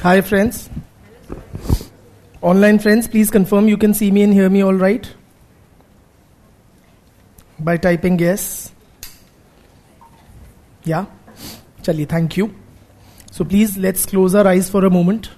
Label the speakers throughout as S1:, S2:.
S1: Hi friends. Online friends, please confirm you can see me and hear me all right by typing yes. Yeah? Chaliye, thank you. So please let's close our eyes for a moment.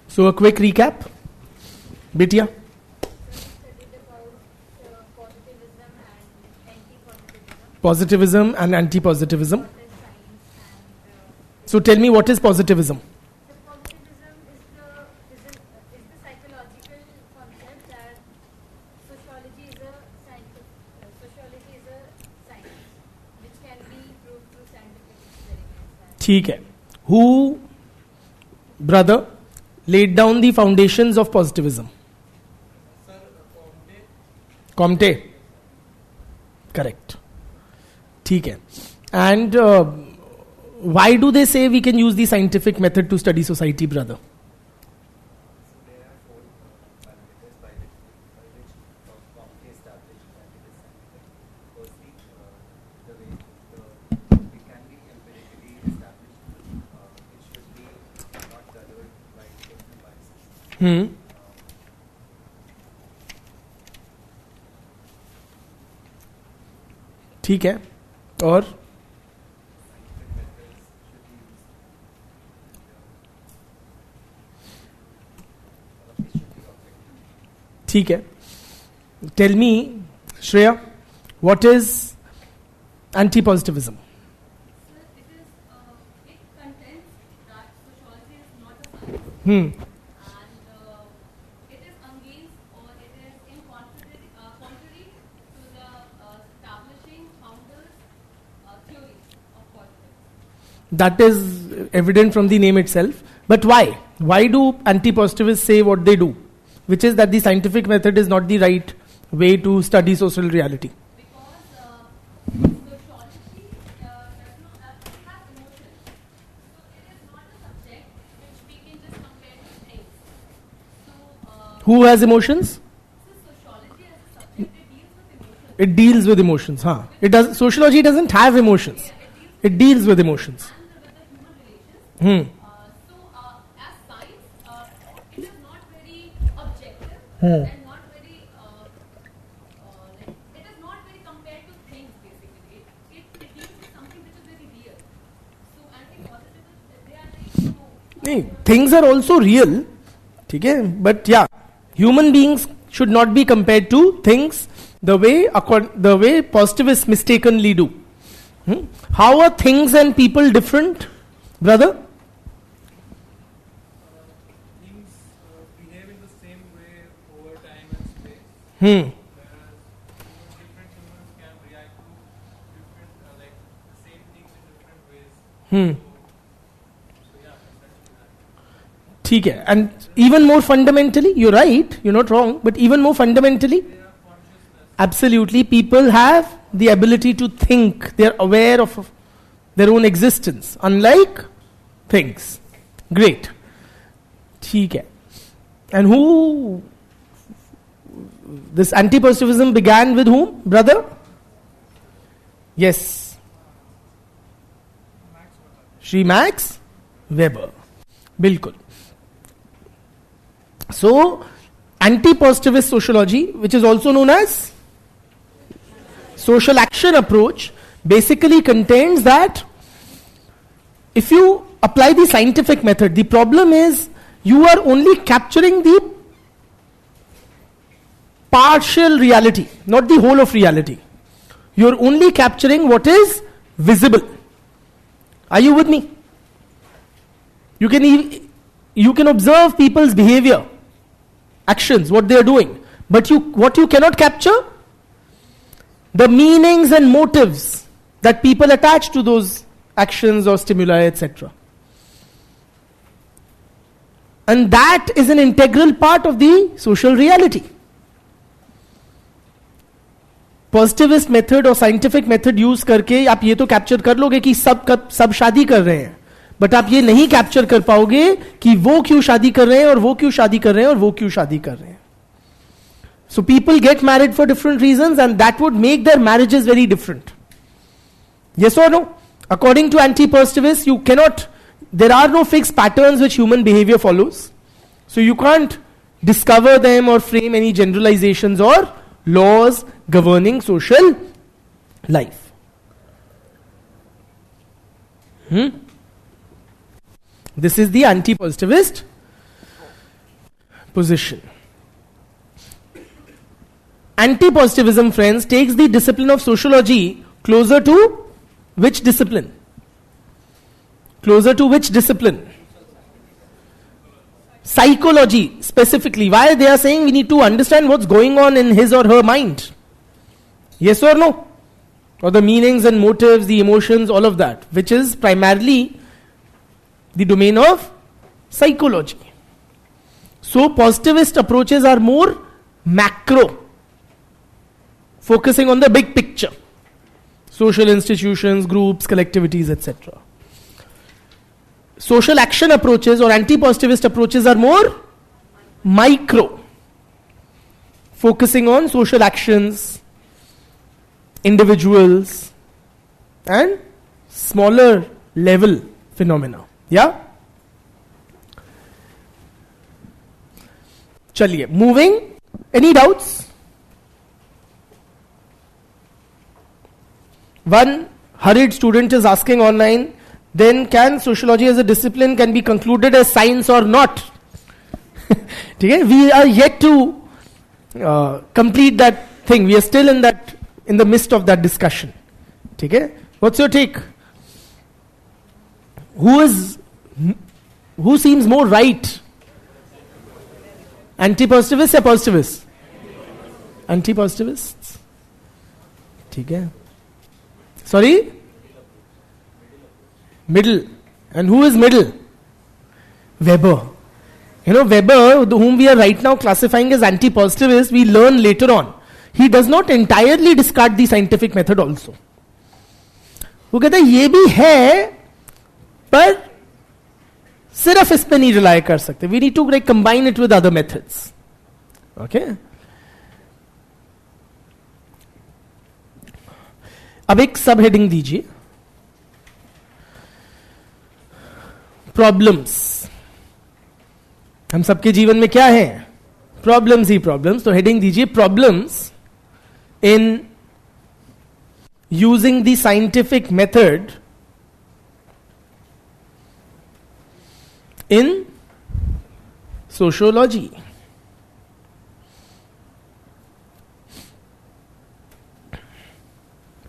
S1: So a quick recap. Bitya. Positivism and anti-positivism. So tell me, what is positivism?
S2: Positivism is the psychological concept that sociology is a science which can be proved through scientific experiments.
S1: ठीक है. Who, brother, laid down the foundations of positivism?
S3: Sir,
S1: Comte. Correct. ठीक है. And why do they say we can use the scientific method to study society, brother?
S3: So there are four parameters by which Comte established that it is scientific. Firstly, the way it can be empirically established, it should be not colored by personal biases.
S1: ठीक है. और
S3: Scientific methods should be used. It should be objective.
S1: ठीक है. Tell me, Shreya, what is anti-positivism?
S2: So it contends that sociology is not a science
S1: Hmm.
S2: and it is against or it is in contrary to the establishing founders' theories of positivism.
S1: That is evident from the name itself. But why? Why do anti-positivists say what they do? Which is that the scientific method is not the right way to study social reality.
S2: Because sociology does not have emotions. So it is not a subject which we can just compare to things. So,
S1: Who has emotions?
S2: sociology as a subject, it deals with emotions.
S1: It deals with emotions. Huh? It does. Sociology doesn't have emotions. It deals with emotions.
S2: And with the human relations.
S1: Hmm.
S2: As science, it is not very objective
S1: Hmm.
S2: and not very, it is not very compared to things basically. It deals with something which is very real. So anti-positivists, they are like,
S1: नहीं, things are also real. ठीक है. But yeah, human beings should not be compared to things the way positivists mistakenly do. How are things and people different, brother?
S4: Things behave in the same way over time and space,
S1: Hmm.
S4: whereas different humans can react to different, like the same things in different ways.
S1: Hmm.
S4: So yeah, essentially that.
S1: ठीक है. And even more fundamentally, you're right, you're not wrong, but even more fundamentally,
S4: They have consciousness.
S1: absolutely, people have the ability to think. They're aware of their own existence, unlike things. Great. ठीक है. And who, this anti-positivism began with whom, brother? Yes. Shri Max Weber. बिल्कुल. So Anti-positivist sociology, which is also known as social action approach, basically contains that if you apply the scientific method, the problem is you are only capturing the partial reality, not the whole of reality. You are only capturing what is visible. Are you with me? You can observe people's behavior, actions, what they are doing, but what you cannot capture, the meanings and motives that people attach to those actions or stimuli, etc. And that is an integral part of the social reality. Positivist method और scientific method use करके आप ये तो capture कर लोगे कि सब शादी कर रहे हैं, बट आप ये नहीं कैप्चर कर पाओगे कि वो क्यों शादी कर रहे हैं और वो क्यों शादी कर रहे हैं और वो क्यों शादी कर रहे हैं. So people get married for different reasons and that would make their marriages very different. Yes or no? According to anti-positivists, there are no fixed patterns which human behavior follows. So you can't discover them or frame any generalizations or laws governing social life. This is the anti-positivist position. Anti-positivism, friends, takes the discipline of sociology closer to which discipline? Closer to which discipline? Psychology, specifically. Why they are saying we need to understand what's going on in his or her mind. Yes or no? Or the meanings and motives, the emotions, all of that, which is primarily the domain of psychology. So positivist approaches are more macro, focusing on the big picture. Social institutions, groups, collectivities, etc. Social action approaches or anti-positivist approaches are more micro, focusing on social actions, individuals, and smaller level phenomena. Yeah? Chaliye, moving. Any doubts? One hurried student is asking online, then can sociology as a discipline can be concluded as science or not? We are yet to complete that thing. We are still in the midst of that discussion. What's your take? Who seems more right? Anti-positivists or positivists? Anti-positivists. Sorry? Middle. And who is middle? Weber. Weber, whom we are right now classifying as anti-positivist, we learn later on. He does not entirely discard the scientific method also. वो कहता है ये भी है पर सिर्फ इस पे नहीं रिलाय कर सकते. We need to combine it with other methods. Okay? अब एक सब हेडिंग दीजिए. प्रॉब्लम्स. हम सबके जीवन में क्या है? प्रॉब्लम्स ही प्रॉब्लम्स. तो हेडिंग दीजिए problems in using the scientific method in sociology.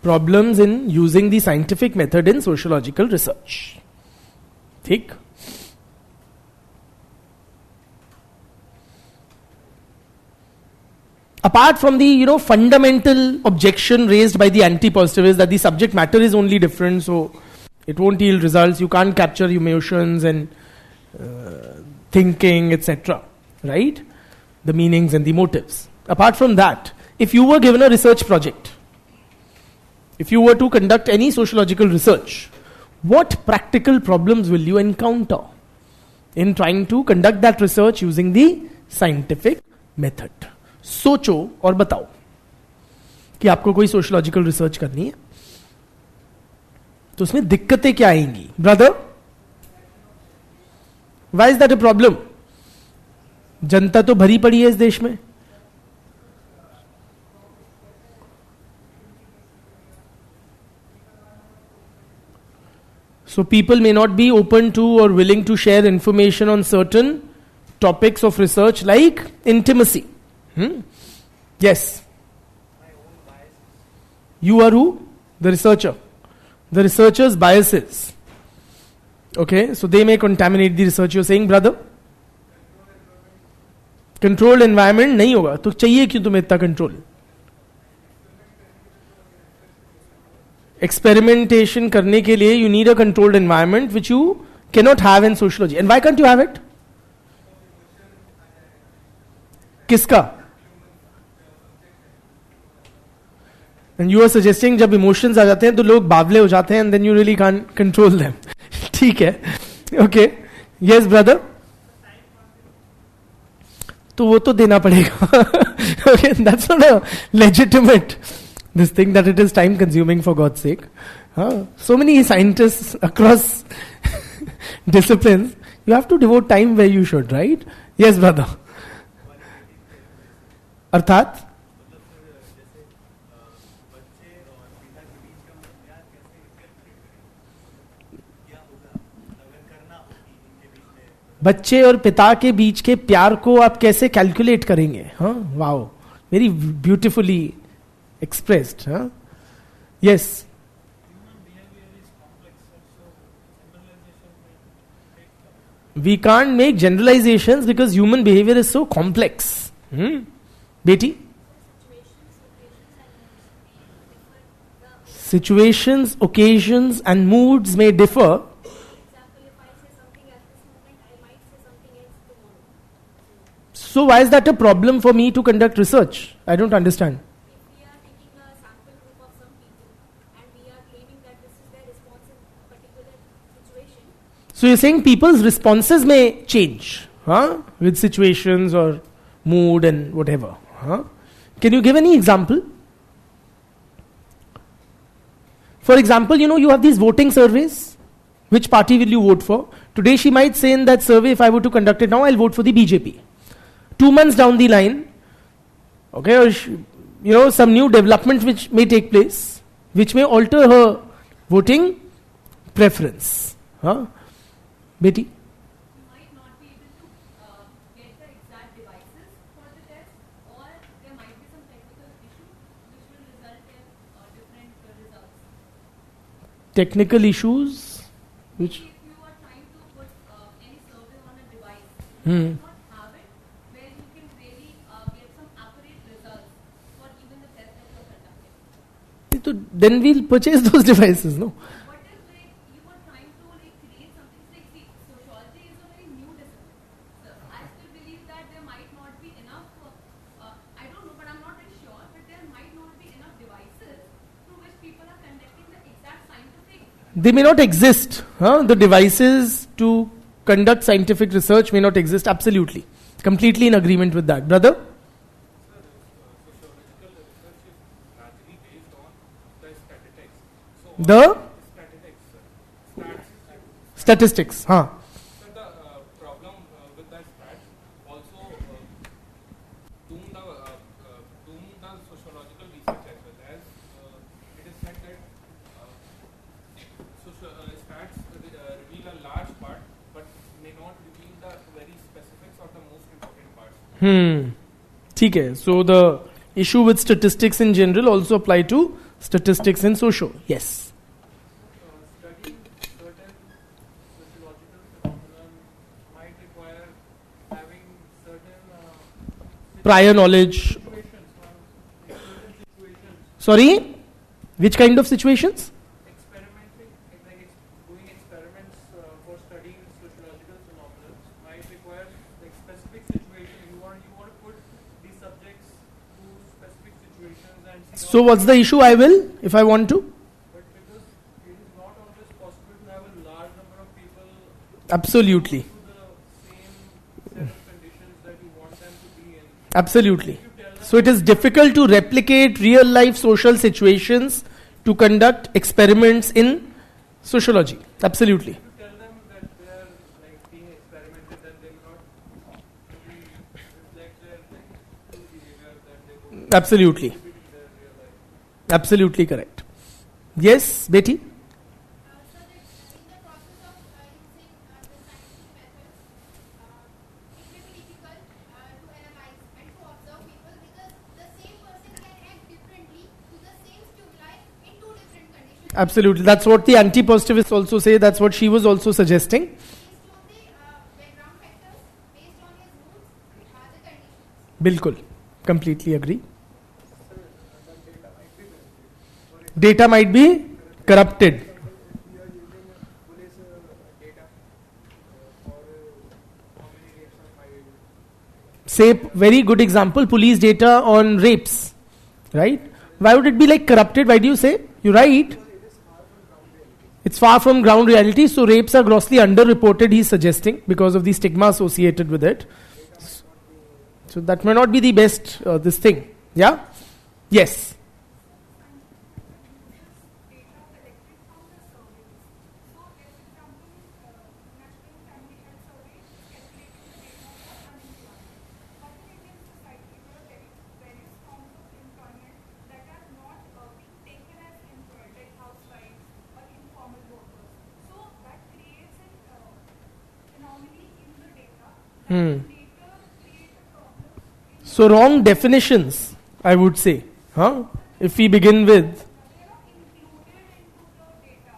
S1: Problems in using the scientific method in sociological research. ठीक? Apart from the fundamental objection raised by the anti-positivists that the subject matter is only different, so it won't yield results. You can't capture emotions and thinking, etc. Right? The meanings and the motives. Apart from that, if you were given a research project, if you were to conduct any sociological research, what practical problems will you encounter in trying to conduct that research using the scientific method? सोचो और बताओ कि आपको कोई sociological research करनी है तो उसमें दिक्कतें क्या आएंगी. Brother, why is that a problem? जनता तो भरी पड़ी है इस देश में. So people may not be open to or willing to share information on certain topics of research like intimacy. Yes. You are who? The researcher. The researcher's biases. Okay, so they may contaminate the research. You're saying, brother? Controlled environment नहीं होगा. तो चाहिए क्यों तुम्हें इतना control? Experimentation करने के लिए you need a controlled environment which you cannot have in sociology. And why can't you have it? किसका? And you are suggesting जब emotions आ जाते हैं तो लोग बावले हो जाते हैं and then you really can't control them. ठीक है. Okay. Yes, brother. तो वो तो देना पड़ेगा. Okay, that's not a legitimate this thing that it is time consuming for God's sake. So many scientists across disciplines, you have to devote time where you should, right? Yes, brother. अर्थात बच्चे और पिता के बीच के प्यार को आप कैसे कैलकुलेट करेंगे? हाँ, वाओ, वेरी ब्यूटिफुली एक्सप्रेस्ड. हाँ, yes. We can't make generalizations because human behavior is so complex. बेटी, situations, occasions and moods may differ. So why is that a problem for me to conduct research? I don't understand.
S2: If we are taking a sample group of some people and we are claiming that this is their response in a particular situation.
S1: So you're saying people's responses may change, with situations or mood and whatever. Can you give any example? For example, you have these voting surveys. Which party will you vote for? Today she might say in that survey, if I were to conduct it now, I'll vote for the BJP. 2 months down the line, okay, or some new development which may take place, which may alter her voting preference. Betty?
S2: You might not be able to get the exact devices for the test, or there might be some technical issue which will result in different results.
S1: Technical issues? Which?
S2: If you are trying to put any survey on a device, you not have it where you can really get some accurate results for even the test that you are conducting.
S1: Then we'll purchase those devices, no?
S2: What if you are trying to create something like, see, sociology is a very new discipline. So I still believe that there might not be enough, I don't know, but I'm not very sure, but there might not be enough devices through which people are conducting the exact scientific.
S1: They may not exist. The devices to conduct scientific research may not exist. Absolutely. Completely in agreement with that. Brother? The statistics.
S4: So the problem with the stats also doom the sociological research as well, as it is said that stats reveal a large part but may not reveal the very specifics or the most important parts.
S1: ठीक है. So the issue with statistics in general also apply to statistics in social. Yes.
S4: Studying certain sociological phenomena might require having certain
S1: Prior knowledge.
S4: situations.
S1: Sorry? Which kind of situations?
S4: Experimenting, like doing experiments for studying sociological phenomena might require like specific situation. You want to put these subjects to specific situations and see.
S1: So what's the issue? I will, if I want to.
S4: But because it is not always possible to have a large number of people
S1: Absolutely.
S4: to the same set of conditions that you want them to be in.
S1: Absolutely. So it is difficult to replicate real life social situations to conduct experiments in sociology. Absolutely.
S4: If you tell them that they are like being experimented, then they will not reflect their true behavior that they go
S1: Absolutely.
S4: exhibit in their real life.
S1: Absolutely correct. Yes, Betty?
S2: So that in the process of using the scientific methods, it may be difficult to analyze and to observe people because the same person can act differently to the same stimuli in two different conditions
S1: Absolutely. That's what the anti-positivists also say. That's what she was also suggesting.
S2: based on the background factors, based on his moods, the conditions.
S1: Bilkul. Completely agree. Data might be corrupted.
S5: We are using police data for how many rapes are filed.
S1: Say, very good example, police data on rapes. Right? Why would it be like corrupted? Why do you say? You're right. It's far from ground reality. So rapes are grossly underreported, he's suggesting, because of the stigma associated with it. So that may not be the best, this thing. Yeah? Yes. So wrong definitions, I would say. Huh? If we begin with.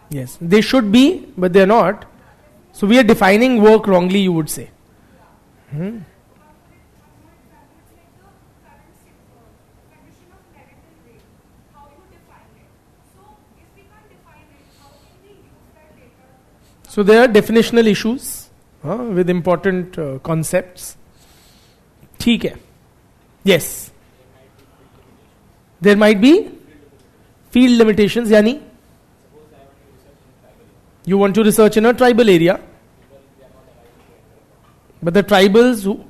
S1: Yes, they should be, but they're not. So we are defining work wrongly, you would say. Hmm. So there are definitional issues with important concepts. ठीक है. Yes. There might be field limitations, yani you want to research in a tribal area, but the tribals who,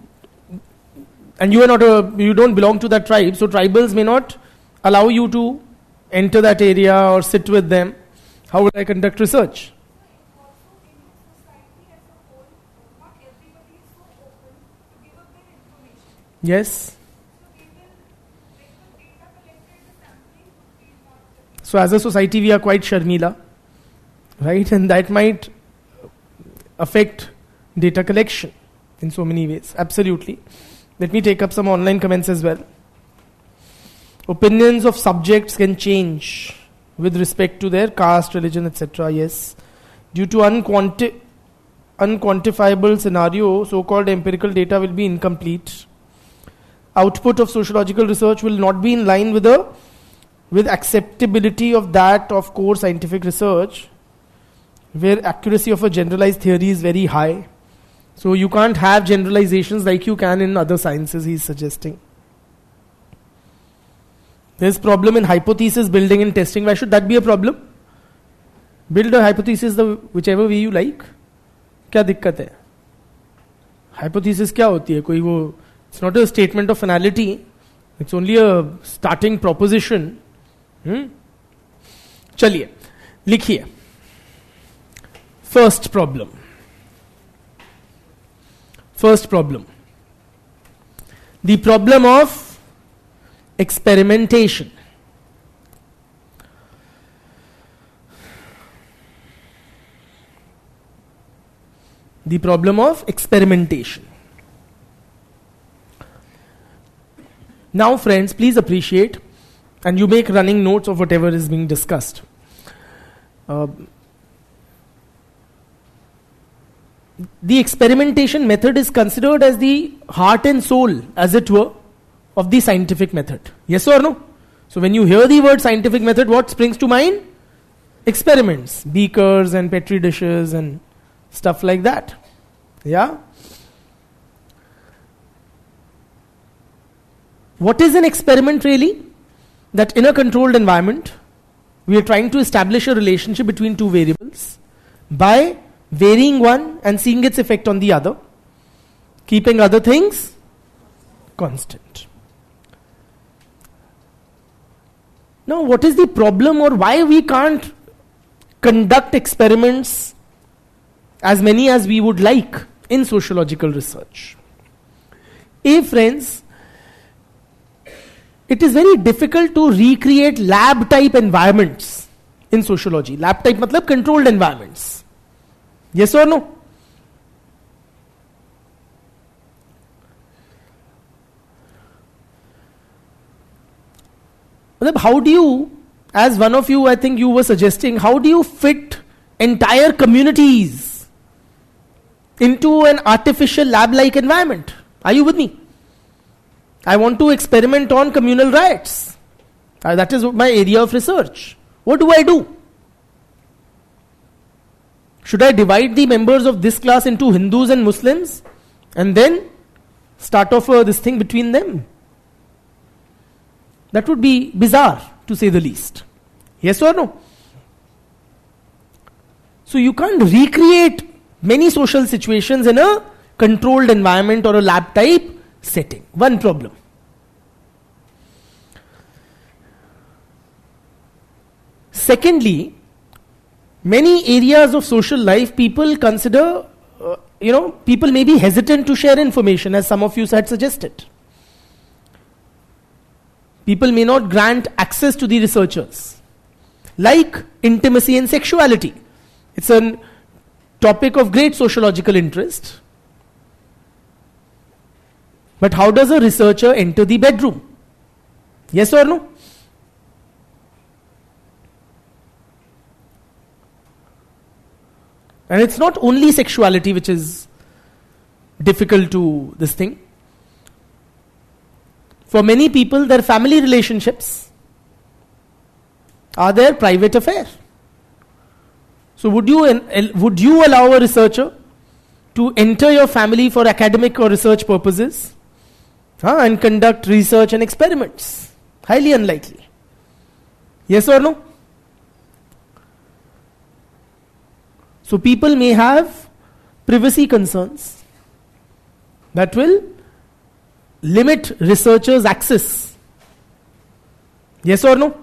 S1: and you are not you don't belong to that tribe, so tribals may not allow you to enter that area or sit with them. How would I conduct research? Yes. So as a society we are quite Sharmila, right? And that might affect data collection in so many ways. Absolutely. Let me take up some online comments as well. Opinions of subjects can change with respect to their caste, religion, etc. Yes. Due to unquantifiable scenario, so-called empirical data will be incomplete. Output of sociological research will not be in line with acceptability of that of core scientific research, where accuracy of a generalized theory is very high. So you can't have generalizations like you can in other sciences, he's suggesting. There's problem in hypothesis building and testing. Why should that be a problem? Build a hypothesis the whichever way you like. क्या दिक्कत है? Hypothesis क्या होती है? कोई वो, it's not a statement of finality. It's only a starting proposition. चलिए लिखिए. First problem. The problem of experimentation. The problem of experimentation. Now, friends, please appreciate, and you make running notes of whatever is being discussed. The experimentation method is considered as the heart and soul, as it were, of the scientific method. Yes or no? So when you hear the word scientific method, what springs to mind? Experiments, beakers and petri dishes and stuff like that. Yeah? What is an experiment really? That in a controlled environment, we are trying to establish a relationship between two variables by varying one and seeing its effect on the other, keeping other things constant. Now, what is the problem, or why we can't conduct experiments as many as we would like in sociological research? friends, it is very difficult to recreate lab type environments in sociology. Lab type matlab controlled environments. Yes or no? How do you, as one of you, I think you were suggesting, how do you fit entire communities into an artificial lab-like environment? Are you with me? I want to experiment on communal riots. That is my area of research. What do I do? Should I divide the members of this class into Hindus and Muslims and then start off this thing between them? That would be bizarre, to say the least. Yes or no? So you can't recreate many social situations in a controlled environment or a lab type setting. One problem. Secondly, many areas of social life people consider, people may be hesitant to share information, as some of you had suggested. People may not grant access to the researchers. Like intimacy and sexuality. It's a topic of great sociological interest. But how does a researcher enter the bedroom? Yes or no? And it's not only sexuality which is difficult to this thing. For many people, their family relationships are their private affair. So would you allow a researcher to enter your family for academic or research purposes and conduct research and experiments? Highly unlikely. Yes or no? So people may have privacy concerns that will limit researchers' access. Yes or no?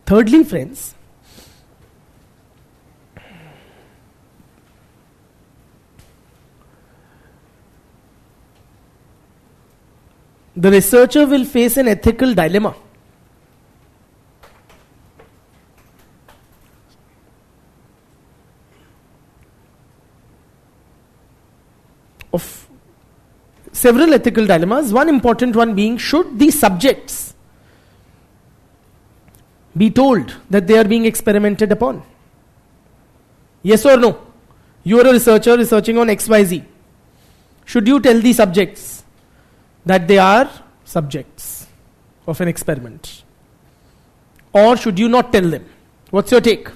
S1: Thirdly, friends, the researcher will face an ethical dilemma. Of several ethical dilemmas, one important one being, should the subjects be told that they are being experimented upon? Yes or no? You are a researcher researching on XYZ. Should you tell the subjects that they are subjects of an experiment? Or should you not tell them? What's your take?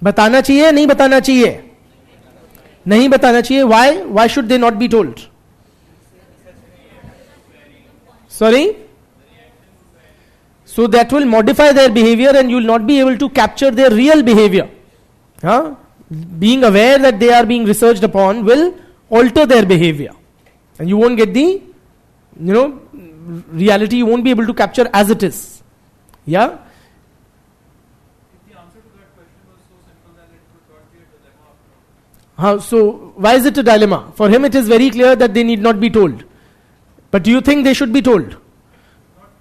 S1: बताना चाहिए नहीं बताना चाहिए? नहीं बताना चाहिए. Why should they not be told? Sorry? So that will modify their behavior and you will not be able to capture their real behavior. Being aware that they are being researched upon will alter their behavior. And you won't get the, reality, you won't be able to capture as it is. Yeah?
S4: If the answer to that question was so simple, then it would not be a dilemma after all.
S1: So why is it a dilemma? For him it is very clear that they need not be told. But do you think they should be told?
S4: Not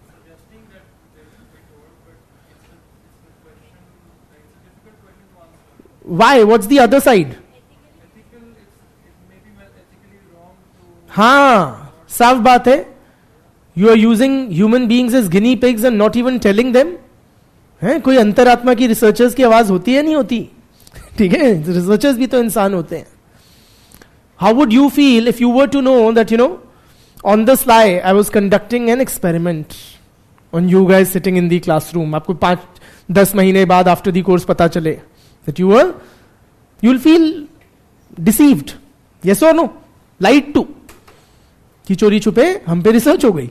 S4: suggesting that they should be told, but it's a question, it's a difficult question to answer.
S1: Why? What's the other side?
S4: Ethical, it may be ethically wrong to...
S1: हाँ, साफ बात है. You are using human beings as guinea pigs and not even telling them. हैं? कोई अंतरात्मा की researchers की आवाज होती है नहीं होती? ठीक है, रिसर्चर्स भी तो इंसान होते हैं. How would you feel if you were to know that, on the sly, I was conducting an experiment on you guys sitting in the classroom. आपको 5-10 महीने बाद after the course पता चले that you'll feel deceived. Yes or no? Lied to. कि चोरी छुपे हम पे रिसर्च हो गई.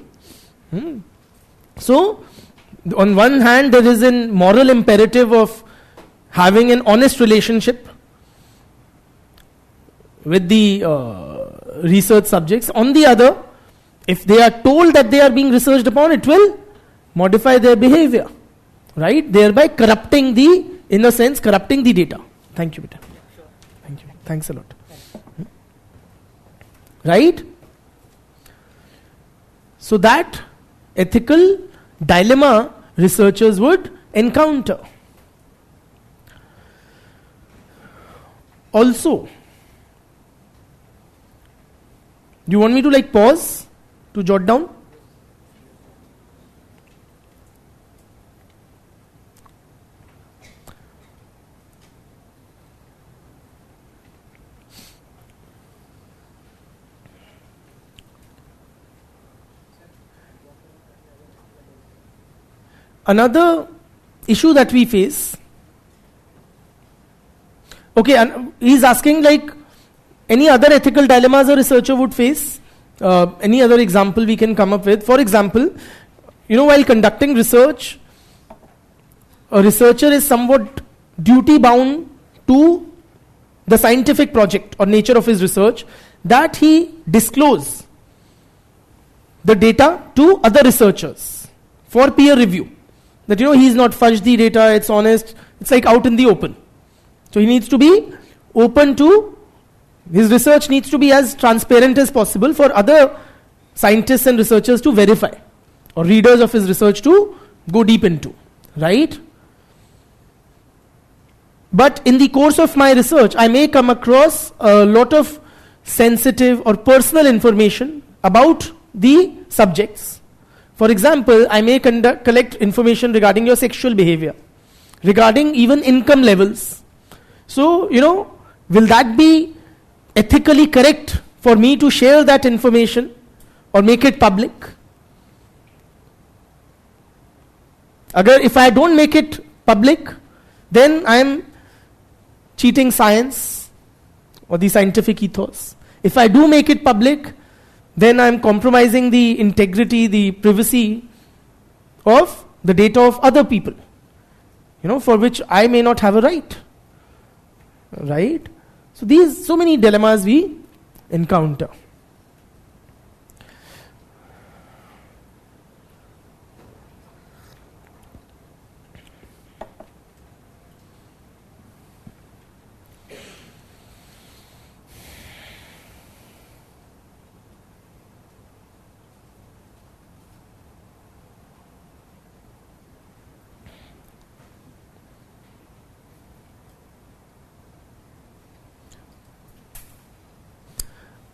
S1: So, on one hand, there is a moral imperative of having an honest relationship with the research subjects. On the other, if they are told that they are being researched upon, it will modify their behavior, right? Thereby corrupting the, in a sense, corrupting the data. Thank you, Peter. Thank you. Thanks a lot. Right? So that ethical dilemma researchers would encounter. Also, do you want me to like pause to jot down? Another issue that we face, okay, and he's asking like any other ethical dilemmas a researcher would face. Any other example we can come up with? For example, while conducting research, a researcher is somewhat duty bound to the scientific project or nature of his research, that he disclose the data to other researchers for peer review. That he's not fudged the data, it's honest, it's like out in the open. So he needs to be open to, his research needs to be as transparent as possible for other scientists and researchers to verify, or readers of his research to go deep into, right? But in the course of my research, I may come across a lot of sensitive or personal information about the subjects. For example, I may collect information regarding your sexual behavior, regarding even income levels. So, will that be ethically correct for me to share that information or make it public? If I don't make it public, then I am cheating science or the scientific ethos. If I do make it public, then I am compromising the integrity, the privacy of the data of other people, for which I may not have a right. Right? So many dilemmas we encounter.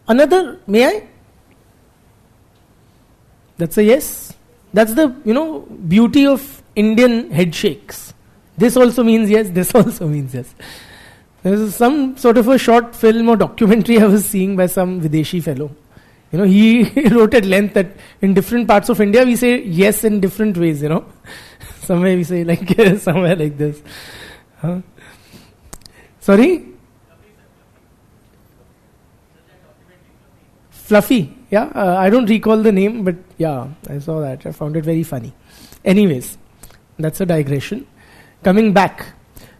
S1: Another, may I? That's a yes. That's the, beauty of Indian headshakes. This also means yes, this also means yes. There's some sort of a short film or documentary I was seeing by some Videshi fellow. He wrote at length that in different parts of India we say yes in different ways, Somewhere we say like yes, somewhere like this. Sorry? Fluffy, yeah, I don't recall the name, but yeah, I saw that. I found it very funny. Anyways, that's a digression. Coming back,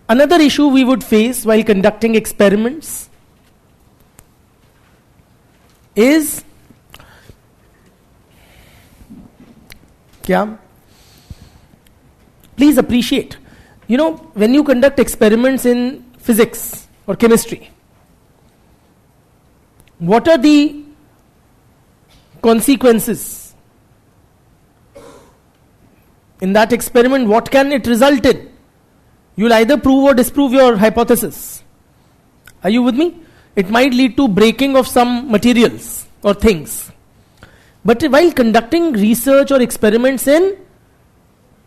S1: another issue we would face while conducting experiments is, please appreciate, when you conduct experiments in physics or chemistry, what are the consequences in that experiment? What can it result in? You'll either prove or disprove your hypothesis. Are you with me? It might lead to breaking of some materials or things. But while conducting research or experiments in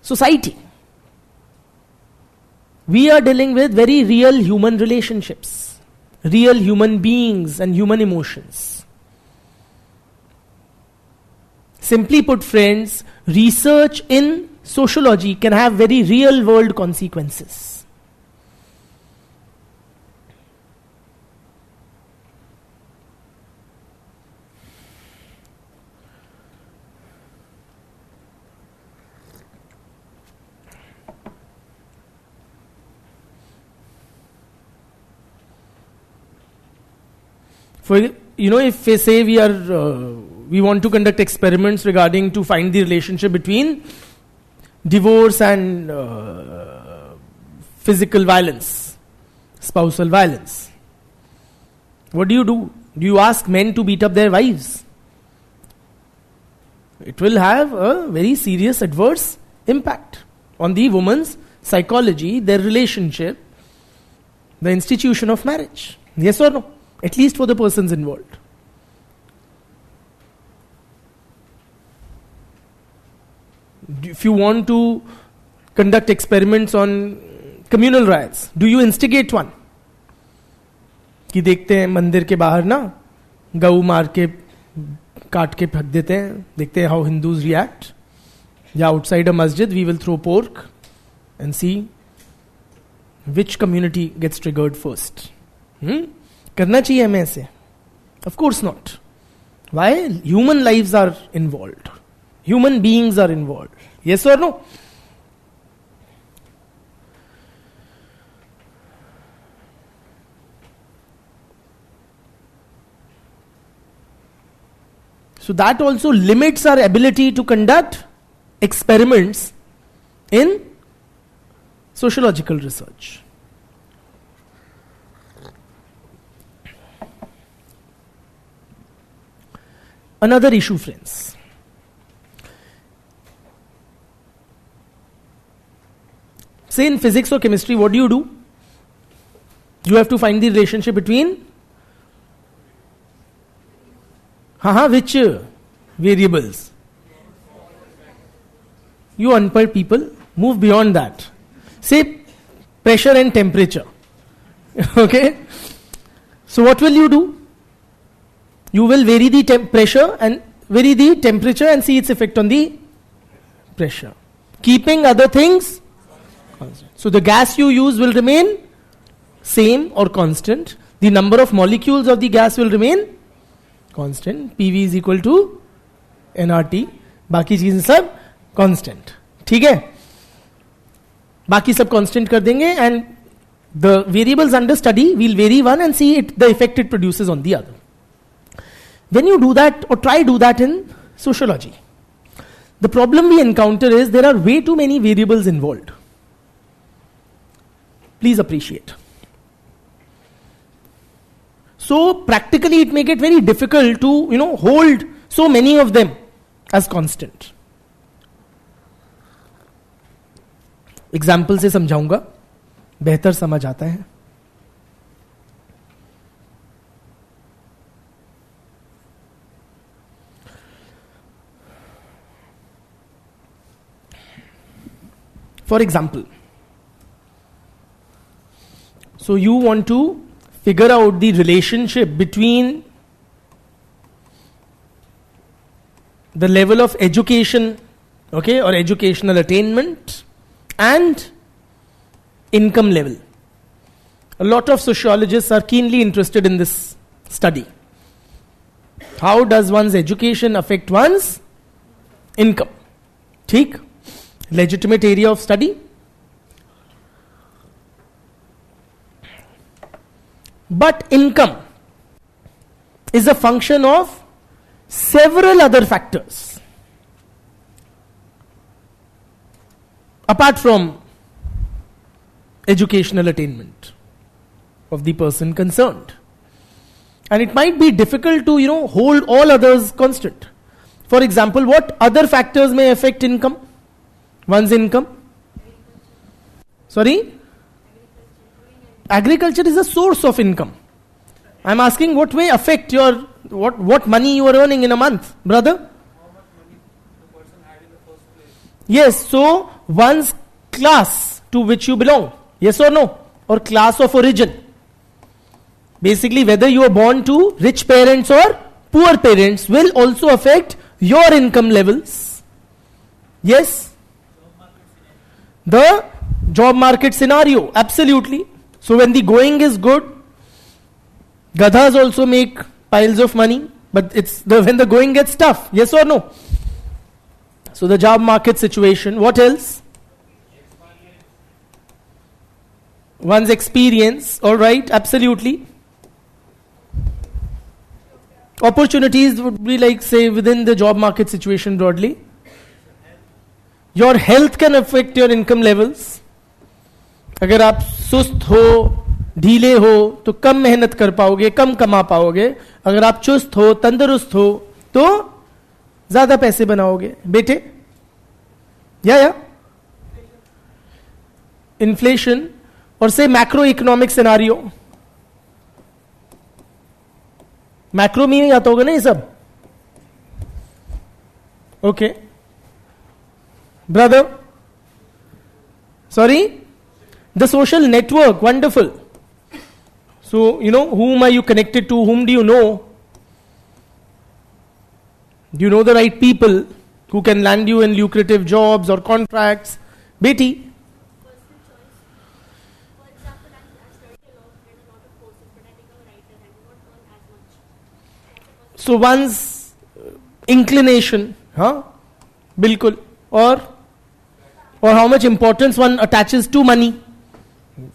S1: society, we are dealing with very real human relationships, real human beings and human emotions. Simply put, friends, research in sociology can have very real world consequences. if we say we want to conduct experiments regarding to find the relationship between divorce and physical violence, spousal violence, what do? Do you ask men to beat up their wives? It will have a very serious adverse impact on the woman's psychology, their relationship, the institution of marriage. Yes or no? At least for the persons involved. If you want to conduct experiments on communal riots, do you instigate one? कि देखते हैं मंदिर के बाहर ना गऊ मार के काट के फेंक देते हैं, देखते हैं हाउ हिंदूज रिएक्ट, या outside a masjid we will throw pork and see which community gets triggered first. करना चाहिए हमें ऐसे? Of course not. Why? Human lives are involved, human beings are involved. Yes और no? So that also limits our ability to conduct experiments in sociological research. Another issue, friends. Say in physics or chemistry, what do? You have to find the relationship between which variables? You unpaired people, move beyond that. Say pressure and temperature. Okay? So what will you do? You will vary the pressure and vary the temperature and see its effect on the pressure, keeping other things constant. So the gas you use will remain same or constant. The number of molecules of the gas will remain constant. PV is equal to nRT. बाकी चीजें सब constant. ठीक है? बाकी सब constant कर देंगे and the variables under study we'll vary one and see the effect it produces on the other. When you do that or try do that in sociology, the problem we encounter is there are way too many variables involved. Please appreciate. So practically it may get very difficult to hold so many of them as constant. Example से समझाऊंगा, बेहतर समझ आता है. For example, so you want to figure out the relationship between the level of education, okay, or educational attainment and income level. A lot of sociologists are keenly interested in this study. How does one's education affect one's income? ठीक? Legitimate area of study. But income is a function of several other factors apart from educational attainment of the person concerned. And it might be difficult to, hold all others constant. For example, what other factors may affect income? One's income? Sorry? Agriculture is a source of income. I'm asking what may affect your, what money you are earning in a month, brother?
S4: How much money the person had in the first place?
S1: Yes, so one's class to which you belong. Yes or no? Or class of origin. Basically, whether you are born to rich parents or poor parents will also affect your income levels. Yes? The job market scenario, absolutely. So when the going is good, gadhas also make piles of money, but when the going gets tough. Yes or no? So the job market situation. What else? One's experience. All right, absolutely. Opportunities would be like, say, within the job market situation broadly. Your health can affect your income levels. अगर आप सुस्त हो, ढीले हो, तो कम मेहनत कर पाओगे, कम कमा पाओगे. अगर आप चुस्त हो, तंदुरुस्त हो, तो ज्यादा पैसे बनाओगे. बेटे, या इन्फ्लेशन और से मैक्रो इकोनॉमिक सिनारियो. मैक्रो में नहीं आता होगा ना ये सब. Okay brother, sorry, the social network, wonderful. So you know, whom are you connected to, whom do you know? Do you know the right people who can land you in lucrative jobs or contracts? Beti,
S2: Personal choice. For example, I study a lot, read a lot of courses, but I become a writer and do not earn as much. That's a personal
S1: so one's inclination, huh? Bilkul. Or how much importance one attaches to money.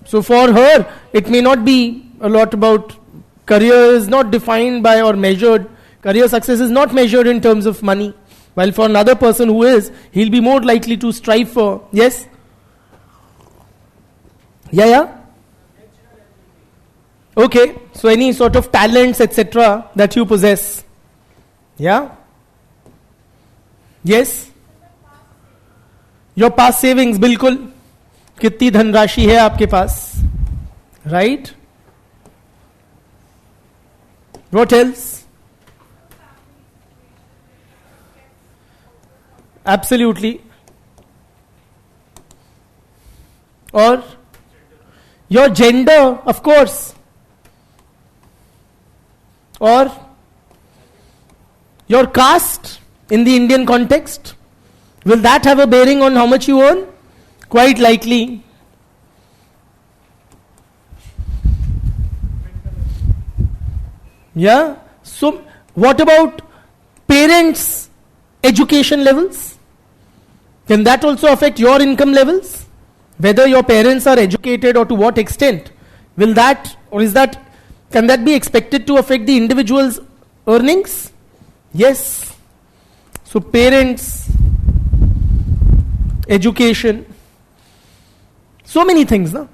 S1: So for her, it may not be a lot about career is not defined by or measured. Career success is not measured in terms of money. While for another person who is, he'll be more likely to strive for. Yes? Yeah? Okay, so any sort of talents, etc., that you possess. Yeah? Yes? Your past savings, बिल्कुल. कितनी धनराशि है आपके पास? Right? What else? Absolutely. Or your gender, of course. Or your caste in the Indian context. Will that have a bearing on how much you earn? Quite likely. Yeah. So what about parents' education levels? Can that also affect your income levels? Whether your parents are educated or to what extent? Will that, or is that, can that be expected to affect the individual's earnings? Yes. So parents, education, so many things. No?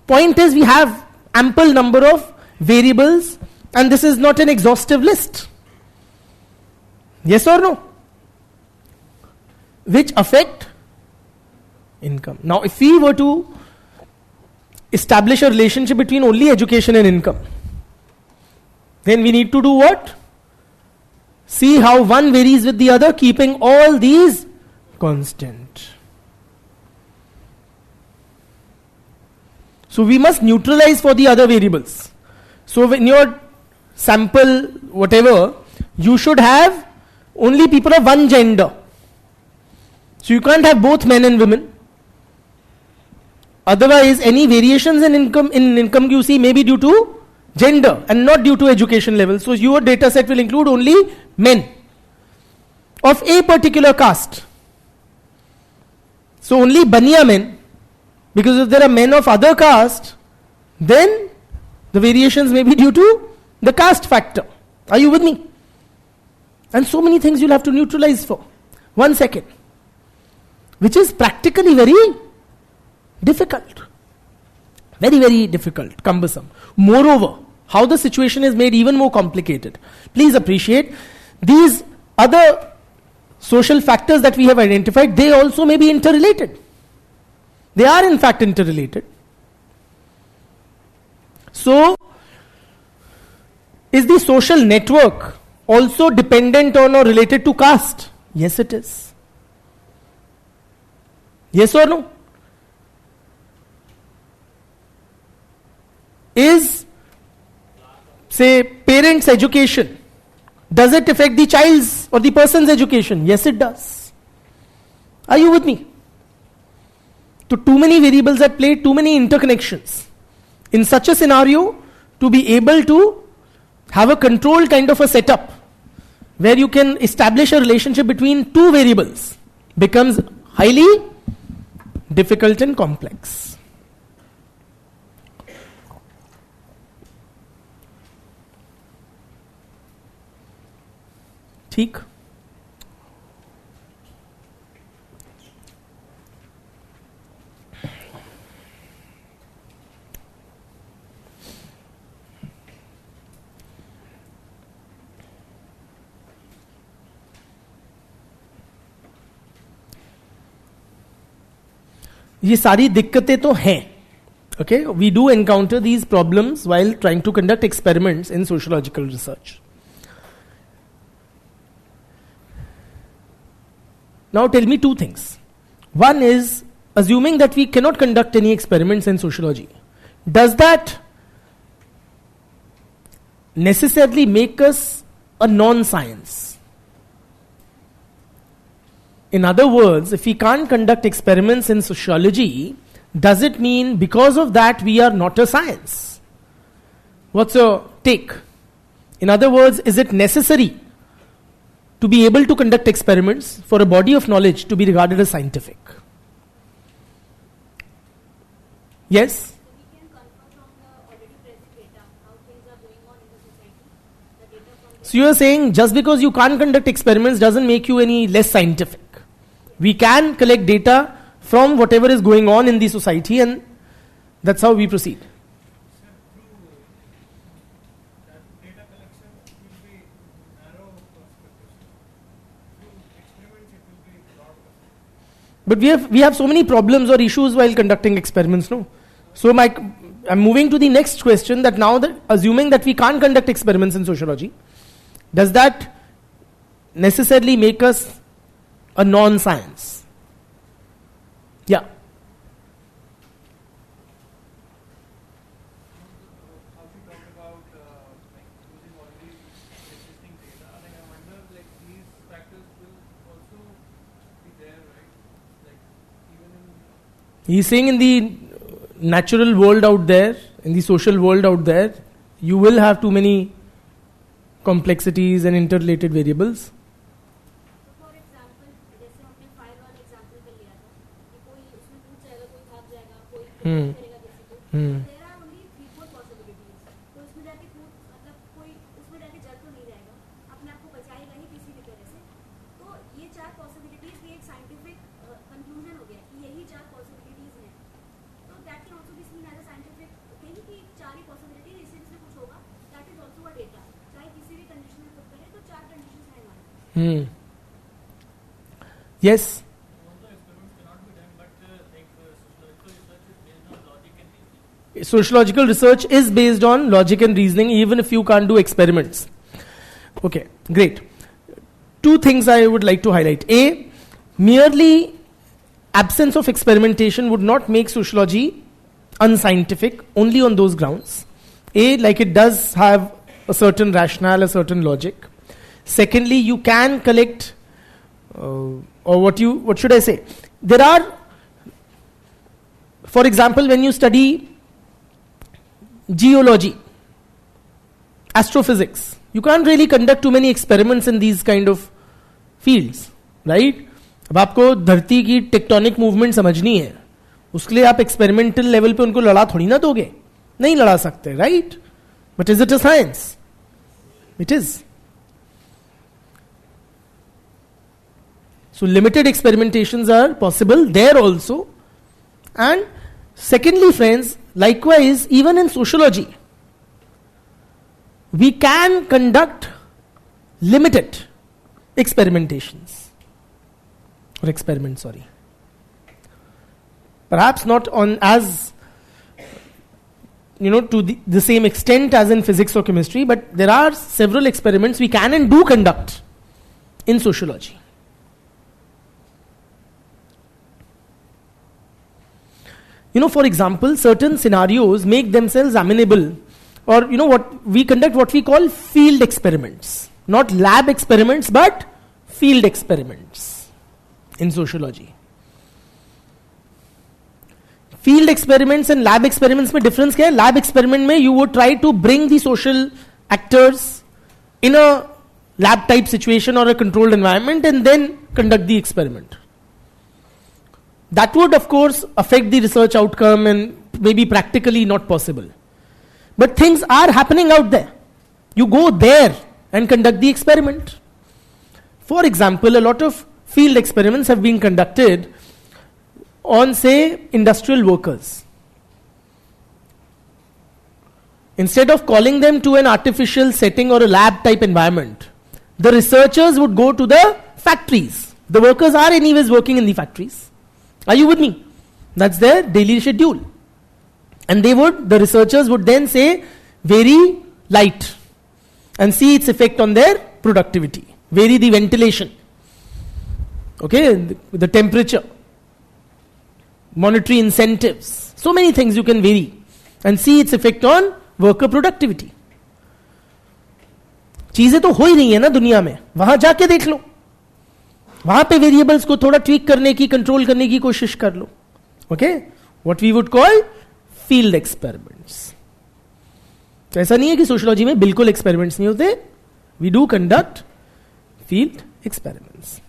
S1: Point is, we have ample number of variables, and this is not an exhaustive list. Yes or no? Which affect income. Now, if we were to establish a relationship between only education and income, then we need to do what? See how one varies with the other, keeping all these constant. So we must neutralize for the other variables. So when your sample, whatever, you should have only people of one gender. So you can't have both men and women. Otherwise, any variations in income you see may be due to gender and not due to education level. So your data set will include only men of a particular caste. So only Baniya men, because if there are men of other caste, then the variations may be due to the caste factor. Are you with me? And so many things you'll have to neutralize for. 1 second. Which is practically very difficult. Very, very difficult, cumbersome. Moreover, how the situation is made even more complicated. Please appreciate these other social factors that we have identified, they also may be interrelated. They are in fact interrelated. So, is the social network also dependent on or related to caste? Yes, it is. Yes or no? Is, say, parents' education, does it affect the child's or the person's education? Yes, it does. Are you with me? So too many variables at play, too many interconnections. In such a scenario, to be able to have a controlled kind of a setup where you can establish a relationship between two variables becomes highly difficult and complex. ठीक. ये सारी दिक्कतें तो हैं. Okay, we do encounter these problems while trying to conduct experiments in sociological research. Now tell me two things. One is, assuming that we cannot conduct any experiments in sociology, does that necessarily make us a non-science? In other words, if we can't conduct experiments in sociology, does it mean because of that we are not a science? What's your take? In other words, is it necessary to be able to conduct experiments for a body of knowledge to be regarded as scientific? Yes?
S2: So we can confirm from the already present data how things are going on in the society. The data from
S1: So you are saying just because you can't conduct experiments doesn't make you any less scientific. We can collect data from whatever is going on in the society, and that's how we proceed.
S4: Sir, through that data collection will be narrow perspective. Through experiments it will be broad perspective.
S1: But we have so many problems or issues while conducting experiments, no? So I'm moving to the next question, that now that assuming that we can't conduct experiments in sociology, does that necessarily make us a non-science? Yeah.
S4: How you talk about like using already existing data, like I wonder like these factors will also be there, right? Like even in
S1: He's saying in the natural world out there, in the social world out there, you will have too many complexities and interrelated variables.
S2: So for example, जैसे हमने fire वाला example कर लिया था कि कोई उसमें टूट जाएगा, कोई भाग जाएगा, कोई
S1: हम्म.
S2: करेगा किसी को.
S1: हम्म.
S2: There are only 3-4 possibilities. तो उसमें जाके टूट मतलब कोई उसमें जाके जल तो नहीं जाएगा, अपने आप को बचाएगा ही किसी भी तरह से. तो ये 4 possibilities भी एक scientific conclusion हो गया कि यही 4 possibilities हैं. तो that can also be seen as a scientific thing कि 4 ही possibilities इससे कुछ होगा. That is also a data. चाहे किसी भी condition में put करें तो 4 conditions हैं हमारे.
S1: Yes.
S4: although experiments cannot be done, but like
S1: Sociological
S4: sociological research is based on logic and reasoning.
S1: research is based on logic and reasoning, even if you can't do experiments. Okay, great. Two things I would like to highlight. A, merely absence of experimentation would not make sociology unscientific, only on those grounds. A, like it does have a certain rationale, a certain logic. Secondly, you can collect, or what should I say? There are, for example, when you study geology, astrophysics, you can't really conduct too many experiments in these kind of fields, right? अब आपको धरती की tectonic movement समझनी है, उसके लिए आप experimental level पे उनको लड़ा थोड़ी ना दोगे, नहीं लड़ा सकते, right? But is it a science? It is. So limited experimentations are possible there also. And secondly, friends, likewise, even in sociology, we can conduct limited experimentations. Or experiments, sorry. Perhaps not on as, to the same extent as in physics or chemistry, but there are several experiments we can and do conduct in sociology. For example, certain scenarios make themselves amenable, or what we conduct what we call field experiments, not lab experiments but field experiments in sociology. Field experiments and lab experiments में difference क्या है? Lab experiment में you would try to bring the social actors in a lab type situation or a controlled environment and then conduct the experiment. That would, of course, affect the research outcome and maybe practically not possible. But things are happening out there. You go there and conduct the experiment. For example, a lot of field experiments have been conducted on, say, industrial workers. Instead of calling them to an artificial setting or a lab type environment, the researchers would go to the factories. The workers are anyways working in the factories. Are you with me? That's their daily schedule. And the researchers would then say, vary light and see its effect on their productivity. Vary the ventilation. Okay, the temperature. Monetary incentives. So many things you can vary and see its effect on worker productivity. चीजें तो हो ही रही है ना दुनिया में, वहां जाके देख लो, वहां पे वेरिएबल्स को थोड़ा ट्वीक करने की, कंट्रोल करने की कोशिश कर लो. Okay, what we would call field experiments. तो ऐसा नहीं है कि सोशियोलॉजी में बिल्कुल एक्सपेरिमेंट्स नहीं होते. We do conduct field experiments.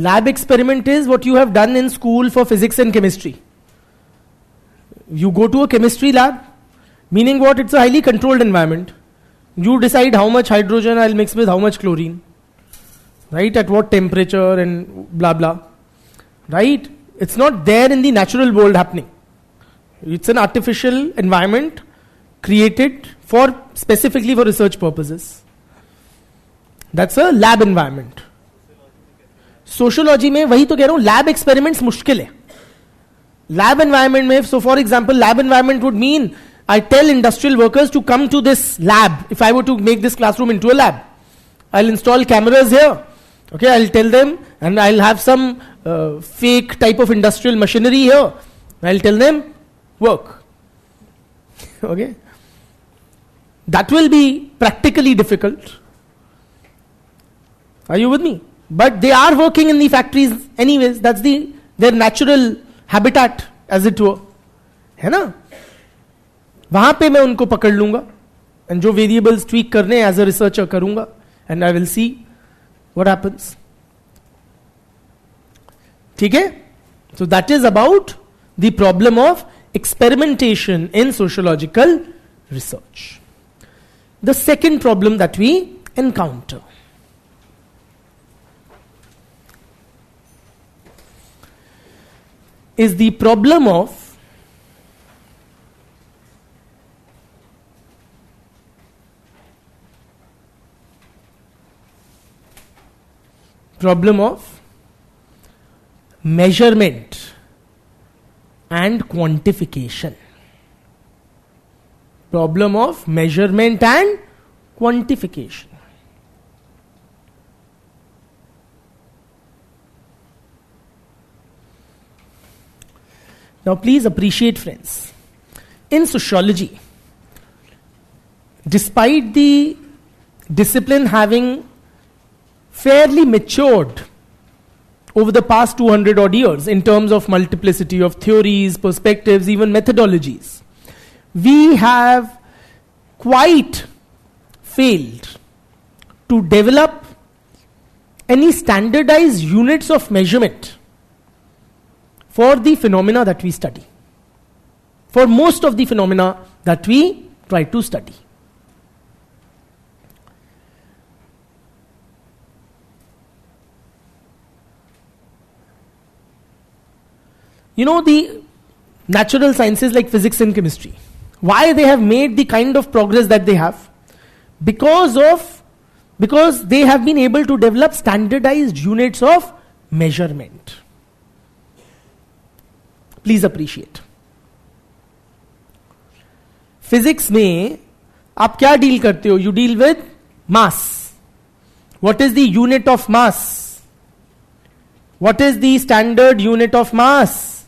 S1: Lab experiment is what you have done in school for physics and chemistry. You go to a chemistry lab, meaning what? It's a highly controlled environment. You decide how much hydrogen I'll mix with how much chlorine, right? At what temperature and blah blah, right? It's not there in the natural world happening. It's an artificial environment created specifically for research purposes. That's a lab environment. Sociology में वही तो कह रहा हूं, lab experiments मुश्किल है. Lab environment में, so for example, lab environment would mean I tell industrial workers to come to this lab. If I were to make this classroom into a lab, I will install cameras here. Okay, I'll tell them, and I'll have some fake type of industrial machinery here. I'll tell them, work. Okay, that will be practically difficult. Are you with me? But they are working in the factories anyways. That's their natural habitat, as it were. है ना? वहां पे मैं उनको पकड़ लूंगा, and जो variables tweak करने as a researcher करूंगा, and I will see what happens. ठीक है? So that is about the problem of experimentation in sociological research. The second problem that we encounter is the problem of measurement and quantification. Problem of measurement and quantification. Now please appreciate, friends, in sociology, despite the discipline having fairly matured over the past 200 odd years in terms of multiplicity of theories, perspectives, even methodologies, we have quite failed to develop any standardized units of measurement for the phenomena that we study, for most of the phenomena that we try to study. You know, the natural sciences like physics and chemistry, why they have made the kind of progress that they have? Because they have been able to develop standardized units of measurement. Please appreciate. Physics में आप क्या deal करते हो? You deal with mass. What is the unit of mass? What is the standard unit of mass?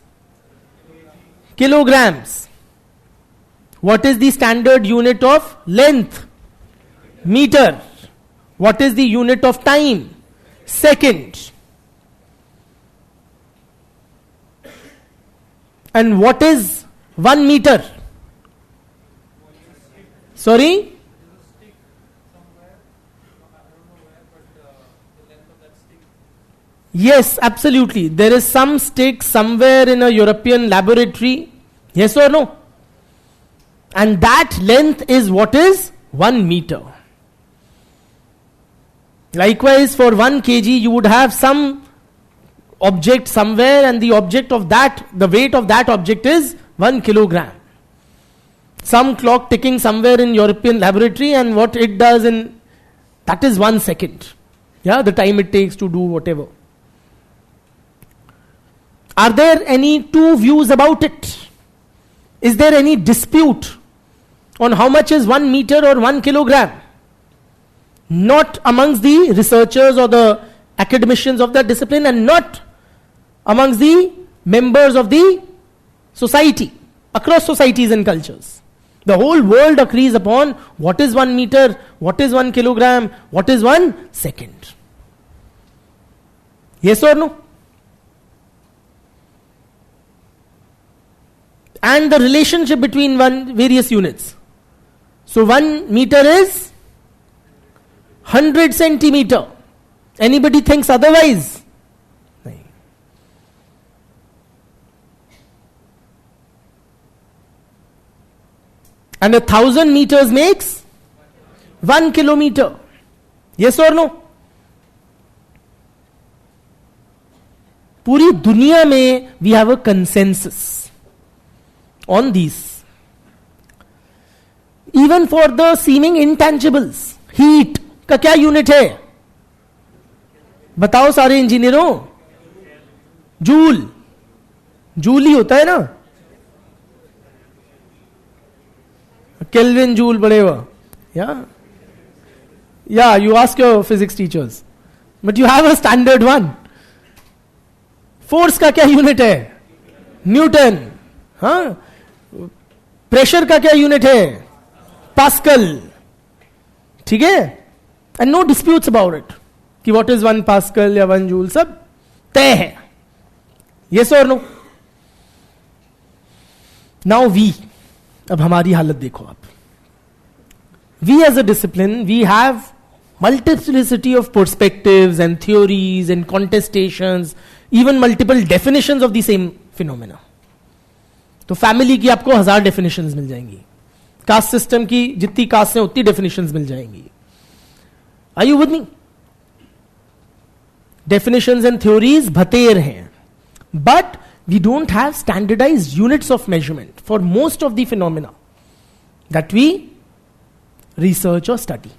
S1: Kilograms. What is the standard unit of length? Meter. What is the unit of time? Second. And what is 1 meter? Sorry? Yes, absolutely. There is some stick somewhere in a European laboratory. Yes or no? And that length is what is 1 meter. Likewise, for 1 kg, you would have some object somewhere, and the object of that, the weight of that object is 1 kilogram. Some clock ticking somewhere in European laboratory, and what it does in that is 1 second. Yeah, the time it takes to do whatever. Are there any two views about it? Is there any dispute on how much is 1 meter or 1 kilogram? Not amongst the researchers or the academicians of that discipline, and not amongst the members of the society, across societies and cultures. The whole world agrees upon what is 1 meter, what is 1 kilogram, what is 1 second. Yes or no? And the relationship between various units. So 1 meter is 100 centimeter. Anybody thinks otherwise? No. And 1,000 meters makes 1 kilometer. Yes or no? पूरी दुनिया में we have a consensus on these. Even for the seeming intangibles, heat का क्या unit है? बताओ सारे इंजीनियरों. Joule. Joule ही होता है ना. Kelvin, joule, whatever. Yeah, you ask your physics teachers. But you have a standard one. Force का क्या यूनिट है? न्यूटन. हाँ, प्रेशर का क्या यूनिट है? पास्कल. ठीक है? And no disputes about it कि व्हाट इज 1 पास्कल या 1 जूल, सब तय है. यस और नो? नाउ वी, अब हमारी हालत देखो आप. We as a discipline, we have multiplicity of perspectives and theories and contestations, even multiple definitions of the same phenomena. तो फैमिली की आपको 1000 definitions मिल जाएंगी. कास्ट सिस्टम की जितनी कास्ट हैं उतनी definitions मिल जाएंगी. Are you with me? Definitions and theories भतेर हैं. But we don't have standardized units of measurement for most of the phenomena that we research or study.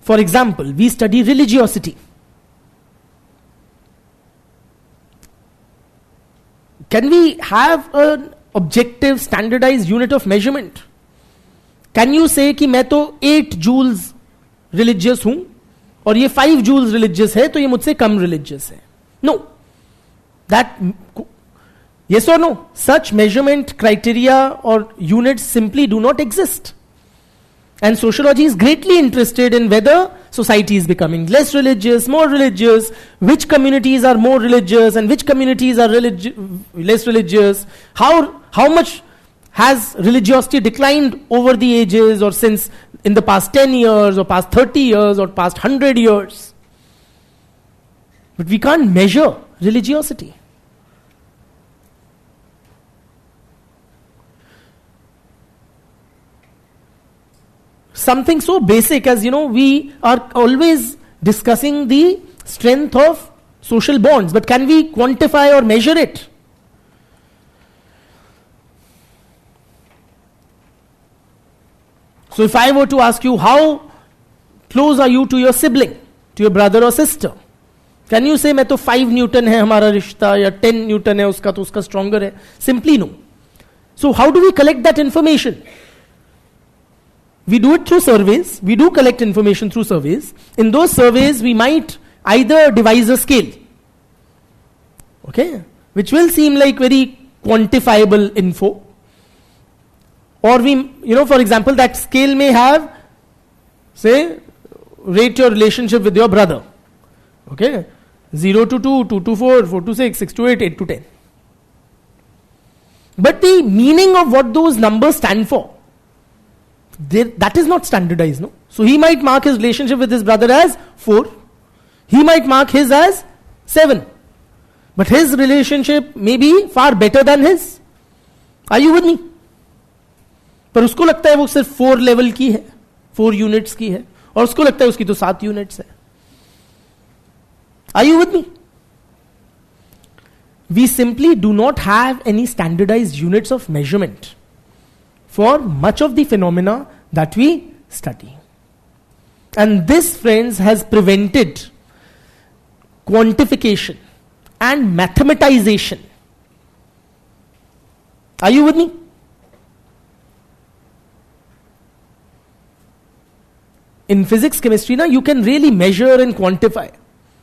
S1: For example, we study religiosity. Can we have an objective standardized unit of measurement? Can you say कि मैं तो 8 joules religious हूं और ये 5 joules religious है तो ये मुझसे कम religious है? No. That, yes or no? Such measurement criteria or units simply do not exist. And sociology is greatly interested in whether society is becoming less religious, more religious, which communities are more religious and which communities are less religious, how much has religiosity declined over the ages or since in the past 10 years or past 30 years or past 100 years. But we can't measure religiosity. Something so basic as, we are always discussing the strength of social bonds, but can we quantify or measure it? So if I were to ask you, how close are you to your sibling, to your brother or sister? Can you say, मैं तो 5 Newton है हमारा रिश्ता, या 10 Newton है उसका तो उसका stronger है? Simply no. So how do we collect that information? We do it through surveys. We do collect information through surveys. In those surveys, we might either devise a scale, okay, which will seem like very quantifiable info, or for example, that scale may have, say, rate your relationship with your brother. Okay, 0 to 2, 2 to 4, 4 to 6, 6 to 8, 8 to 10. But the meaning of what those numbers stand for, that is not standardized, no? So he might mark his relationship with his brother as 4. He might mark his as 7. But his relationship may be far better than his. Are you with me? पर उसको लगता है वो सिर्फ 4 level की है, 4 units की है, और उसको लगता है उसकी तो 7 यूनिट्स है. Are you with me? We simply do not have any standardized units of measurement for much of the phenomena that we study. And this, friends, has prevented quantification and mathematization. Are you with me? In physics, chemistry, you can really measure and quantify.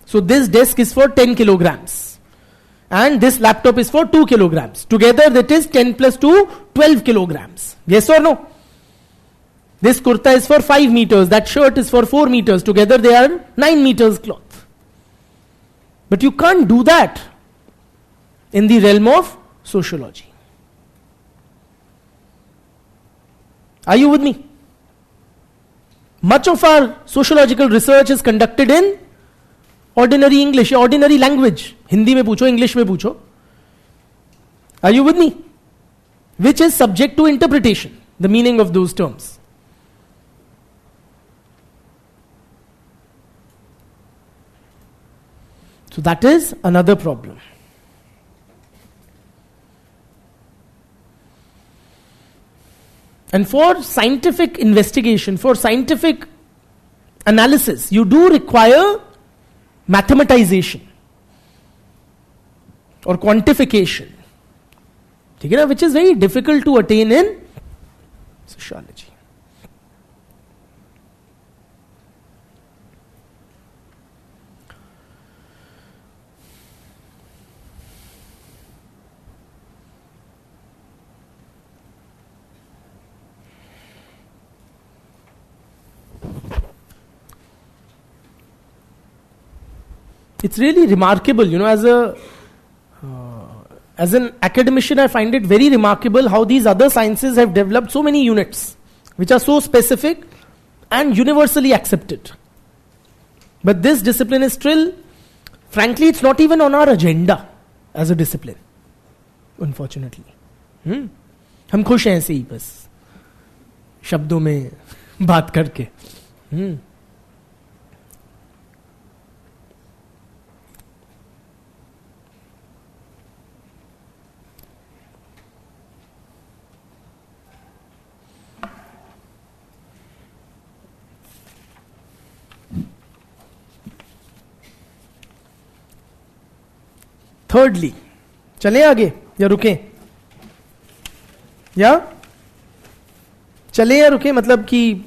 S1: So this desk is for 10 kilograms. And this laptop is for 2 kilograms. Together that is 10 plus 2, 12 kilograms. Yes or no? This kurta is for 5 meters. That shirt is for 4 meters. Together they are 9 meters cloth. But you can't do that in the realm of sociology. Are you with me? Much of our sociological research is conducted in ordinary English, ordinary language. Hindi में पूछो, English में पूछो. Are you with me? Which is subject to interpretation, the meaning of those terms. So that is another problem. And for scientific investigation, for scientific analysis, you do require mathematization or quantification, which is very difficult to attain in sociology. It's really remarkable, as an academician, I find it very remarkable how these other sciences have developed so many units which are so specific and universally accepted. But this discipline is still, frankly, it's not even on our agenda as a discipline, unfortunately. हम खुश हैं ऐसे ही बस शब्दों में बात करके. Thirdly, चलें आगे या रुकें? या चलें या रुकें, मतलब कि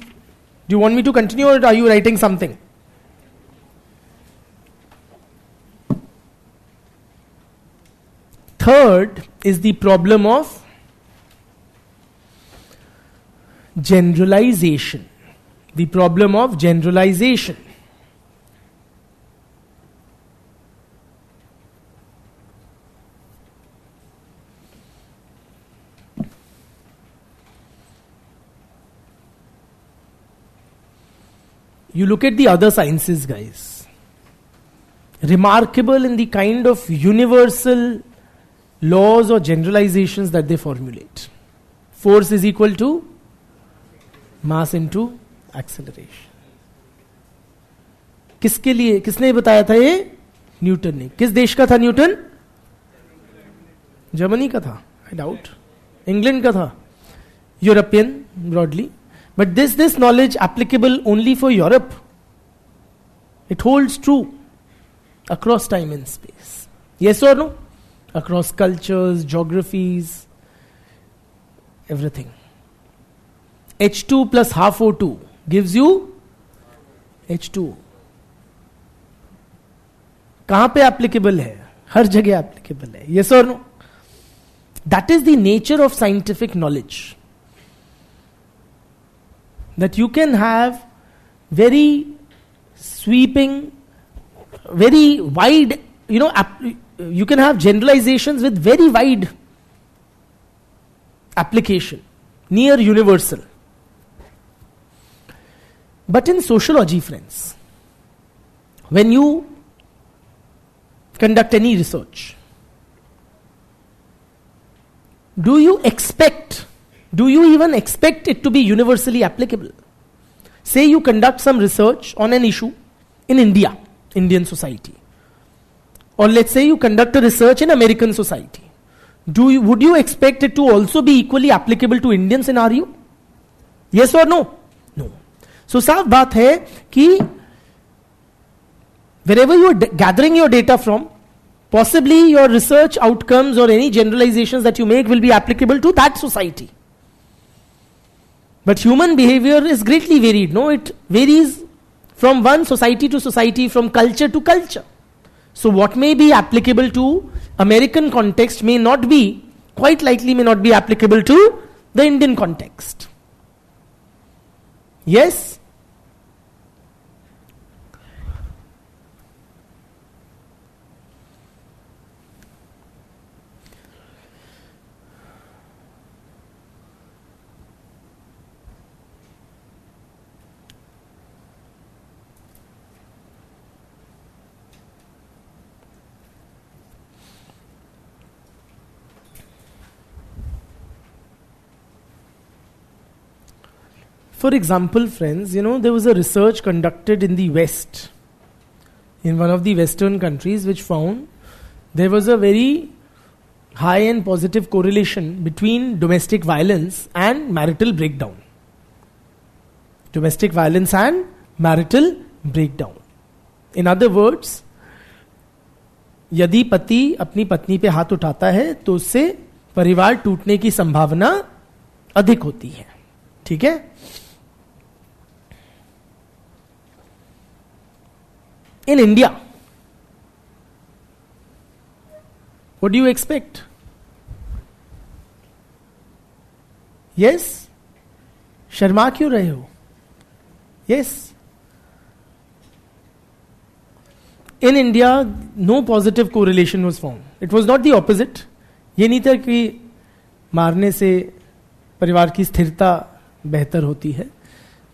S1: do you want me to continue or are you writing something? Third is the problem of generalization. The problem of generalization. You look at the other sciences, guys. Remarkable in the kind of universal laws or generalizations that they formulate. Force is equal to mass into acceleration. किसके लिए, किसने बताया था ये? Newton ने. किस देश का था न्यूटन? जर्मनी का था, आई डाउट. इंग्लैंड का था. European broadly. But this knowledge applicable only for Europe. It holds true across time and space. Yes or no? Across cultures, geographies, everything. H2 plus half O2 gives you H2. कहाँ पे applicable है? हर जगह applicable है. Yes or no? That is the nature of scientific knowledge. that you can have very sweeping, very wide, you can have generalizations with very wide application, near universal. But in sociology, friends, when you conduct any research, do you even expect it to be universally applicable? Say you conduct some research on an issue in India, Indian society. Or let's say you conduct a research in American society. Would you expect it to also be equally applicable to Indian scenario? Yes or no? No. So साफ बात है कि wherever you are gathering your data from, possibly your research outcomes or any generalizations that you make will be applicable to that society. But human behavior is greatly varied. No, it varies from one society to society, from culture to culture. So what may be applicable to American context may not be, quite likely may not be applicable to the Indian context. Yes? For example, friends, there was a research conducted in the West, in one of the Western countries, which found there was a very high and positive correlation between domestic violence and marital breakdown. Domestic violence and marital breakdown. In other words, यदि पति अपनी पत्नी पे हाथ उठाता है तो उससे परिवार टूटने की संभावना अधिक होती है. ठीक है? In India, what do you expect? Yes? Sharma क्यों रहे हो? Yes? In India, no positive correlation was found. It was not the opposite. ये नहीं था कि मारने से परिवार की स्थिरता बेहतर होती है.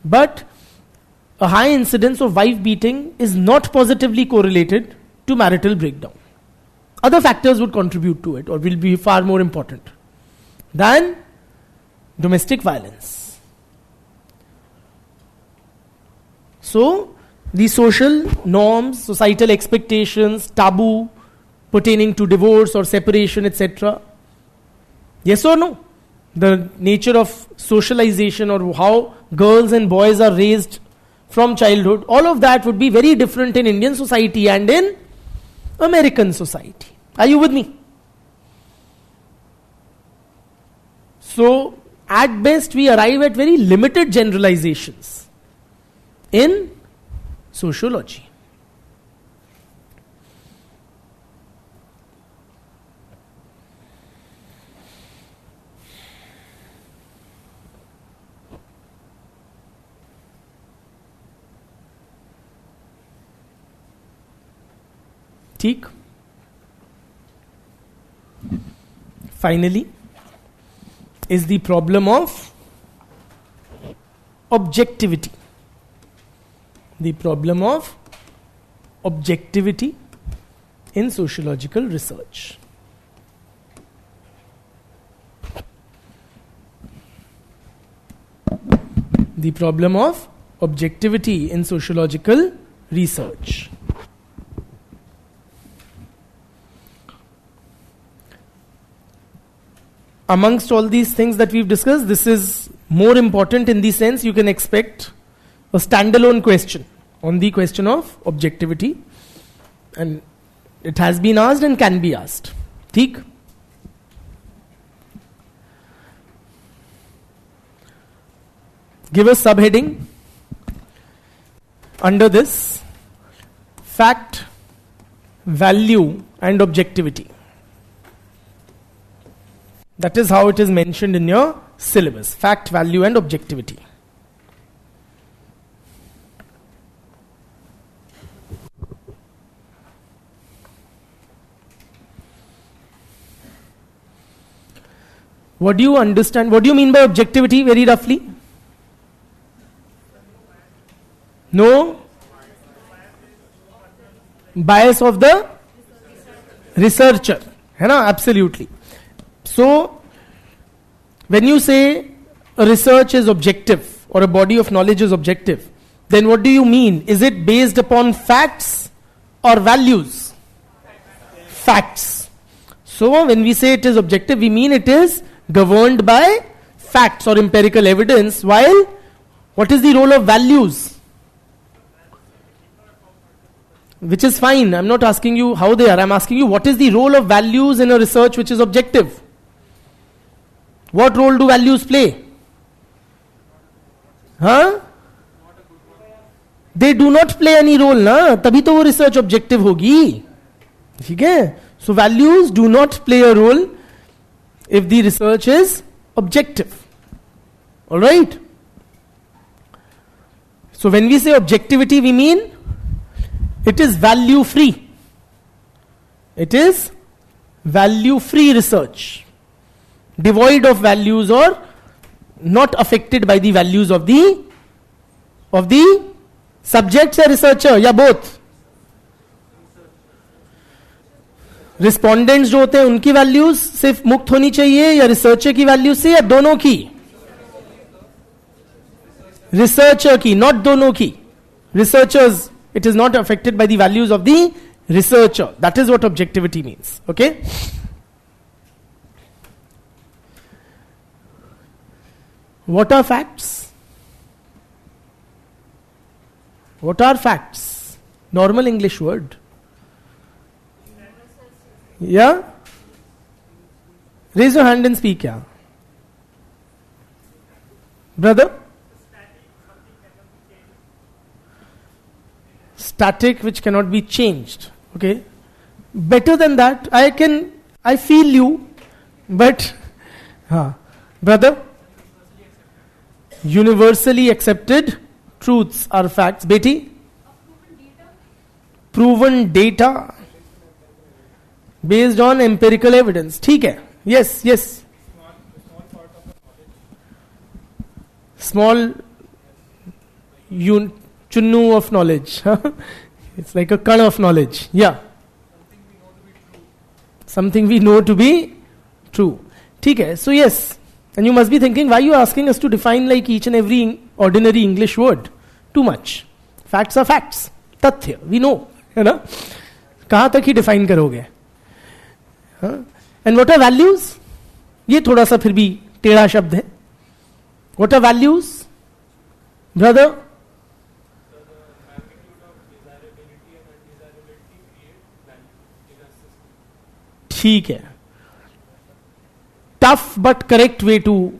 S1: But a high incidence of wife beating is not positively correlated to marital breakdown. Other factors would contribute to it or will be far more important than domestic violence. So, the social norms, societal expectations, taboo pertaining to divorce or separation, etc. Yes or no? The nature of socialization or how girls and boys are raised from childhood, all of that would be very different in Indian society and in American society. Are you with me? So, at best, we arrive at very limited generalizations in sociology. ठीक. Finally, is the problem of objectivity. The problem of objectivity in sociological research. The problem of objectivity in sociological research. Amongst all these things that we've discussed, this is more important in the sense you can expect a standalone question on the question of objectivity, and it has been asked and can be asked. ठीक? Give a subheading under this: fact, value and objectivity. That is how it is mentioned in your syllabus: fact, value and objectivity. What do you understand? What do you mean by objectivity, very roughly? No bias of the researcher, है ना? Absolutely. So when you say a research is objective or a body of knowledge is objective, then what do you mean? Is it based upon facts or values? Facts. So when we say it is objective, we mean it is governed by facts or empirical evidence, while what is the role of values? Which is fine. I'm not asking you how they are. I'm asking you what is the role of values in a research which is objective? What role do values play? Huh? They do not play any role, ना तभी तो वो research objective होगी. ठीक है? So values do not play a role if the research is objective. All right? So when we say objectivity, we mean it is value free. It is value free research, devoid of values or not affected by the values of the subjects or researcher, या both. Respondents जो होते हैं उनकी values सिर्फ मुक्त होनी चाहिए या रिसर्चर की वैल्यूज से, या दोनों की? रिसर्चर की, नॉट दोनों की. Researchers, it is not affected by the values of the researcher. That is what objectivity means. Okay? What are facts? What are facts? Normal English word. Yeah? Raise your hand and speak, yeah. Brother? Static which cannot be changed. Okay? Better than that, I feel you, but, brother? Universally accepted truths are facts. Beti? Proven data based on empirical evidence. ठीक है? Yes, yes. Small chunnu of knowledge. It's like a kern of knowledge. Yeah. Something we know to be true. ठीक है? So yes. And you must be thinking, why are you asking us to define like each and every ordinary English word? Too much. Facts are facts. तथ्य. We know. है ना? कहाँ तक ही define करोगे? And what are values? ये थोड़ा सा फिर भी टेढ़ा शब्द है. What are values? Brother? ठीक है. Tough but correct way to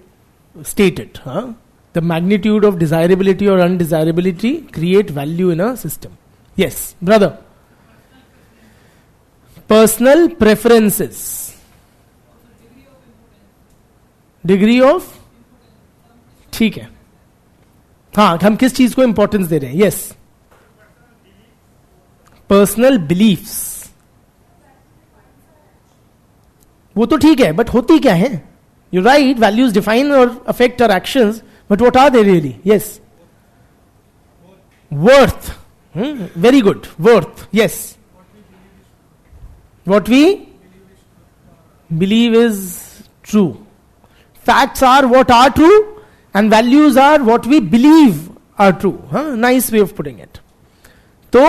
S1: state it. The magnitude of desirability or undesirability create value in a system. Yes, brother. Personal preferences. Degree of? ठीक है. हाँ, हम किस चीज को इंपॉर्टेंस दे रहे हैं? Yes. Personal beliefs. वो तो ठीक है, बट होती क्या है? यू राइट, वैल्यूज डिफाइन और affect our actions, but what are they really? Yes, worth. Very good, worth. Yes, what we believe is true. Facts are what are true and values are what we believe are true. Nice way of putting it. तो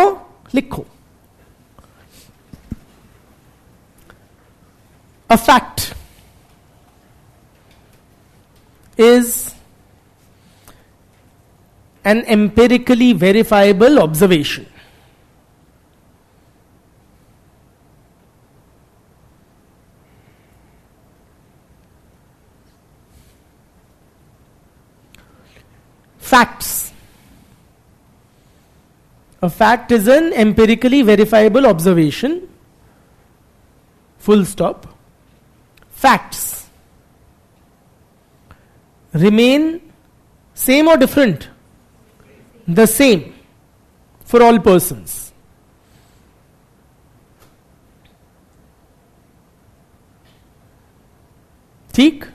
S1: लिखो, a fact is an empirically verifiable observation. Facts. A fact is an empirically verifiable observation. Full stop. Facts remain same or different? The same for all persons. ठीक?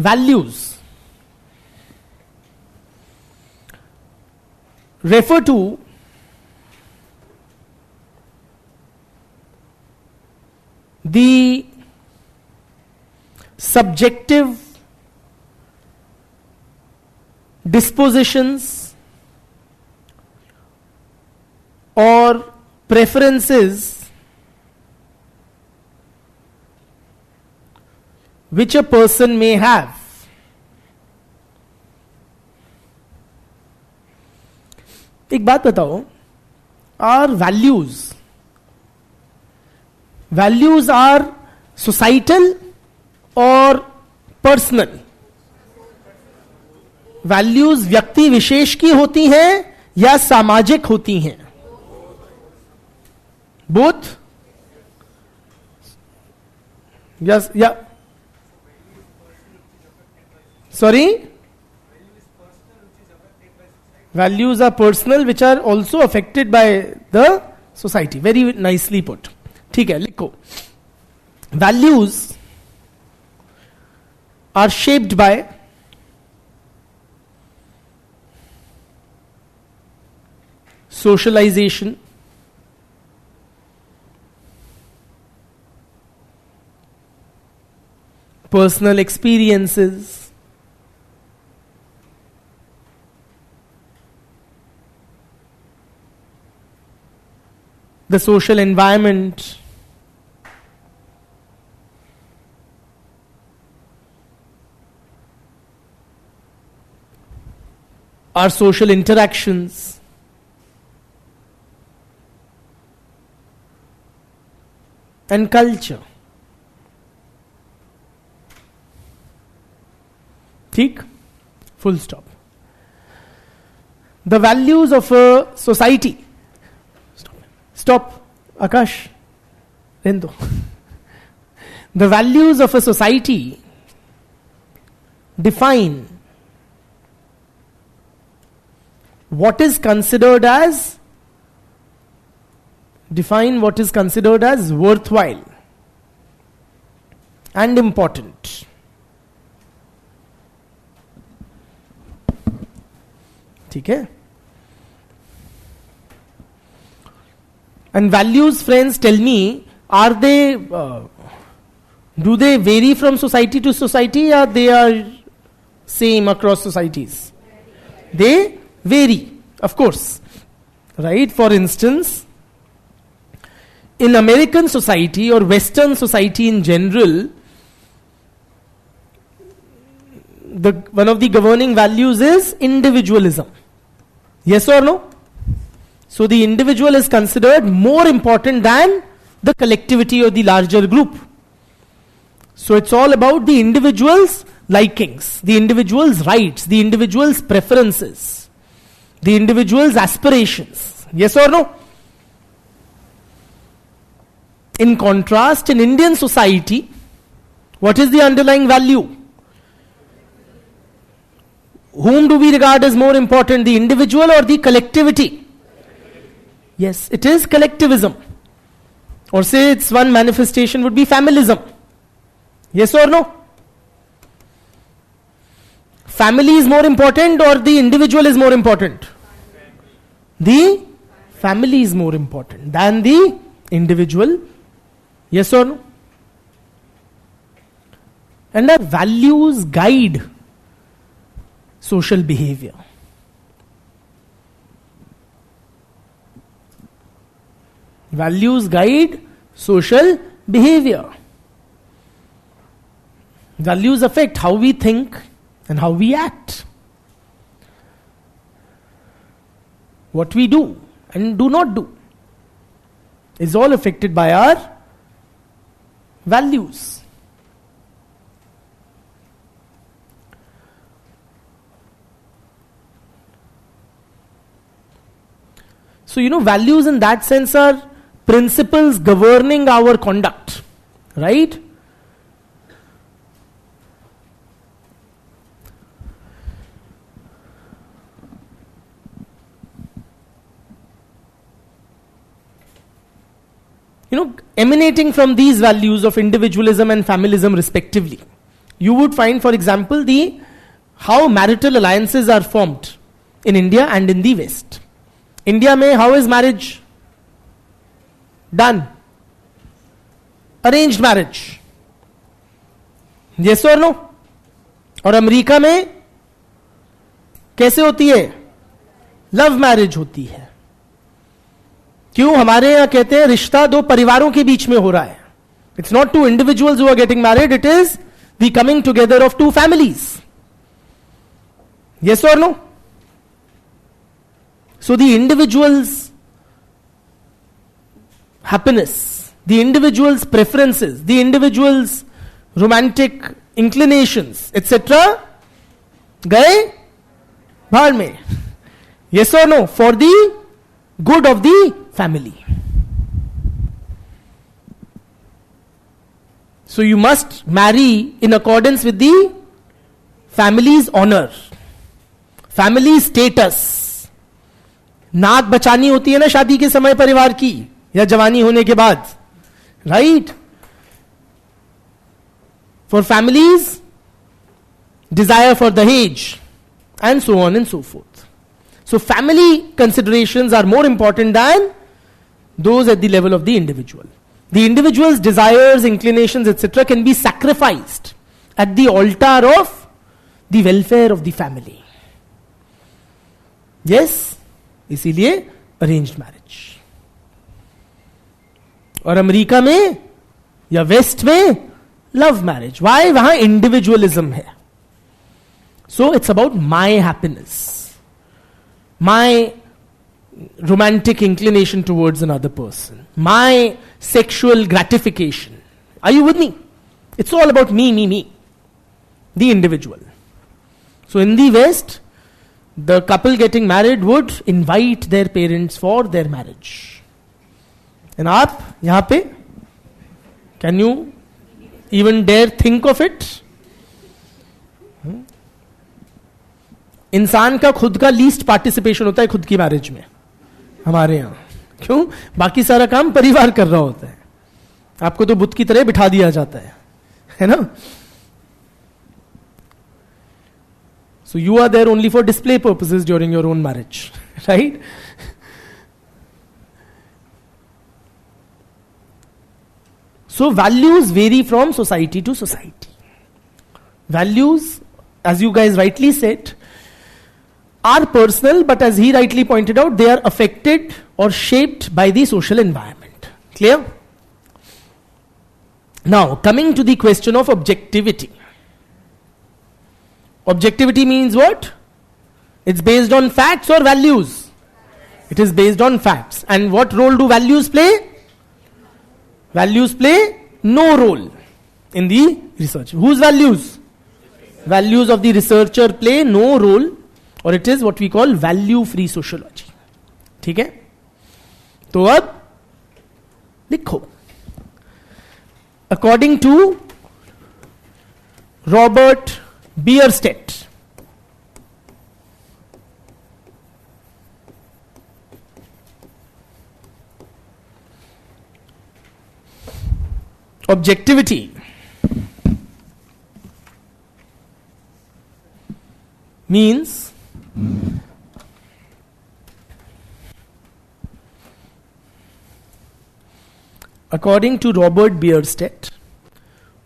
S1: values refer to the subjective dispositions or preferences which a person may have. एक बात बताओ, are values are societal और personal? Values व्यक्ति विशेष की होती हैं या सामाजिक होती हैं? बोथ? यस या sorry, values are personal which are also affected by the society. Very nicely put. ठीक है, लिखो. Values are shaped by socialization, personal experiences, the social environment, our social interactions, and culture. ठीक? Full stop. The values of a society. Stop. Akash. Rendo. The values of a society define what is considered as worthwhile and important. ठीक है? And values, friends, tell me, are they, do they vary from society to society, or they are same across societies? They vary, of course. Right? For instance, in American society or Western society in general, one of the governing values is individualism. Yes or no? So the individual is considered more important than the collectivity or the larger group. So it's all about the individual's likings, the individual's rights, the individual's preferences, the individual's aspirations. Yes or no? In contrast, in Indian society, what is the underlying value? Whom do we regard as more important, the individual or the collectivity? Yes, it is collectivism. Or say its one manifestation would be familism. Yes or no? Family is more important or the individual is more important? The family is more important than the individual. Yes or no? And our values guide social behavior. Values guide social behavior. Values affect how we think and how we act. What we do and do not do is all affected by our values. So, values in that sense are principles governing our conduct, right? Emanating from these values of individualism and familism respectively, you would find, for example, the how marital alliances are formed in India and in the West. India mein, how is marriage done? Arranged marriage. Yes or no? और America में कैसे होती है? Love marriage होती है. क्यों? हमारे यहां कहते हैं रिश्ता दो परिवारों के बीच में हो रहा है. It's not two individuals who are getting married, it is the coming together of two families. Yes or no? So the individual's happiness, the individual's preferences, the individual's romantic inclinations, etc. गए भाड़ में. Yes or no? For the good of the family. So you must marry in accordance with the family's honor, family status. नाक बचानी होती है ना शादी के समय परिवार की, या जवानी होने के बाद, right? For families, desire for dahej, and so on and so forth. So family considerations are more important than those at the level of the individual. The individual's desires, inclinations, etc. can be sacrificed at the altar of the welfare of the family. Yes? इसीलिए arranged marriage. और America में या waste में love marriage. Y? वहां individualism है. So it's about my happiness, my romantic inclination towards another person, my sexual gratification. Are you with me? It's all about me, the individual. So in the West, the couple getting married would invite their parents for their marriage. And aap yahan pe, can you even dare think of it? इंसान का खुद का least participation होता है खुद की marriage में हमारे यहां. क्यों? बाकी सारा काम परिवार कर रहा होता है. आपको तो बुत की तरह बिठा दिया जाता है ना? So you are there only for display purposes during your own marriage, right? So values vary from society to society. Values, as you guys rightly said, are personal, but as he rightly pointed out, they are affected or shaped by the social environment. Clear? Now, coming to the question of objectivity. Objectivity means what? It's based on facts or values? It is based on facts. And what role do values play? Values play no role in the research. Whose values? Values of the researcher play no role, or it is what we call value free sociology. ठीक है? तो अब लिखो. According to Robert Bierstedt, objectivity means according to Robert Bierstedt,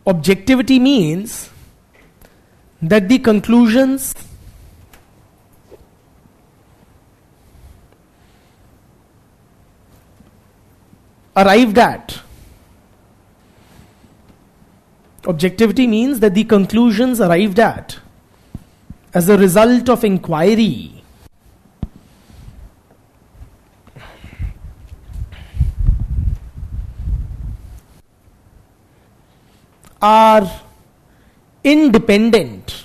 S1: objectivity means that the conclusions arrived at, objectivity means that the conclusions arrived at as a result of inquiry are independent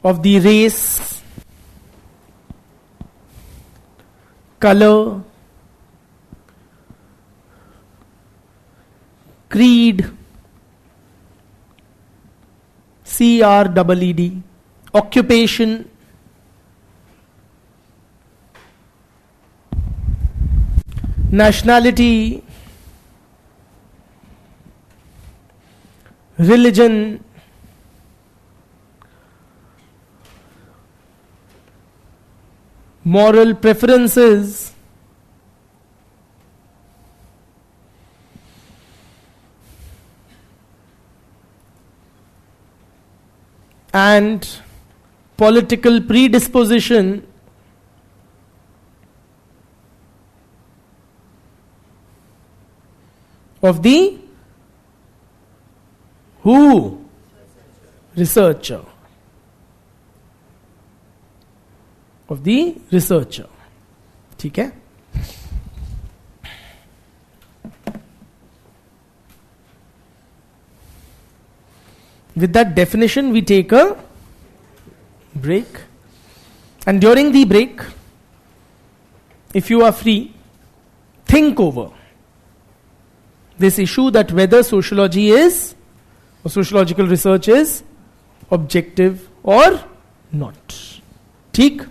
S1: of the race, color, creed, CREED, occupation, nationality, religion, moral preferences, and political predisposition of the who? Researcher. Of the researcher. ठीक है? With that definition, we take a break. And during the break, if you are free, think over this issue that whether sociology is, or sociological research is, objective or not. ठीक?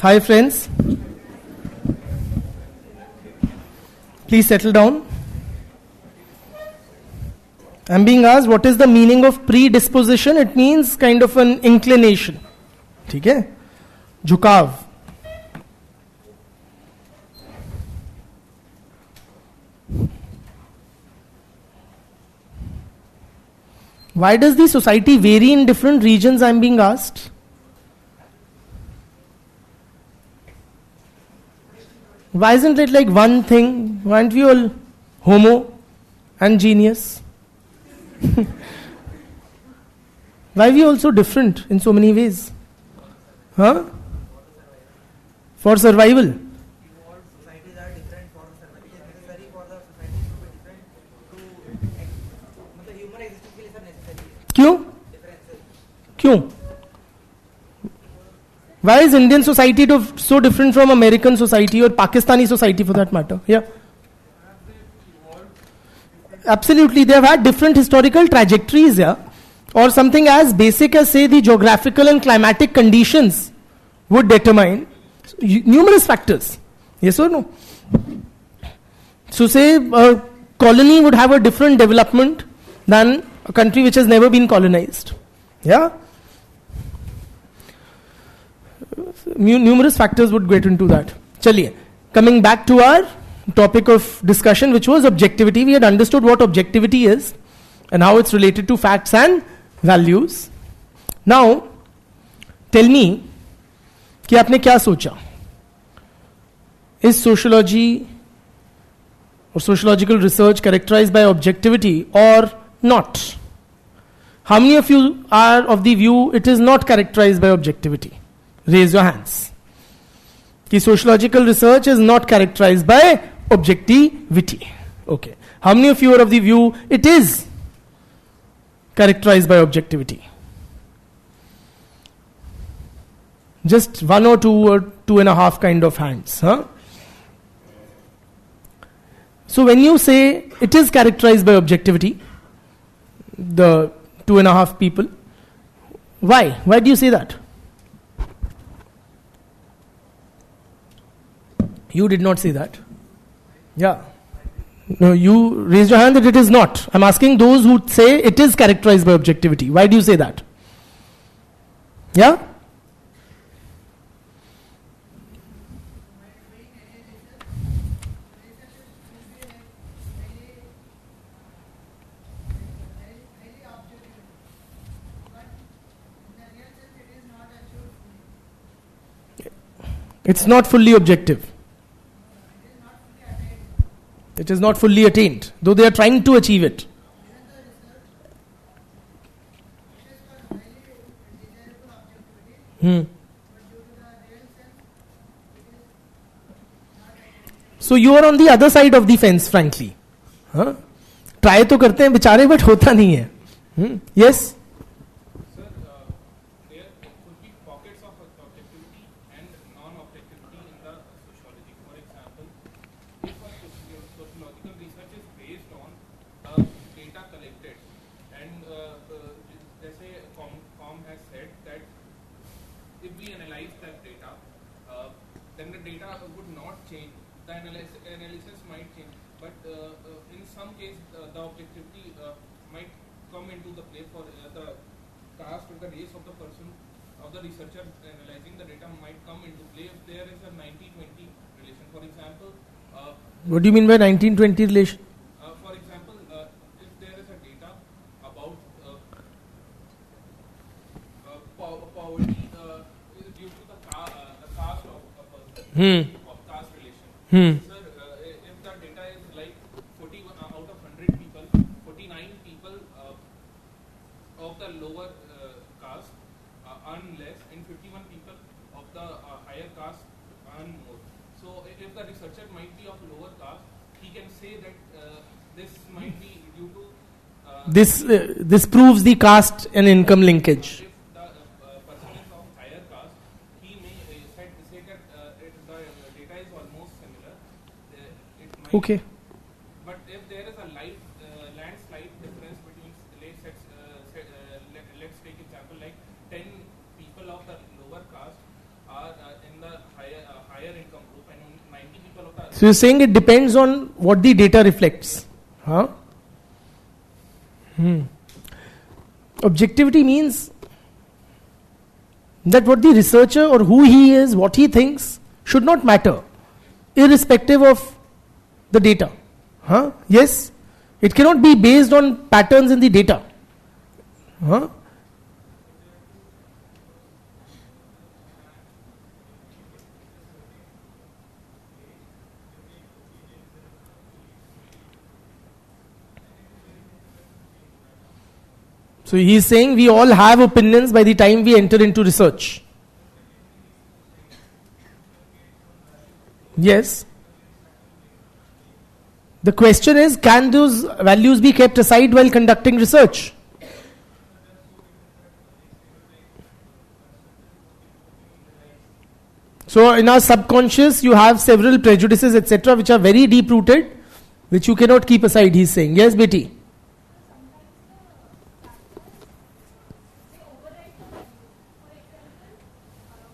S1: Hi friends. Please settle down. I'm being asked what is the meaning of predisposition. It means kind of an inclination. ठीक है? झुकाव. Why does the society vary in different regions, I'm being asked? Why isn't it like one thing? Why aren't we all homo and genius? Why are we also different in so many ways? Huh? For survival.
S3: Societies are different for survival. It is necessary for the society to be different to मतलब human existence के लिए सब necessary है.
S1: क्यों?
S3: Differences.
S1: क्यों? Why is Indian society so different from American society or Pakistani society for that matter? Yeah. Absolutely, they have had different historical trajectories, yeah. Or something as basic as, say, the geographical and climatic conditions would determine numerous factors. Yes or no? So, say, a colony would have a different development than a country which has never been colonized. Yeah? Numerous factors would get into that. Chaliye, coming back to our topic of discussion, which was objectivity. We had understood what objectivity is and how it's related to facts and values. Now, tell me कि आपने क्या सोचा? Is sociology or sociological research characterized by objectivity or not? How many of you are of the view it is not characterized by objectivity? Raise your hands. कि sociological research is not characterized by objectivity. Okay. How many of you are of the view it is characterized by objectivity? Just one or two or 2.5 kind of hands. Huh? So when you say it is characterized by objectivity, the 2.5 people, why? Why do you say that? You did not say that. Yeah. No, you raised your hand that it is not. I'm asking those who say it is characterized by objectivity. Why do you say that? Yeah? It's not fully objective. It is not fully attained, though they are trying to achieve it. So you are on the other side of the fence, frankly. Huh? Try तो करते हैं बेचारे, but होता नहीं है. Yes?
S4: Sir, there could be pockets of objectivity and non-objectivity in the sociology. For example, if a sociological research is based on data collected, and जैसे Com has said that if we analyze that data, then the data would not change. The analysis might change, but in some case the objectivity might come into the play for the caste or the race of the person, of the researcher analyzing the data might come into play if there is a 90-20 relation. For example,
S1: What do you mean by 1920 relation?
S4: for example, if there is a data about poverty due to the caste of a person, of caste relation. Sir, if the data is like 40 out of 100 people, 49 people of the lower caste earn less, and 51 people of the higher caste earn more. So if the researcher might be of lower caste, he can say that this might be due to
S1: This proves the caste and income linkage.
S4: if the person is of higher caste, he may say that the data is almost similar. It might,
S1: Okay.
S4: but if there is a landslide difference between, let's take example like 10 people of the lower caste are in the
S1: So you're saying it depends on what the data reflects. Huh? Objectivity means that what the researcher or who he is, what he thinks, should not matter, irrespective of the data. Huh? Yes? It cannot be based on patterns in the data. Huh? So he is saying we all have opinions by the time we enter into research. Yes. The question is, can those values be kept aside while conducting research? So in our subconscious, you have several prejudices, etc., which are very deep rooted, which you cannot keep aside, he's saying. Yes, Betty?
S2: they override the value. For example,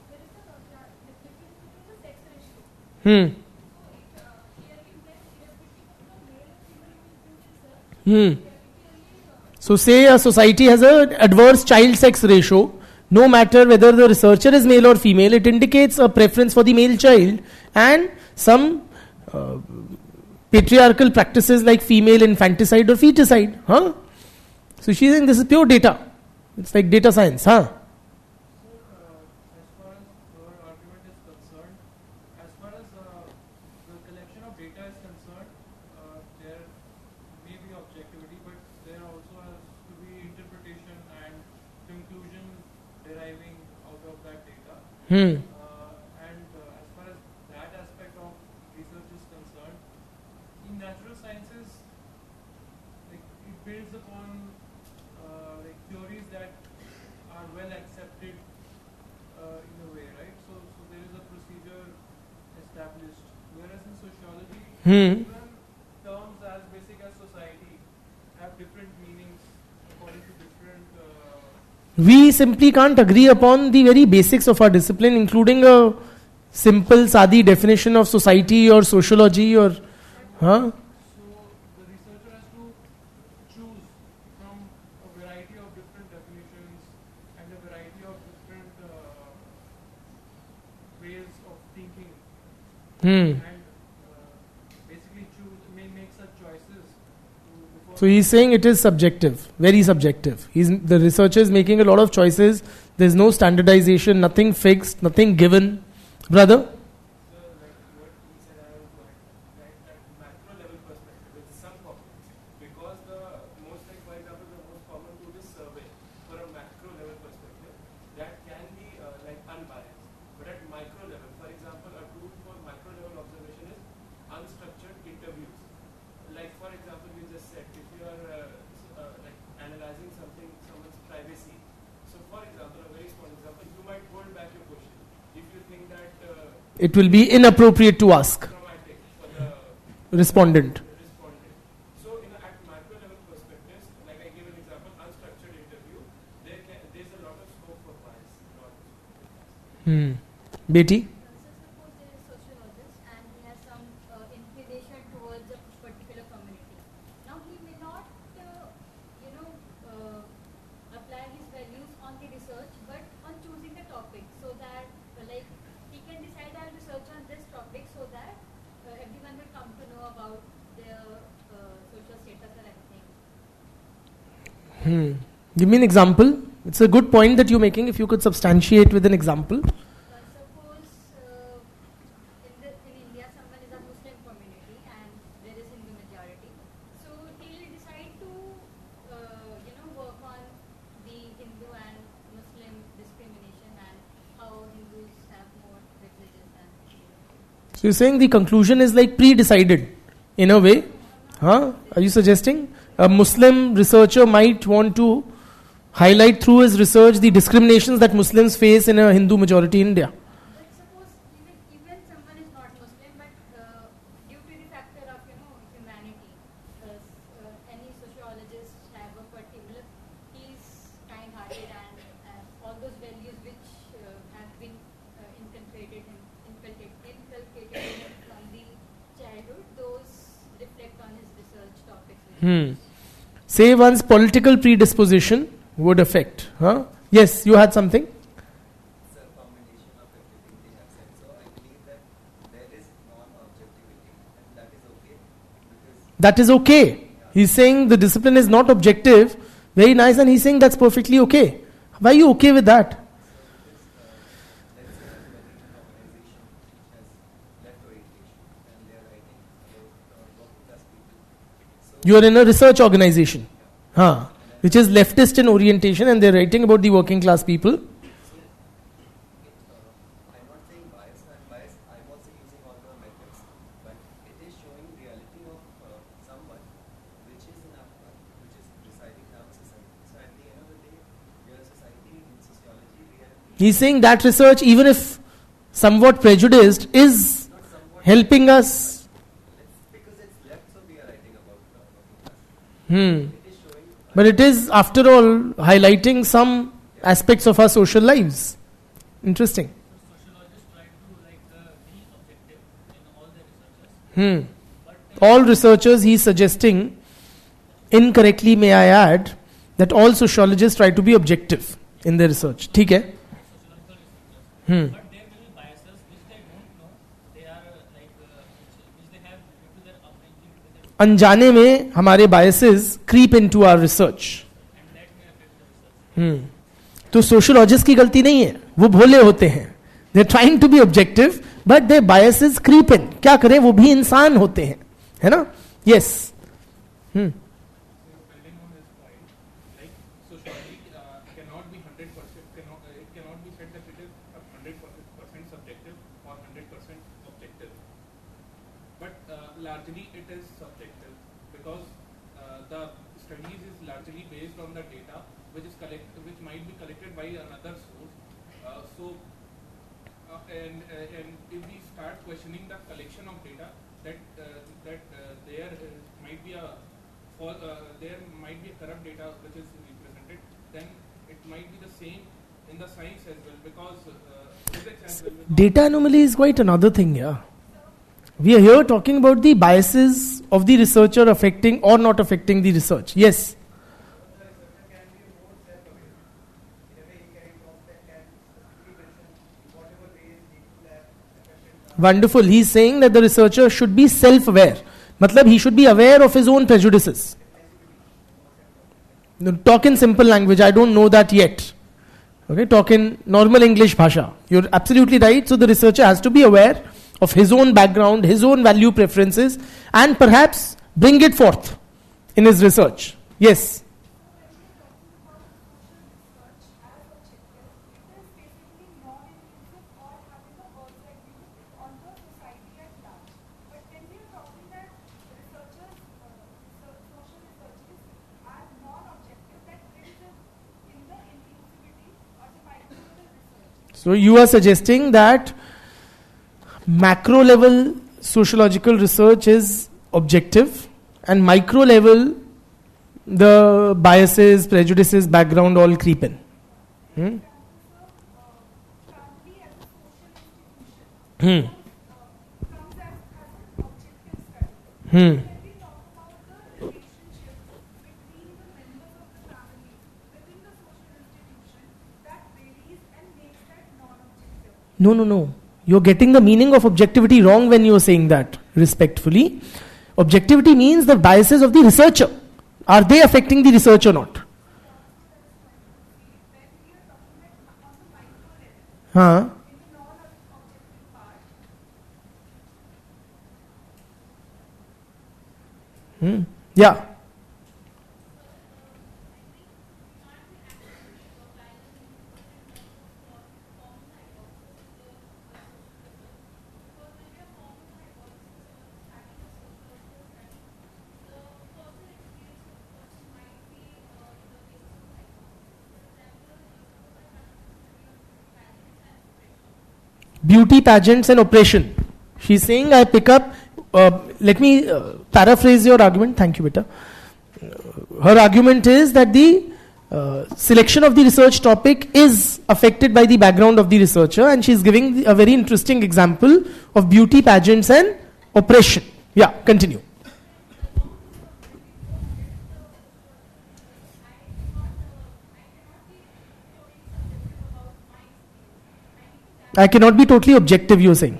S2: there is a difference between the sex ratio.
S1: Hmm.
S2: So it clearly means irrespective of the male or female who is doing research,
S1: Hmm.
S2: it clearly
S1: So say a society has an adverse child sex ratio, no matter whether the researcher is male or female, it indicates a preference for the male child, and some patriarchal practices like female infanticide or feticide. Huh? So she's saying this is pure data. It's like data science. Huh?
S4: So, as far as your argument is concerned, as far as the collection of data is concerned, there may be objectivity, but there also has to be interpretation and conclusion deriving out of that data.
S1: Hmm.
S4: As far as that aspect of research is concerned, in natural sciences, like it builds upon like theories that are well accepted in a way, right? So there is a procedure established. Whereas in sociology,
S1: Hmm.
S4: even terms as basic as society have different meanings according to different.
S1: We simply can't agree upon the very basics of our discipline, including a simple sadi definition of society or sociology or. Huh?
S4: So the researcher has to choose from a variety of different definitions and a variety of different ways of thinking,
S1: Hmm.
S4: and basically make such choices.
S1: So he's saying it is subjective, very subjective. The researcher is making a lot of choices. There's no standardization, nothing fixed, nothing given. Brother?
S3: So, like what he said, I was like, at macro level perspective, with some comments, because the most, like for example, the most common tool is survey for a macro level perspective, that can be like unbiased. But at micro level, for example, a tool for micro level observation is unstructured interviews. Like for example, you just said, if you are like analyzing something, someone's privacy. So for example, a very small example, you might hold back your question if you think that
S1: It will be inappropriate to ask.
S3: traumatic for the
S1: Respondent.
S3: respondent. So at macro level perspectives, like I gave an example, unstructured interview, there's a lot of scope for bias.
S1: Betty?
S2: So suppose there is a sociologist and he has some inclination towards a particular community. Now he may not, apply his values on the research, but on choosing the topic, so that like he can decide I'll research on this topic so that everyone will come to know about their social status or anything.
S1: Give me an example. It's a good point that you're making. If you could substantiate with an example.
S2: Suppose in India someone is a Muslim community and there is Hindu majority. So he will decide to work on the Hindu and Muslim discrimination and how Hindus have more privileges and.
S1: So you're saying the conclusion is like pre-decided in a way. Huh? Are you suggesting a Muslim researcher might want to highlight through his research the discriminations that Muslims face in a Hindu majority India?
S2: But suppose even someone is not Muslim, but due to the factor of humanity, any sociologist have a particular, he's kind-hearted and all those values which have been inculcated in him from the
S1: Say one's political predisposition would affect. Huh? Yes, you had something?
S3: It's a combination of everything they have said. So I believe that there is non-objectivity, and that is okay because
S1: That is okay. He's saying the discipline is not objective. Very nice, and he's saying that's perfectly okay. Why are you okay with that?
S3: let's say I'm working in an organization which has left orientation, and they are writing about working class people. So
S1: You are in a research organization, which is leftist in orientation, and they're writing about the working class people.
S3: I'm not saying bias, I'm biased. I'm also using all the methods, but it is showing reality of someone which is residing in our society. So at the end of the day, we are a society in sociology. We are
S1: He's saying that research, even if somewhat prejudiced, is
S3: not somewhat
S1: helping us.
S3: because it's left, so we are writing about working class.
S1: Hmm.
S3: It is showing
S1: But it is, after all, highlighting some aspects of our social lives. Interesting.
S6: Sociologists try to be objective in all their researches. But
S1: All researchers, he's suggesting, incorrectly may I add, that all sociologists try to be objective in their research. ठीक है?
S6: sociological researchers.
S1: Hmm.
S6: But there will be biases which they don't know. They are which they have due to their upbringing, due to their
S1: अनजाने में हमारे biases creep into our research.
S6: and that may affect the research.
S1: तो सोशियोलॉजिस्ट की गलती नहीं है, वो भोले होते हैं. They trying to be objective but they biases creep in. क्या करें, वो भी इंसान होते हैं, है ना? Yes.
S4: Building on his point, like sociology cannot be 100%. It cannot be said that it is 100% subjective or 100% objective. But largely it is subjective because the studies is largely based on the data which might be collected by another source. And if we start questioning the collection of data, there might be a corrupt data which is represented, then it might be the same in the science as well because physics as well. Because
S1: Data anomaly is quite another thing, yeah. We are here talking about the biases of the researcher affecting or not affecting the research. Yes. Wonderful. He's saying that the researcher should be self-aware. Matlab, he should be aware of his own prejudices. No, talk in simple language. I don't know that yet. Okay, talk in normal English bhasha. You're absolutely right. So the researcher has to be aware of his own background, his own value preferences, and perhaps bring it forth in his research. Yes. So you are suggesting that macro level sociological research is objective, and micro level the biases, prejudices, background all creep in. No. You're getting the meaning of objectivity wrong when you're saying that, respectfully. Objectivity means the biases of the researcher. Are they affecting the research or not? Huh? Yeah. Beauty pageants and oppression. She's saying, I pick up, let me paraphrase your argument. Thank you, beta. Her argument is that the selection of the research topic is affected by the background of the researcher, and she's giving a very interesting example of beauty pageants and oppression. Yeah, continue. I cannot be totally objective, you're saying.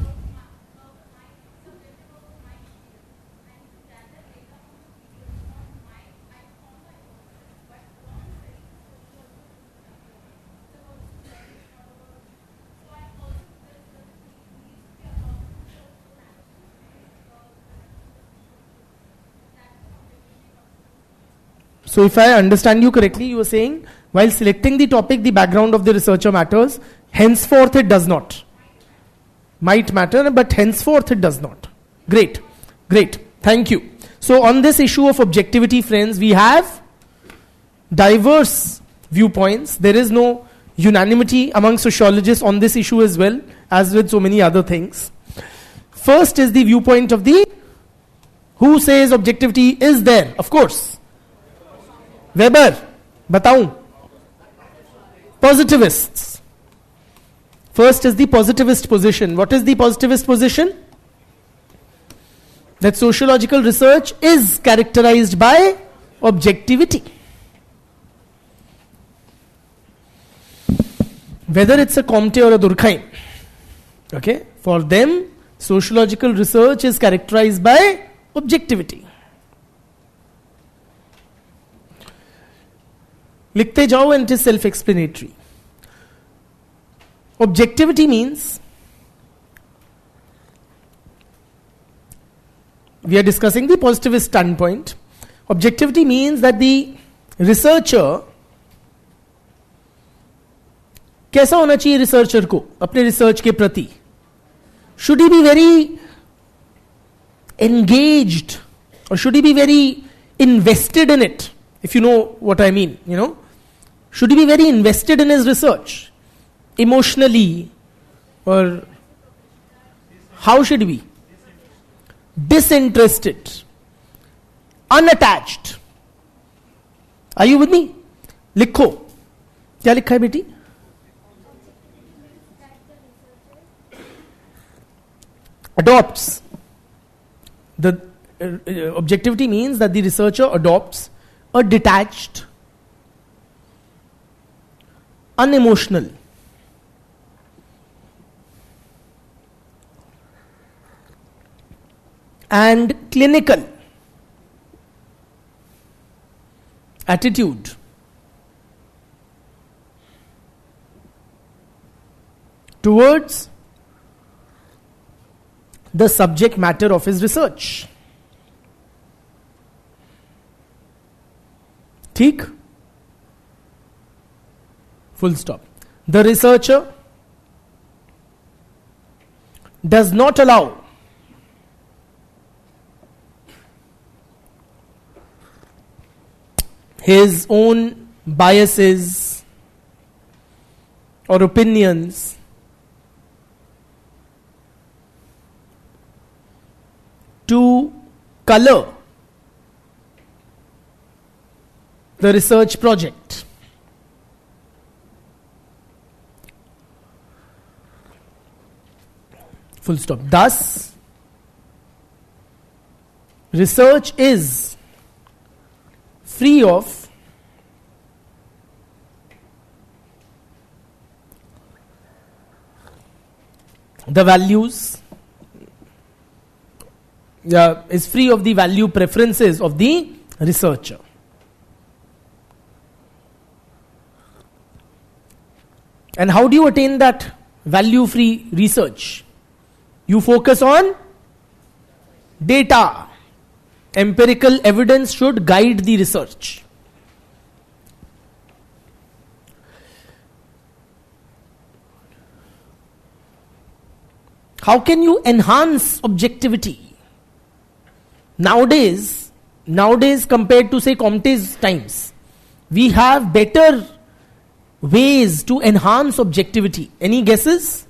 S1: So if I understand you correctly, you are saying while selecting the topic, the background of the researcher matters. Henceforth, it does not. Might matter, but henceforth it does not. Great. Great. Thank you. So on this issue of objectivity, friends, we have diverse viewpoints. There is no unanimity among sociologists on this issue as well, as with so many other things. First is the viewpoint of the who says objectivity is there. Of course. Weber, bataun. Positivists. First is the positivist position. What is the positivist position? That sociological research is characterized by objectivity. Whether it's a Comte or a Durkheim, okay, for them, sociological research is characterized by objectivity. लिखते जाओ and it is self-explanatory. Objectivity means, we are discussing the positivist standpoint. Objectivity means that the researcher, कैसा होना चाहिए researcher को अपने research के प्रति? Should he be very engaged or should he be very invested in it? If you know what I mean, you know. Should he be very invested in his research? Emotionally? Or how should he be? Disinterested. Unattached. Are you with me? लिखो. क्या लिखा है बेटी? Adopts. The objectivity means that the researcher adopts a detached, unemotional, and clinical attitude towards the subject matter of his research. ठीक? Full stop. The researcher does not allow his own biases or opinions to color the research project. Full stop. Thus, research is free of the values, is free of the value preferences of the researcher. And how do you attain that value-free research? You focus on data. Empirical evidence should guide the research. How can you enhance objectivity? Nowadays compared to say Comte's times, we have better ways to enhance objectivity. Any guesses?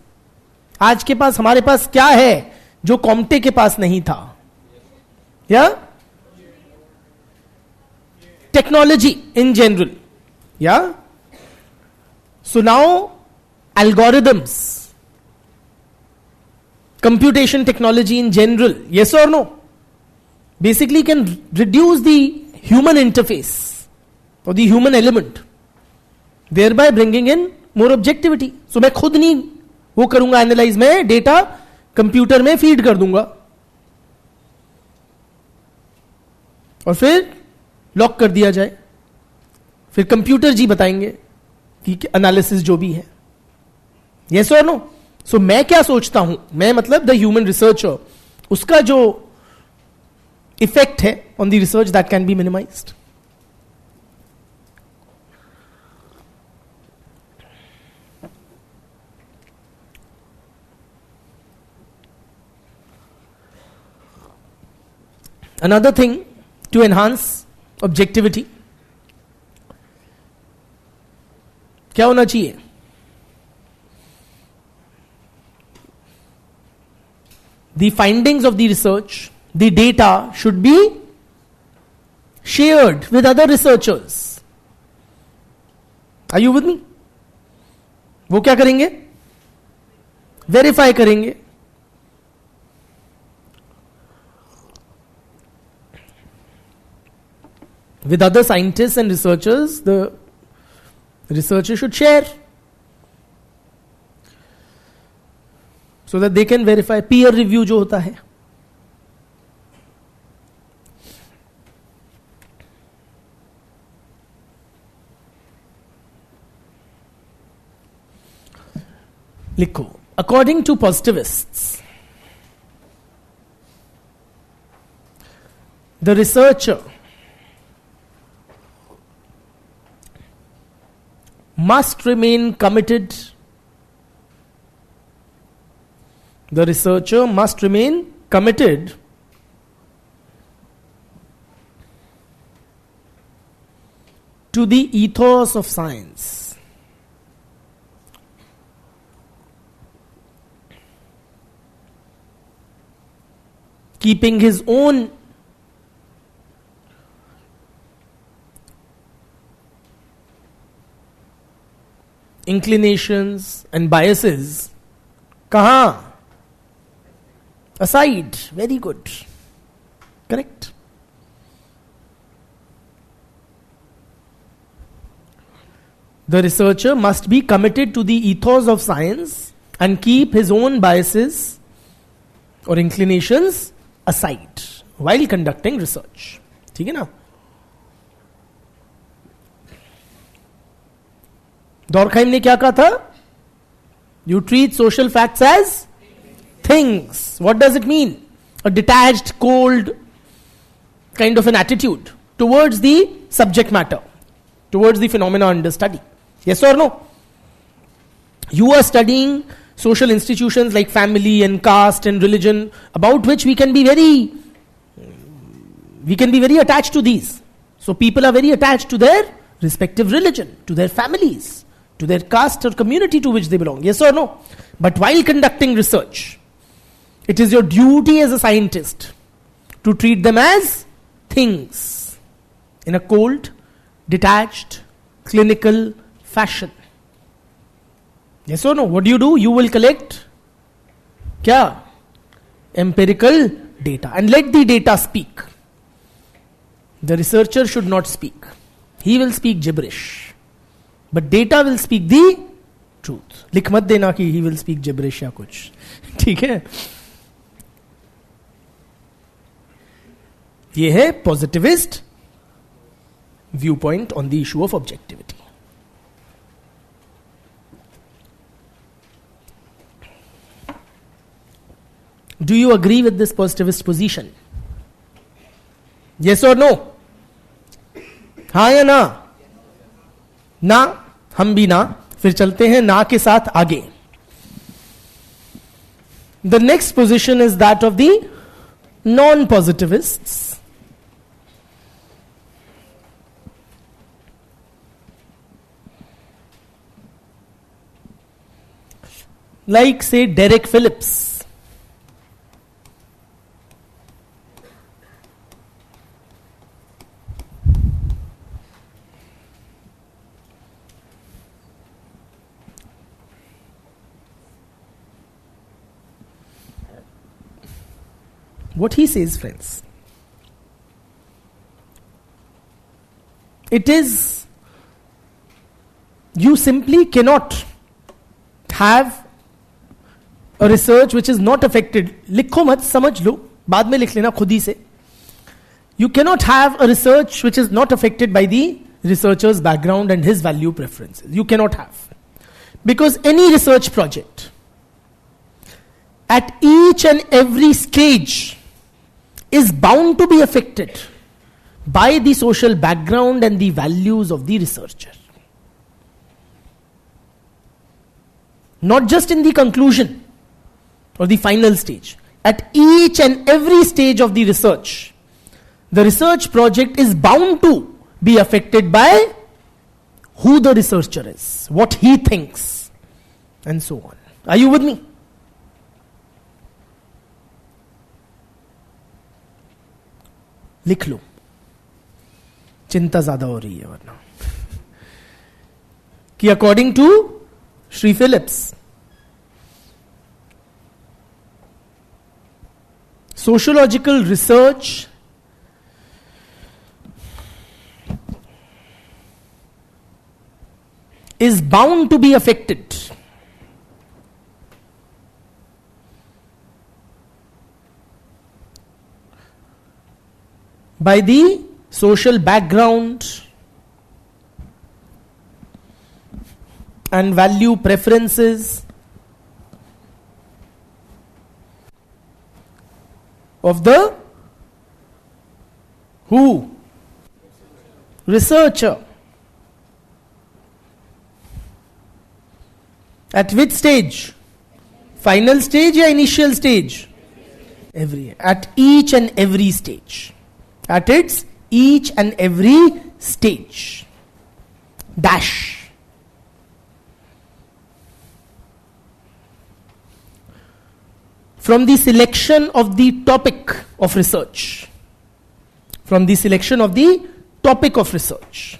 S1: आज के पास हमारे पास क्या है जो Comte के पास नहीं था? Yeah? Technology in general. Yeah? So now algorithms, computation technology in general, yes or no, basically can reduce the human interface or the human element, thereby bringing in more objectivity. So मैं खुद नहीं वो करूंगा analyse, में data computer में feed कर दूंगा और फिर लॉक कर दिया जाए, फिर कंप्यूटर जी बताएंगे कि एनालिसिस जो भी है। यस और नो? सो मैं क्या सोचता हूं, मैं मतलब द ह्यूमन रिसर्चर, उसका जो इफेक्ट है on the research that can be minimised. Another thing to enhance objectivity, क्या होना चाहिए? The findings of the research, the data should be shared with other researchers. Are you with me? वो क्या करेंगे? Verify करेंगे। With other scientists and researchers, the researcher should share so that they can verify. Peer review जो होता है, लिखो, according to positivists, the researcher must remain committed. The researcher must remain committed to the ethos of science. Keeping his own inclinations and biases कहाँ? Aside. Very good. Correct. The researcher must be committed to the ethos of science and keep his own biases or inclinations aside while conducting research. ठीक है ना? डॉर्कहाइम ने क्या कहा था? You treat social facts as things. What does it mean? A detached, cold kind of an attitude towards the subject matter, towards the phenomena under study. Yes or no? You are studying social institutions like family and caste and religion, about which we can be very attached to these. So people are very attached to their respective religion, to their families, to their caste or community to which they belong. Yes or no? But while conducting research, it is your duty as a scientist to treat them as things in a cold, detached, clinical fashion. Yes or no? What do? You will collect क्या? Empirical data and let the data speak. The researcher should not speak. He will speak gibberish. But data will speak the truth. लिख मत देना कि he will speak gibberish या कुछ. ठीक है? ये है positivist viewpoint on the issue of objectivity. Do you agree with this positivist position? Yes or no? हाँ या ना? ना, हम भी ना. फिर चलते हैं ना के साथ आगे. The next position is that of the non-positivists. Like, say, Derek Phillips. What he says, friends, it is, you simply cannot have a research which is not affected, लिखो मत, समझ लो, बाद में लिख लेना खुद ही से. You cannot have a research which is not affected by the researcher's background and his value preferences. You cannot have. Because any research project, at each and every stage, is bound to be affected by the social background and the values of the researcher. Not just in the conclusion or the final stage. At each and every stage of the research project is bound to be affected by who the researcher is, what he thinks, and so on. Are you with me? लिख लो, चिंता ज्यादा हो रही है वरना. कि according to Shri Phillips, sociological research is bound to be affected by the social background and value preferences of the who? Researcher. At which stage? Final stage or initial stage? At each and every stage. At its each and every stage. Dash. From the selection of the topic of research. From the selection of the topic of research.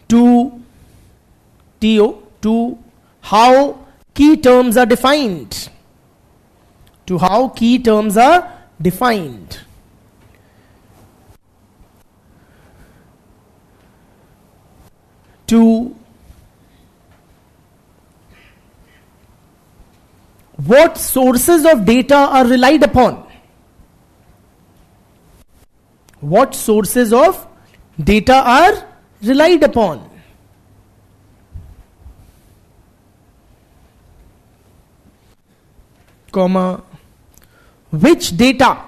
S1: To how key terms are defined. To how key terms are defined. To what sources of data are relied upon. What sources of data are relied upon. Comma, which data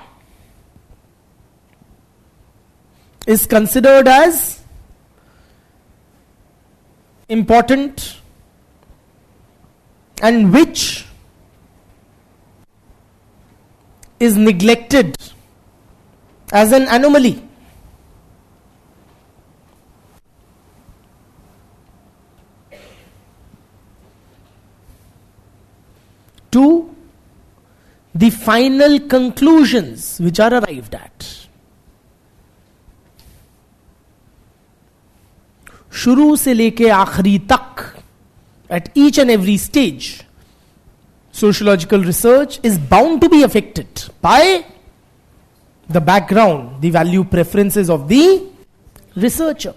S1: is considered as important and which is neglected as an anomaly. To the final conclusions which are arrived at. शुरू से लेके आखिरी तक, at each and every stage, sociological research is bound to be affected by the background, the value preferences of the researcher.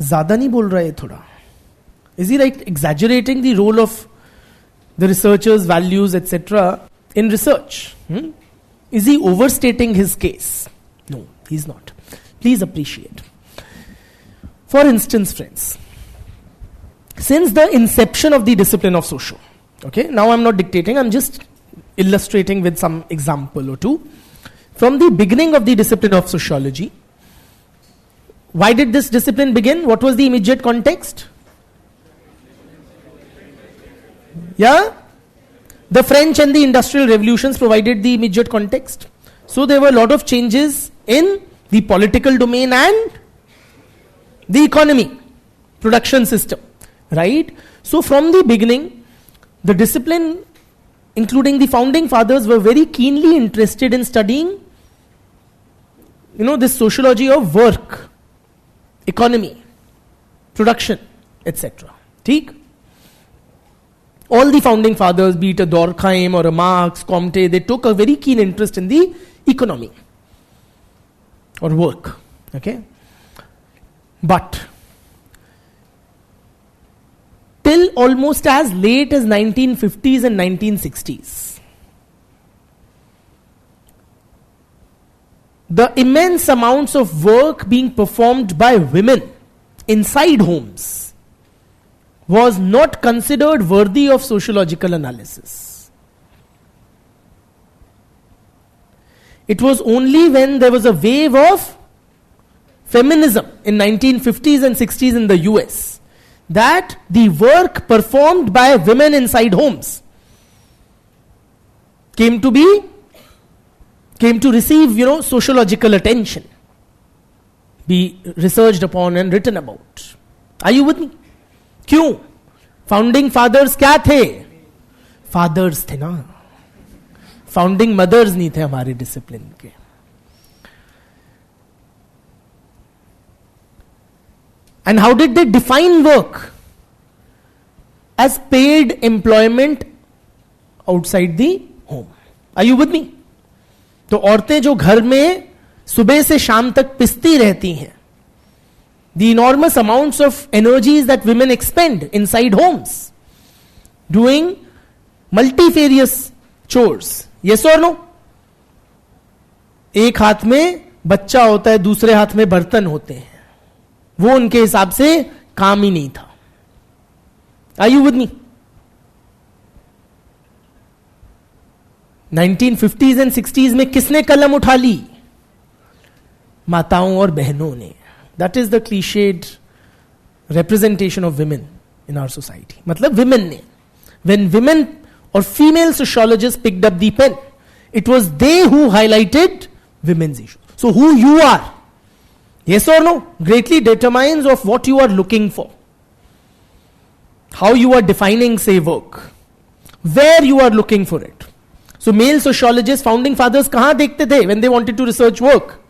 S1: ज़्यादा नहीं बोल रहा है थोड़ा? Is he like exaggerating the role of the researcher's values, etc. in research? Is he overstating his case? No, he's not. Please appreciate. For instance, friends, since the inception of the discipline of socio, okay, now I'm not dictating, I'm just illustrating with some example or two. From the beginning of the discipline of sociology, why did this discipline begin? What was the immediate context? Yeah? The French and the industrial revolutions provided the immediate context. So there were a lot of changes in the political domain and the economy, production system, right? So from the beginning, the discipline, including the founding fathers, were very keenly interested in studying, this sociology of work, economy, production, etc. ठीक? All the founding fathers, be it a Durkheim or a Marx, Comte, they took a very keen interest in the economy. or work. Okay? But till almost as late as 1950s and 1960s, the immense amounts of work being performed by women inside homes was not considered worthy of sociological analysis. It was only when there was a wave of feminism in 1950s and 60s in the US that the work performed by women inside homes came to receive, sociological attention, be researched upon and written about. Are you with me? क्यों? Founding fathers क्या थे? Fathers थे ना, founding mother's नहीं थे हमारे discipline के. And how did they define work? As paid employment outside the home. Are you with me? तो औरतें जो घर में सुबह से शाम तक पिसती रहती हैं, the enormous amounts of energies that women expend inside homes, doing multifarious chores. Yes or no? एक हाथ में बच्चा होता है, दूसरे हाथ में बर्तन होते हैं. वो उनके हिसाब से काम ही नहीं था. Are you with me? 1950s and 60s में किसने कलम उठा ली? माताओं और बहनों ने. That is the cliched representation of women in our society. मतलब women ने. When women or female sociologists picked up the pen, it was they who highlighted women's issues. So who you are, yes or no, greatly determines of what you are looking for. How you are defining, say, work. Where you are looking for it. So male sociologists, founding fathers कहाँ देखते थे when they wanted to research work?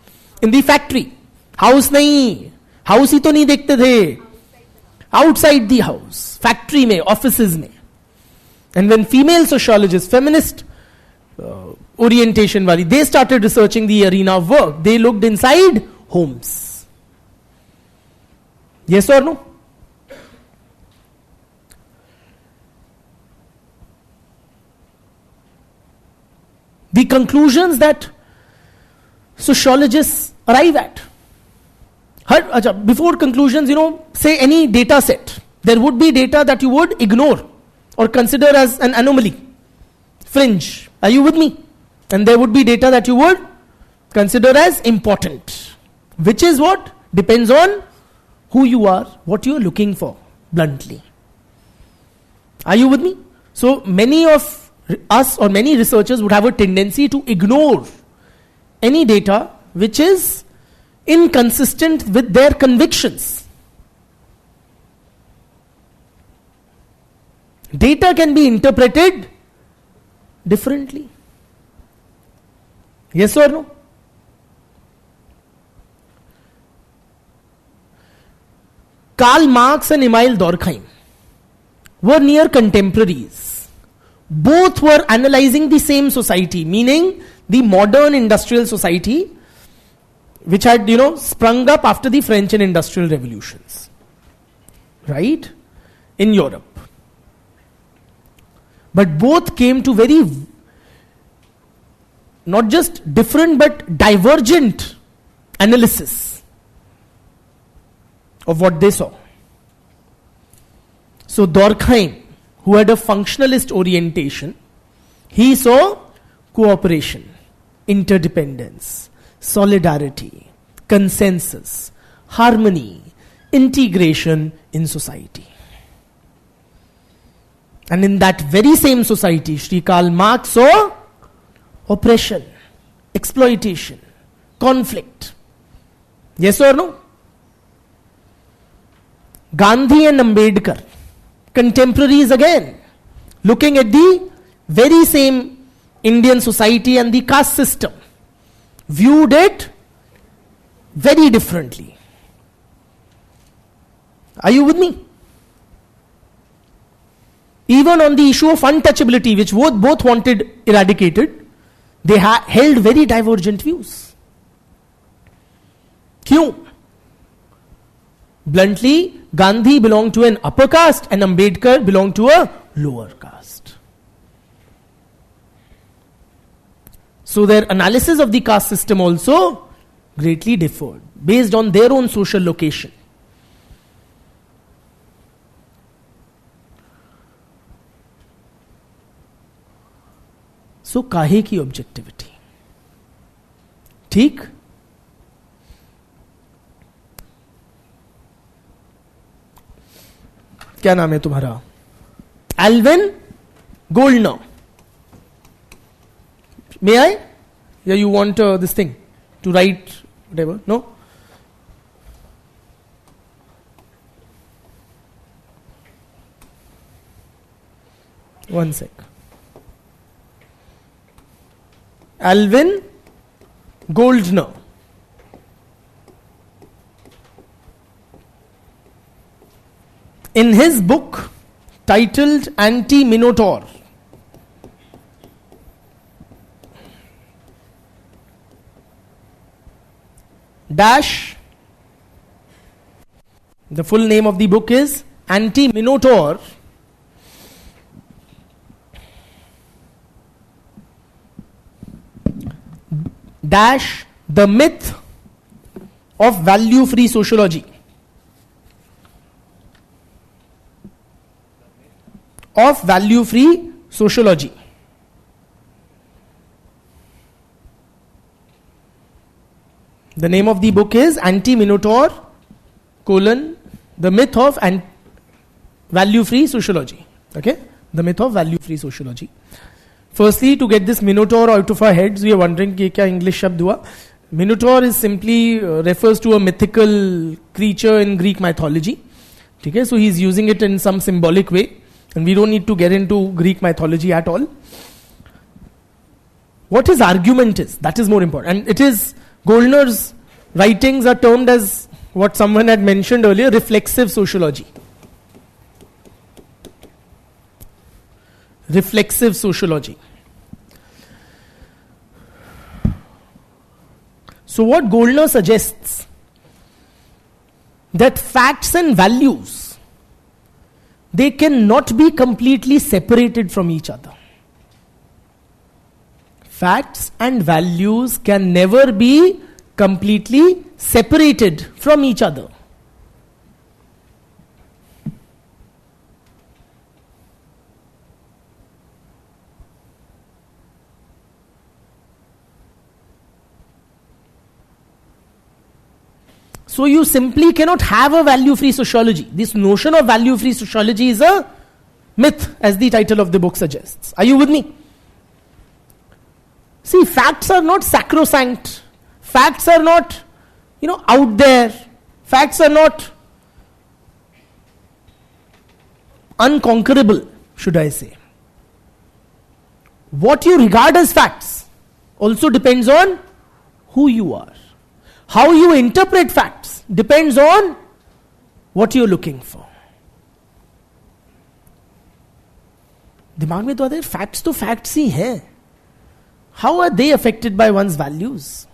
S1: In the factory. House नहीं, house ही तो नहीं देखते थे. Outside the house, factory में, offices में. And when female sociologists, feminist orientation वाली, they started researching the arena of work, they looked inside homes. Yes or no? The conclusions that sociologists arrive at. Before conclusions, say any data set, there would be data that you would ignore or consider as an anomaly, fringe. Are you with me? And there would be data that you would consider as important, which is what depends on who you are, what you are looking for, bluntly. Are you with me? So many of us or many researchers would have a tendency to ignore any data which is inconsistent with their convictions. Data can be interpreted differently. Yes or no? Karl Marx and Emil Durkheim were near contemporaries. Both were analyzing the same society, meaning the modern industrial society which had, sprung up after the French and Industrial Revolutions. Right? In Europe. But both came to very, not just different but divergent analysis of what they saw. So Durkheim, who had a functionalist orientation, he saw cooperation, interdependence, solidarity, consensus, harmony, integration in society. And in that very same society, Shri Karl Marx saw oppression, exploitation, conflict. Yes or no? Gandhi and Ambedkar, contemporaries again, looking at the very same Indian society and the caste system, viewed it very differently. Are you with me? Even on the issue of untouchability, which both wanted eradicated, they held very divergent views. क्यों? Bluntly, Gandhi belonged to an upper caste and Ambedkar belonged to a lower caste. So their analysis of the caste system also greatly differed based on their own social location. So काहे की objectivity? ठीक? क्या नाम है तुम्हारा? Alvin Gouldner. May I? Yeah, you want this thing to write whatever? No? One sec. Alvin Goldner. In his book titled Anti-Minotaur, dash, the full name of the book is Anti-Minotaur, dash, the myth of value-free sociology. Of value-free sociology. The name of the book is Anti-Minotaur, the myth of value-free sociology. Okay? The myth of value-free sociology. Firstly, to get this Minotaur out of our heads, we are wondering कि क्या English शब्द हुआ. Minotaur is simply refers to a mythical creature in Greek mythology. Okay? So he is using it in some symbolic way. And we don't need to get into Greek mythology at all. What his argument is, that is more important. And it is, Goldner's writings are termed as what someone had mentioned earlier, reflexive sociology. Reflexive sociology. So what Goldner suggests, that facts and values, they cannot be completely separated from each other. Facts and values can never be completely separated from each other. So you simply cannot have a value-free sociology. This notion of value-free sociology is a myth, as the title of the book suggests. Are you with me? See, facts are not sacrosanct. Facts are not, out there. Facts are not unconquerable, should I say. What you regard as facts also depends on who you are. How you interpret facts depends on what you're looking for. दिमाग में तो आते हैं facts तो facts ही हैं. How are they affected by one's values?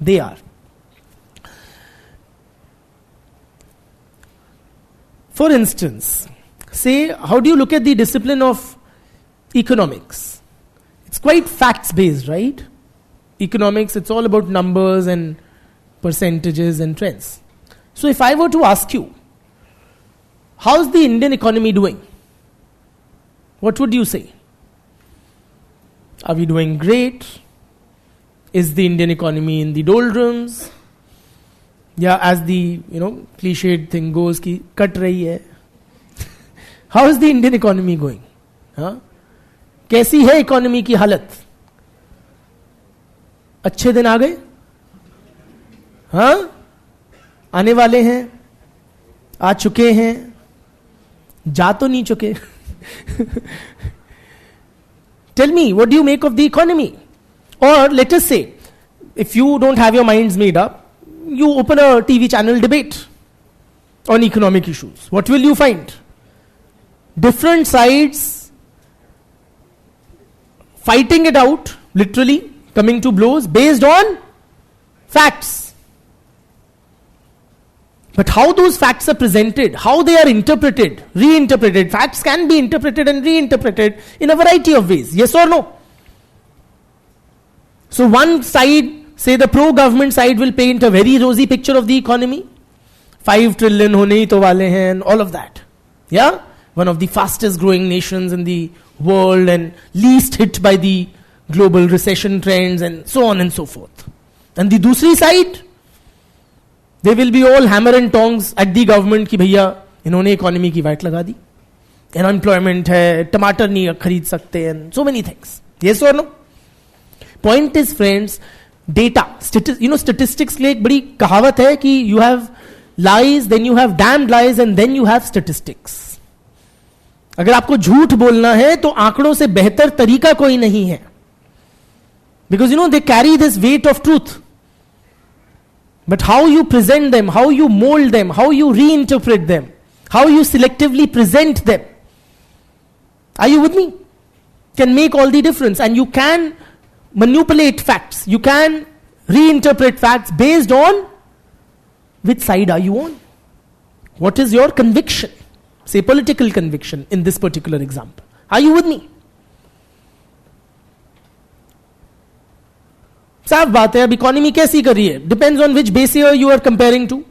S1: They are. For instance, say, how do you look at the discipline of economics? It's quite facts based, right? Economics, it's all about numbers and percentages and trends. So if I were to ask you, how's the Indian economy doing? What would you say? Are we doing great? Is the Indian economy in the doldrums? Yeah, as the cliched thing goes, ki cut rahi hai. How is the Indian economy going? Huh? कैसी है economy की हालत? अच्छे दिन आ गए? हाँ, आने वाले हैं, आ चुके हैं, जा तो नहीं चुके. Tell me, what do you make of the economy? Or let us say, if you don't have your minds made up, you open a TV channel debate on economic issues. What will you find? Different sides fighting it out, literally coming to blows based on facts. But how those facts are presented, how they are interpreted, reinterpreted, facts can be interpreted and reinterpreted in a variety of ways. Yes or no? So one side, say the pro-government side, will paint a very rosy picture of the economy. 5 trillion hone hi to wale hain, and all of that. Yeah? One of the fastest growing nations in the world and least hit by the global recession trends and so on and so forth. And the dusri side, they will be all hammer and tongs at the government कि भैया इन्होंने economy की VAT लगा दी, unemployment है, टमाटर नहीं खरीद सकते, and so many things. Yes or no? Point is, friends, data, statistics के लिए एक बड़ी कहावत है कि you have lies, then you have damned lies, and then you have statistics. अगर आपको झूठ बोलना है तो आंकड़ों से बेहतर तरीका कोई नहीं है. Because they carry this weight of truth. But how you present them, how you mold them, how you reinterpret them, how you selectively present them, are you with me? Can make all the difference. And you can manipulate facts. You can reinterpret facts based on which side are you on. What is your conviction? Say political conviction in this particular example. Are you with me? साफ बात है. अब economy कैसी कर रही है, depends on which base year you are comparing to.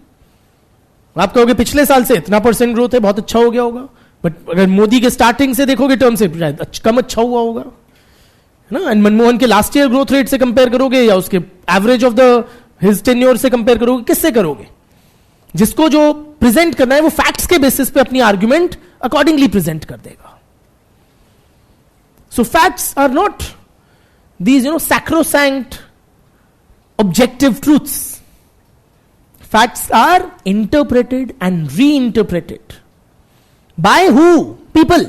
S1: आप कहोगे पिछले साल से इतना % ग्रोथ है, बहुत अच्छा हो गया होगा. बट अगर मोदी के स्टार्टिंग से देखोगे टर्म से शायद कम अच्छा हुआ होगा, है ना. एंड मनमोहन के लास्ट ईयर ग्रोथ रेट से कंपेयर करोगे या उसके average of the his tenure से कंपेयर करोगे, किससे करोगे? जिसको जो प्रेजेंट करना है वो फैक्ट्स के बेसिस पे अपनी आर्ग्यूमेंट अकॉर्डिंगली प्रेजेंट कर देगा. So facts are not these sacrosanct objective truths. Facts are interpreted and reinterpreted. By who? People.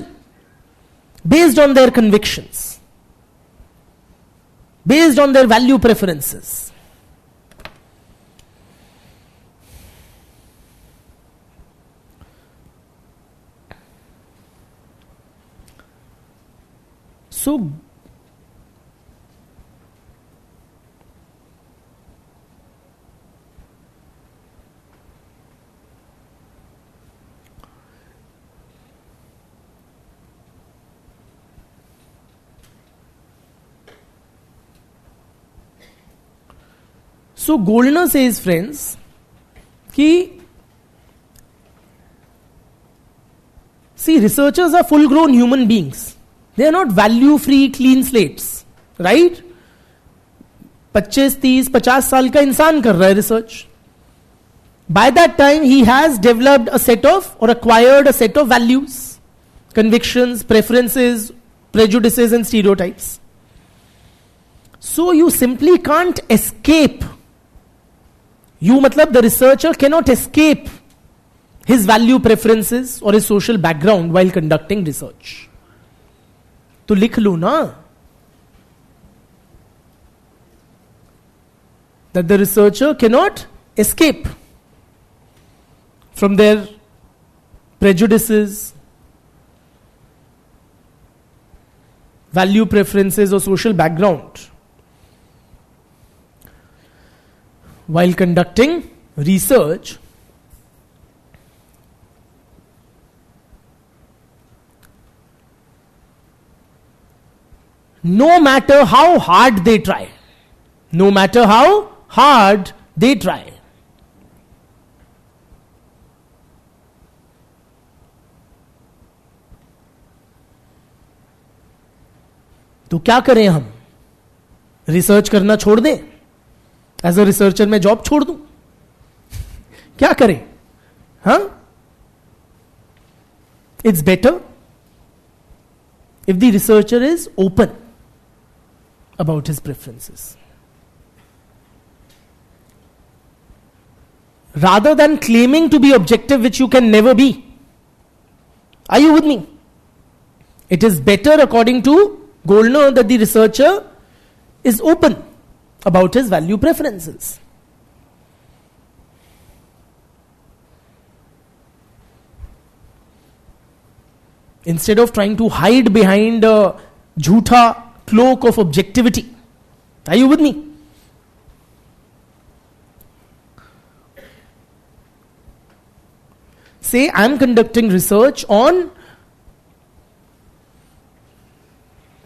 S1: Based on their convictions. Based on their value preferences. So, Goldner says, friends, see, researchers are full grown human beings. They are not value free clean slates, right? 25, 30, 50 साल का इंसान कर रहा है research. By that time he has developed a set of or acquired a set of values, convictions, preferences, prejudices and stereotypes. So you simply can't escape. You matlab the researcher cannot escape his value preferences or his social background while conducting research. तो लिख लो ना that the researcher cannot escape from their prejudices, value preferences or social background while conducting research. No matter how hard they try. No matter how hard they try. तो क्या करें हम? Research करना छोड़ दें? एज अ रिसर्चर मैं job छोड़ दूं? क्या करें? हाँ? It's better if the researcher is open about his preferences, rather than claiming to be objective, which you can never be. Are you with me? It is better, according to Goldner, that the researcher is open about his value preferences. Instead of trying to hide behind a jhootha cloak of objectivity. Are you with me? say I'm conducting research on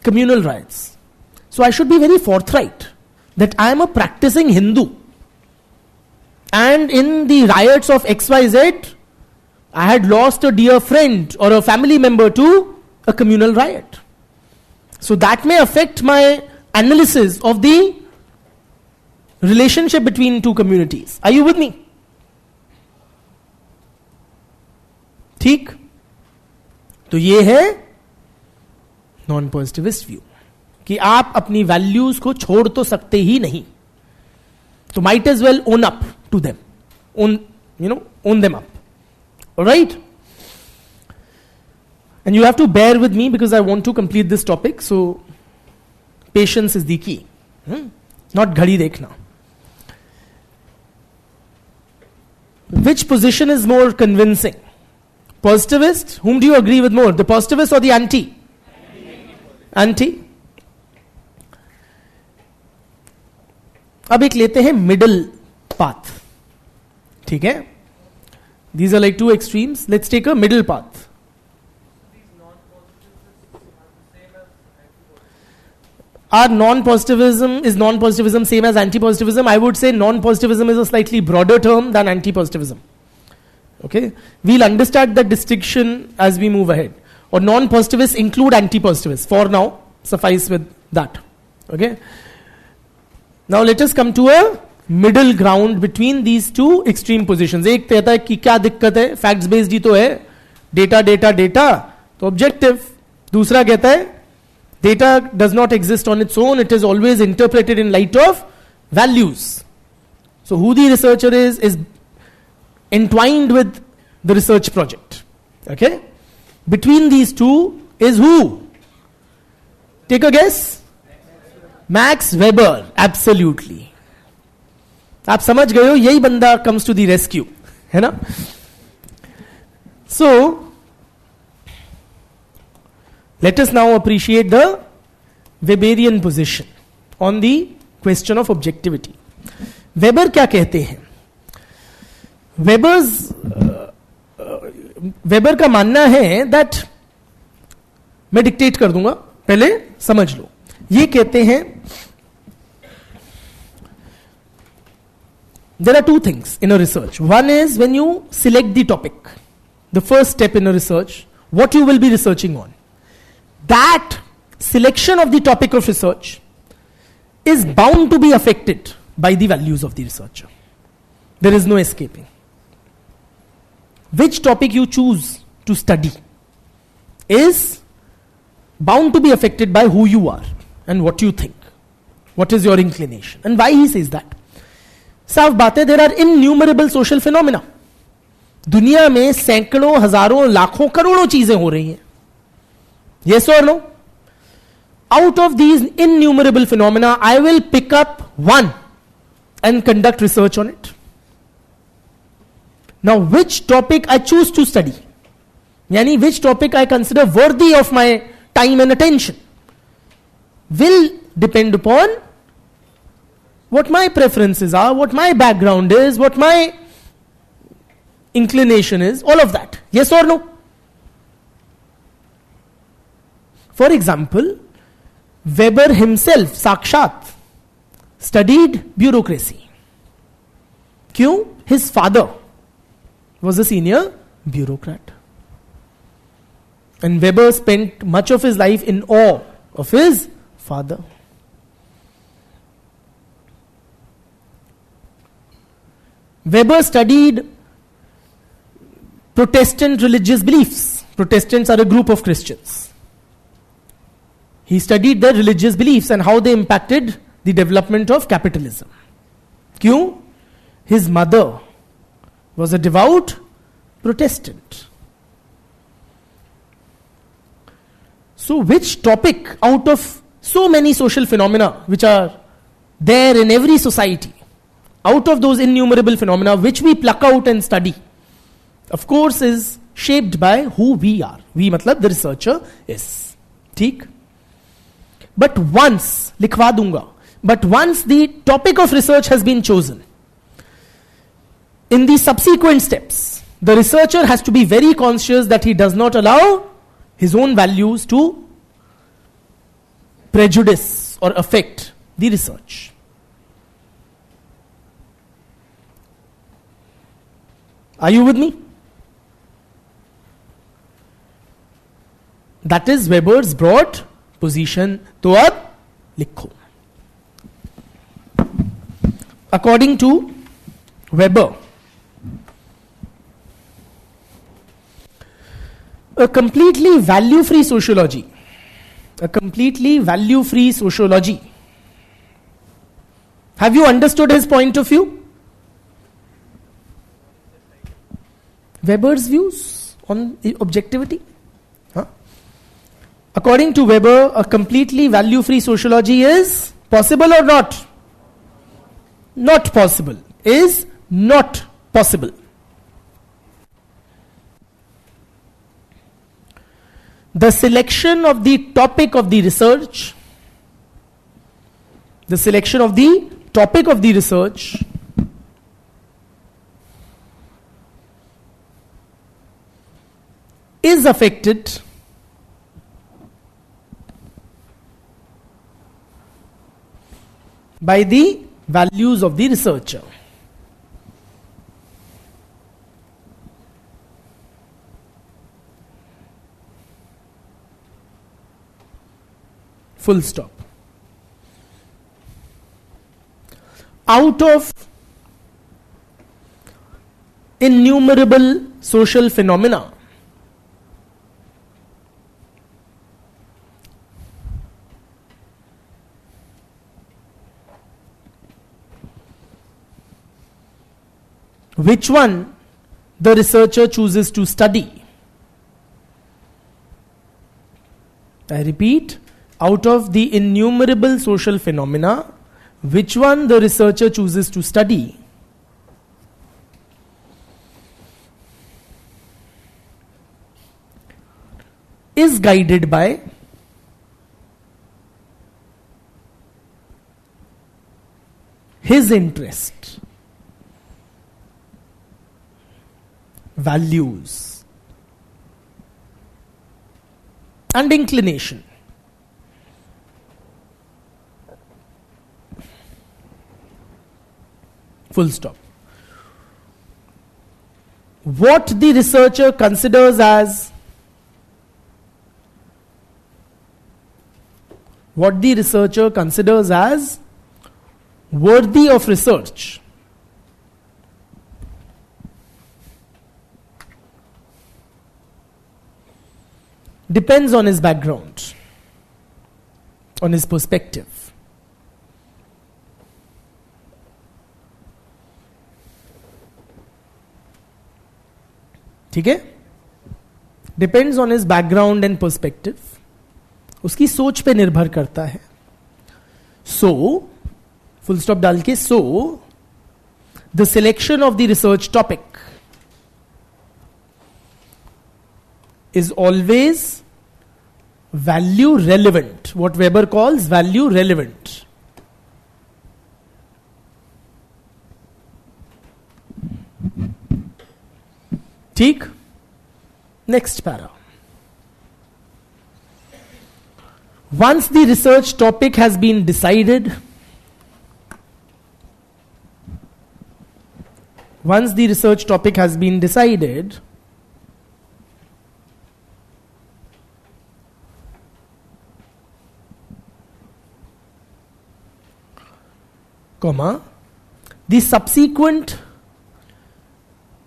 S1: communal riots. So I should be very forthright that I am a practicing Hindu. And in the riots of XYZ, I had lost a dear friend or a family member to a communal riot. So that may affect my analysis of the relationship between two communities. Are you with me? ठीक? तो ये है non positivist view कि आप अपनी values को छोड़ तो सकते ही नहीं. तो might as well own up to them. Own them up. Alright? And you have to bear with me because I want to complete this topic. So, patience is the key. Not ghadi dekhna. Which position is more convincing? Positivist? Whom do you agree with more? The positivist or the anti? Anti. अब एक लेते हैं middle path. ठीक है? These are like two extremes. Let's take a middle path. Are non-positivism, is non-positivism same as anti-positivism? I would say non-positivism is a slightly broader term than anti-positivism. Okay? We'll understand that distinction as we move ahead. Or non-positivists include anti-positivists. For now, suffice with that. Okay? Now let us come to a middle ground between these two extreme positions. एक कहता है कि क्या दिक्कत है, facts based ही तो है, data data data, तो objective. दूसरा कहता है data does not exist on its own, it is always interpreted in light of values. So who the researcher is entwined with the research project. Okay? Between these two is who? Take a guess. Max Weber. Absolutely. आप समझ गए हो, यही बंदा comes to the rescue, है ना? So, let us now appreciate the Weberian position on the question of objectivity. Weber क्या कहते हैं? Weber का मानना है that, मैं डिक्टेट कर दूंगा, पहले समझ लो. ये कहते हैं, there are two things in a research. One is when you select the topic, the first step in a research, what you will be researching on. That selection of the topic of research is bound to be affected by the values of the researcher. There is no escaping. Which topic you choose to study is bound to be affected by who you are and what you think. What is your inclination? And why he says that? साफ बात है, there are innumerable social phenomena. दुनिया में सैकड़ों, हजारों, लाखों, करोड़ों चीजें हो रही हैं. Yes or no? Out of these innumerable phenomena, I will pick up one and conduct research on it. Now, which topic I choose to study, yani which topic I consider worthy of my time and attention, will depend upon what my preferences are, what my background is, what my inclination is, all of that. Yes or no? For example, Weber himself, Sakshat, studied bureaucracy. क्यों? His father was a senior bureaucrat. And Weber spent much of his life in awe of his father. Weber studied Protestant religious beliefs. Protestants are a group of Christians. He studied their religious beliefs and how they impacted the development of capitalism. क्यों? His mother was a devout Protestant. So which topic out of so many social phenomena which are there in every society, out of those innumerable phenomena which we pluck out and study, of course is shaped by who we are. We matlab the researcher is. ठीक? But once, लिखवा दूंगा, but once the topic of research has been chosen, in the subsequent steps, the researcher has to be very conscious that he does not allow his own values to prejudice or affect the research. Are you with me? That is Weber's broad position. तो अब लिखो. According to Weber, a completely value-free sociology, have you understood his point of view? Weber's views on objectivity? Huh? According to Weber, a completely value-free sociology is possible or not? Not possible. Is not possible. The selection of the topic of the research, is affected by the values of the researcher. Full stop. Out of innumerable social phenomena, which one the researcher chooses to study? I repeat, out of the innumerable social phenomena, which one the researcher chooses to study is guided by his interest, values, and inclination. Full stop. What the researcher considers as worthy of research depends on his background, on his perspective. ठीक है? Depends on his background and perspective. उसकी सोच पे निर्भर करता है. So, full stop डाल के, so the selection of the research topic is always value relevant, what Weber calls value relevant. ठीक? Next para. Once the research topic has been decided, the subsequent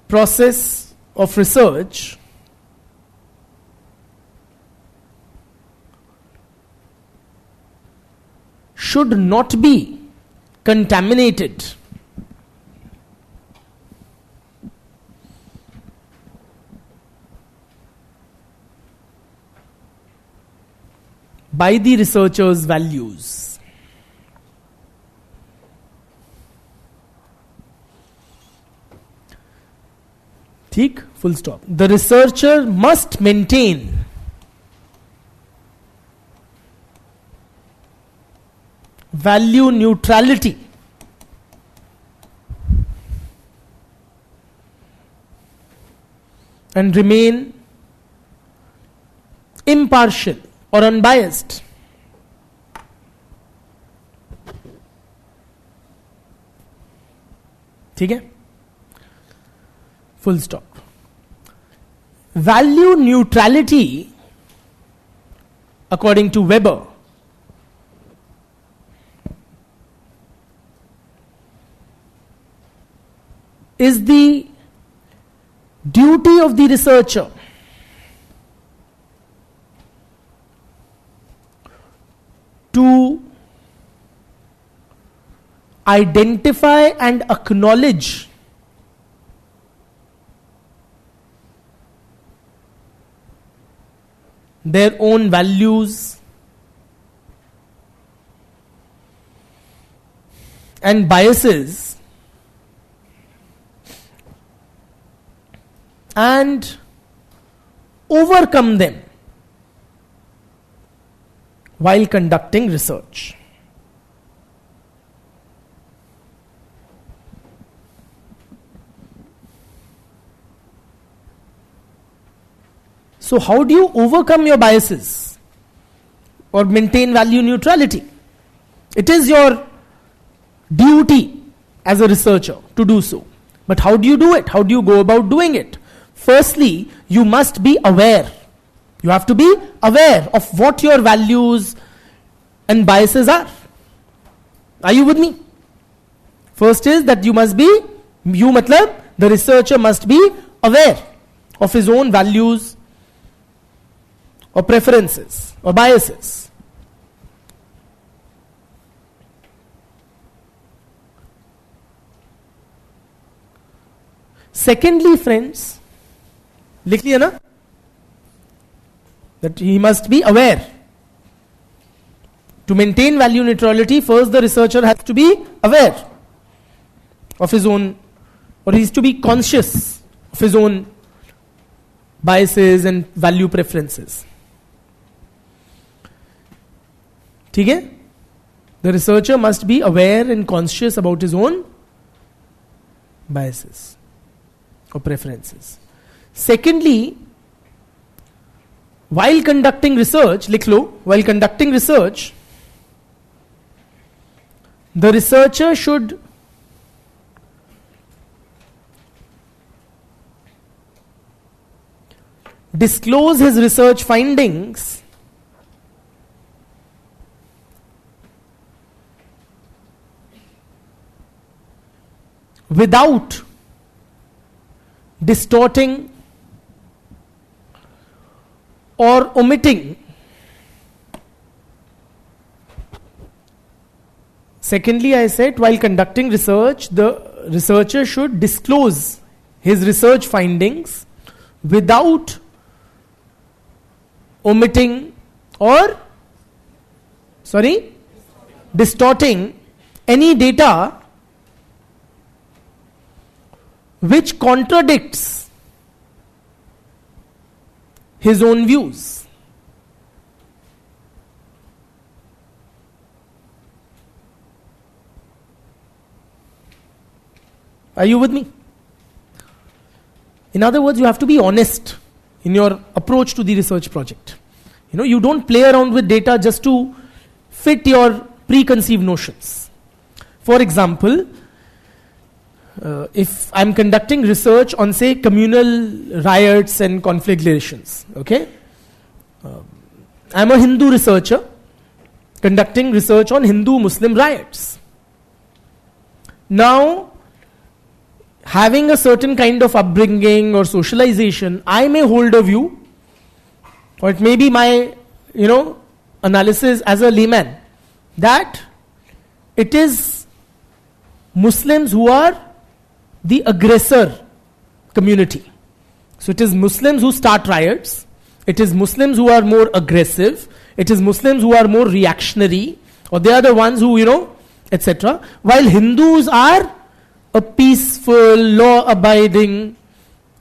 S1: process of research should not be contaminated by the researcher's values. ठीक? Full stop. The researcher must maintain value neutrality and remain impartial or unbiased. ठीक है? Full stop. Value neutrality, according to Weber, is the duty of the researcher to identify and acknowledge their own values and biases and overcome them while conducting research. So how do you overcome your biases or maintain value neutrality? It is your duty as a researcher to do so. But how do you do it? How do you go about doing it? Firstly, you must be aware. You have to be aware of what your values and biases are. Are you with me? First is that you must be, the researcher must be aware of his own values or preferences or biases. Secondly, friends, लिख लिया ना, that he must be aware. To maintain value neutrality, first the researcher has to be aware of his own, or he is to be conscious of his own biases and value preferences. ठीक है? The researcher must be aware and conscious about his own biases or preferences. Secondly, while conducting research, लिख लो, while conducting research, the researcher should disclose his research findings without distorting or omitting. Secondly, I said while conducting research, the researcher should disclose his research findings without omitting or distorting any data which contradicts his own views. Are you with me? In other words, you have to be honest in your approach to the research project. You don't play around with data just to fit your preconceived notions. For example, if I'm conducting research on, say, communal riots and conflagrations, okay? I'm a Hindu researcher conducting research on Hindu-Muslim riots. Now, having a certain kind of upbringing or socialization, I may hold a view, or it may be my, analysis as a layman, that it is Muslims who are the aggressor community. So it is Muslims who start riots, it is Muslims who are more aggressive, it is Muslims who are more reactionary, or they are the ones who, etc. While Hindus are a peaceful, law-abiding,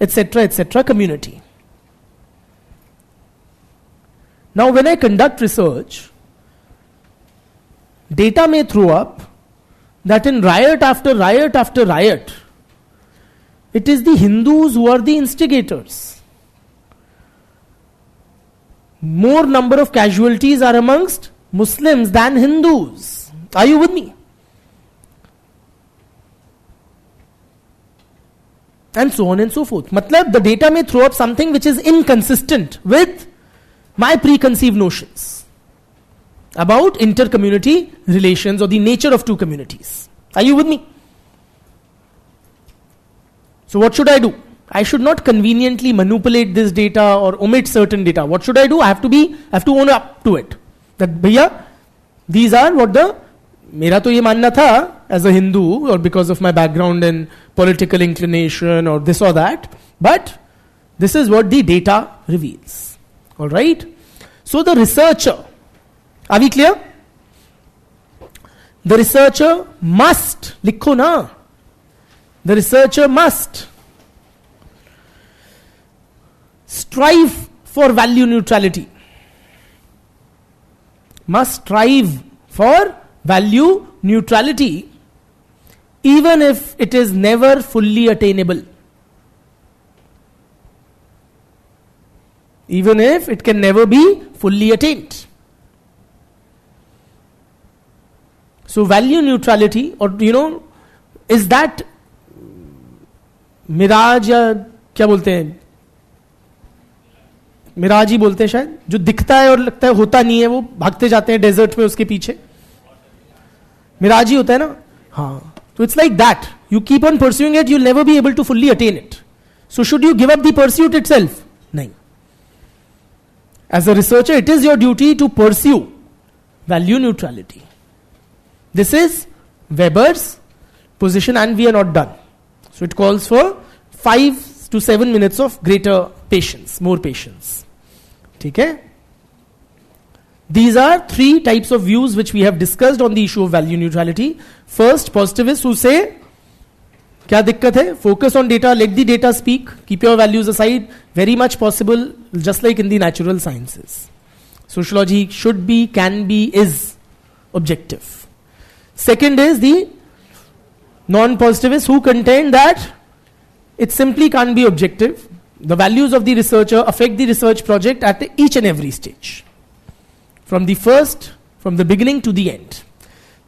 S1: etc. community. Now when I conduct research, data may throw up that in riot after riot after riot, it is the Hindus who are the instigators. more number of casualties are amongst Muslims than Hindus. Are you with me? And so on and so forth. Matlab, the data may throw up something which is inconsistent with my preconceived notions about inter-community relations or the nature of two communities. Are you with me? So what should I do? I should not conveniently manipulate this data or omit certain data. What should I do? I have to own up to it. That bhaiya, these are what मेरा तो ये मानना था as a Hindu or because of my background in political inclination or this or that, but this is what the data reveals. All right? So the researcher, are we clear? The researcher must, likho na, the researcher must strive for value neutrality. Must strive for value neutrality even if it is never fully attainable. Even if it can never be fully attained. So value neutrality, or is that mirage या क्या बोलते हैं, मिराज ही बोलते हैं शायद, जो दिखता है और लगता है होता नहीं है, वो भागते जाते हैं डेजर्ट में उसके पीछे, मिराज ही होता है ना. हाँ, तो it's like that, you keep on pursuing it, you never be able to fully attain it. So should you give up the pursuit itself? नहीं. As a researcher it is your duty to pursue value neutrality. This is Weber's position, and we are not done. So it calls for 5 to 7 minutes of greater patience, more patience. Okay? These are 3 types of views which we have discussed on the issue of value neutrality. First, positivists who say, क्या दिक्कत है? Focus on data, let the data speak, keep your values aside. Very much possible, just like in the natural sciences. Sociology should be, can be, is objective. Second is the non-positivists who contend that it simply can't be objective. The values of the researcher affect the research project at each and every stage, from the beginning to the end.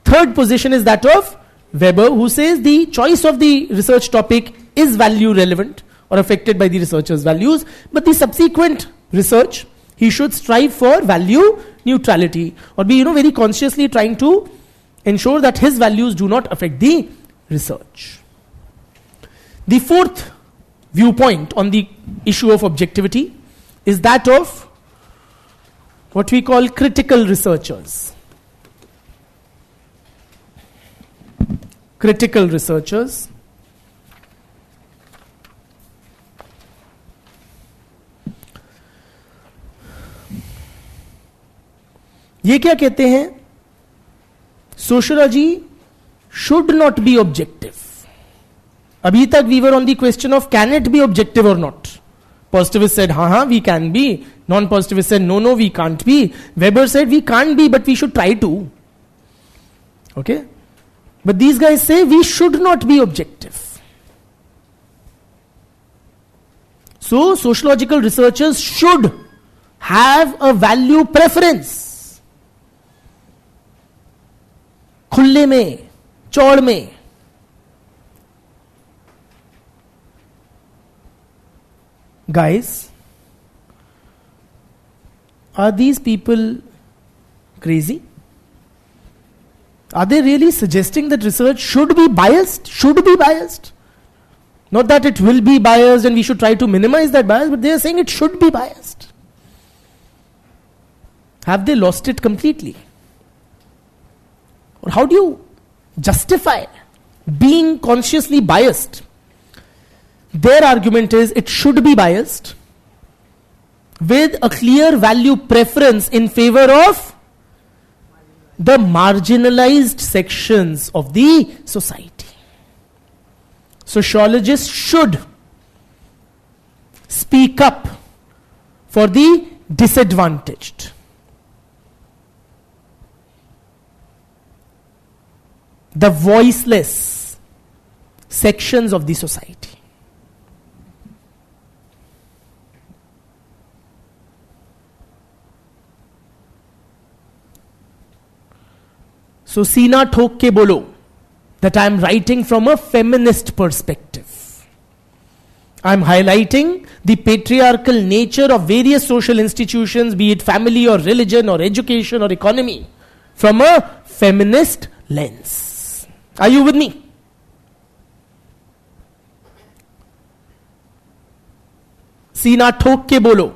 S1: Third position is that of Weber, who says the choice of the research topic is value relevant or affected by the researcher's values, but the subsequent research, he should strive for value neutrality, or be very consciously trying to ensure that his values do not affect the research. The fourth viewpoint on the issue of objectivity is that of what we call critical researchers. Critical researchers. ये क्या कहते हैं? Sociology should not be objective. अभी तक we were on the question of can it be objective or not. Positivists said हाँ we can be. Non-positivists said no we can't be. Weber said we can't be but we should try to. Okay, but these guys say we should not be objective. So sociological researchers should have a value preference. खुले में, चौड़ में. Guys, are these people crazy? Are they really suggesting that research should be biased? Should be biased. Not that it will be biased and we should try to minimize that bias, but they are saying it should be biased. Have they lost it completely? Or how do you justify being consciously biased? Their argument is it should be biased with a clear value preference in favor of the marginalized sections of the society. Sociologists should speak up for the disadvantaged. The voiceless sections of the society. So सीना ठोक के बोलो that I am writing from a feminist perspective. I am highlighting the patriarchal nature of various social institutions, be it family or religion or education or economy, from a feminist lens. Are you with me? सीना ठोक के बोलो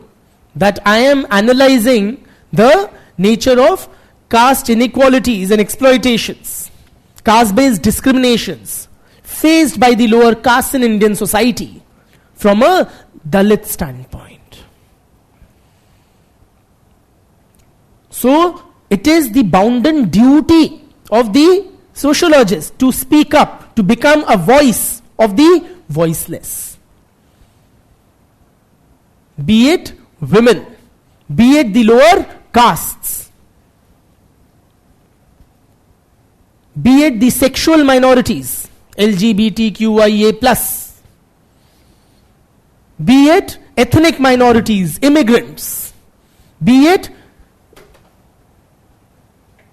S1: that I am analyzing the nature of caste inequalities and exploitations, caste-based discriminations faced by the lower castes in Indian society from a Dalit standpoint. So, it is the bounden duty of the sociologist to speak up, to become a voice of the voiceless. Be it women, be it the lower castes, be it the sexual minorities, LGBTQIA+, be it ethnic minorities, immigrants, be it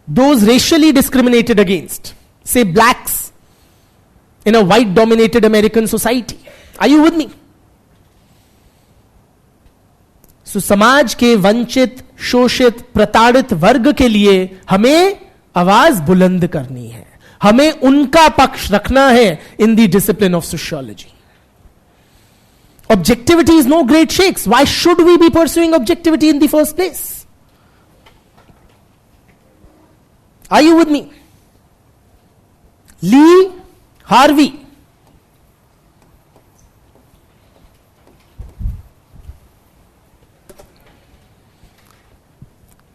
S1: those racially discriminated against, say blacks in a white dominated American society. Are you with me? So, समाज के वंचित, शोषित, प्रताड़ित वर्ग के लिए हमें आवाज बुलंद करनी है, हमें उनका पक्ष रखना है in the discipline of sociology. Objectivity is no great shakes. Why should we be pursuing objectivity in the first place? Are you with me? Lee Harvey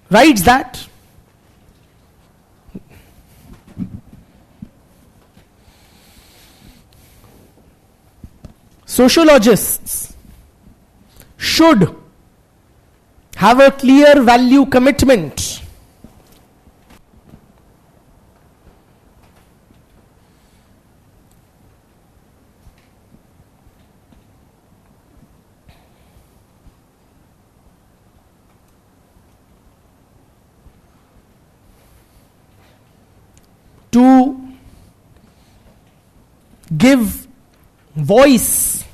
S1: writes that sociologists should have a clear value commitment to give voice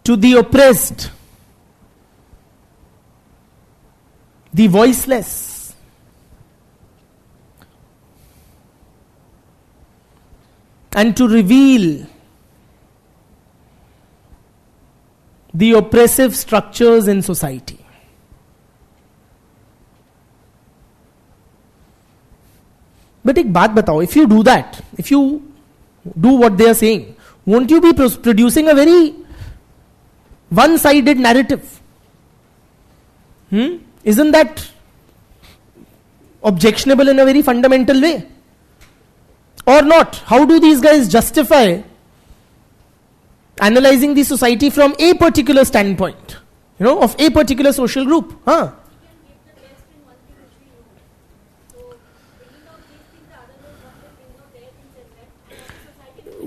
S1: to the oppressed, the voiceless, and to reveal the oppressive structures in society. But एक बात बताओ, if you do that, if you do what they are saying, won't you be producing a very one-sided narrative? Isn't that objectionable in a very fundamental way? Or not? How do these guys justify analyzing the society from a particular standpoint, of a particular social group?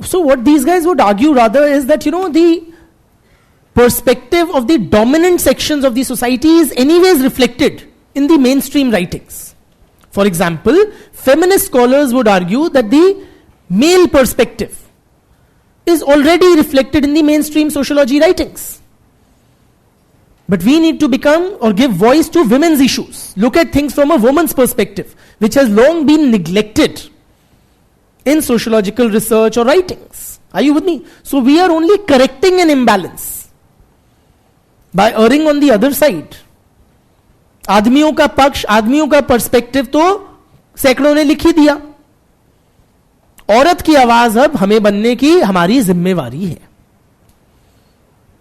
S1: So what these guys would argue rather is that, the perspective of the dominant sections of the society is anyways reflected in the mainstream writings. For example, feminist scholars would argue that the male perspective is already reflected in the mainstream sociology writings. But we need to become or give voice to women's issues. Look at things from a woman's perspective, which has long been neglected in sociological research or writings. Are you with me? So we are only correcting an imbalance by erring on the other side. आदमियों का पक्ष, आदमियों का perspective तो सैकड़ों ने लिख ही दिया. औरत की आवाज अब हमें बनने की हमारी जिम्मेवारी है.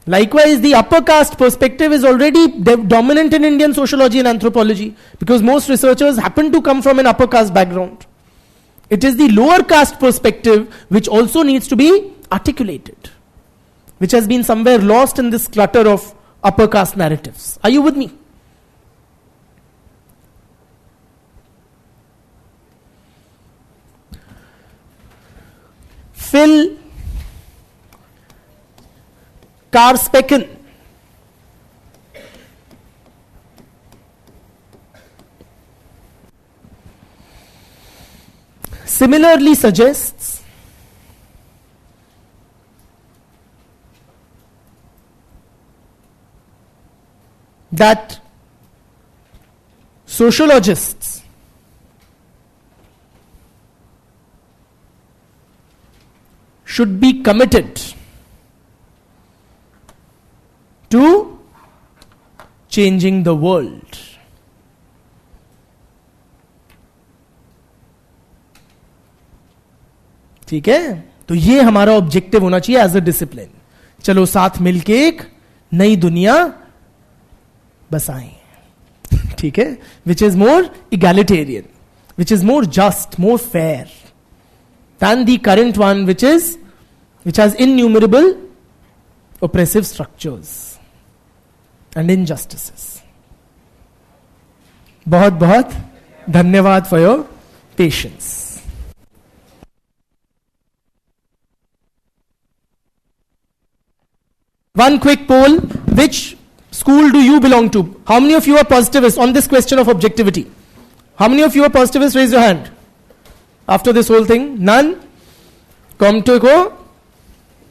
S1: Likewise, the upper caste perspective is already dominant in Indian sociology and anthropology because most researchers happen to come from an upper caste background. It is the lower caste perspective which also needs to be articulated, which has been somewhere lost in this clutter of upper caste narratives. Are you with me? Phil Karspeken similarly suggests that sociologists should be committed to changing the world. ठीक है, तो ये हमारा objective होना चाहिए as a discipline. चलो साथ मिलके एक नई दुनिया बसाएं. ठीक है, which is more egalitarian, which is more just, more fair than the current one which has innumerable oppressive structures and injustices. बहुत बहुत धन्यवाद for your patience. One quick poll: which school do you belong to? How many of you are positivists on this question of objectivity? How many of you are positivists? Raise your hand. After this whole thing, none? Come to go?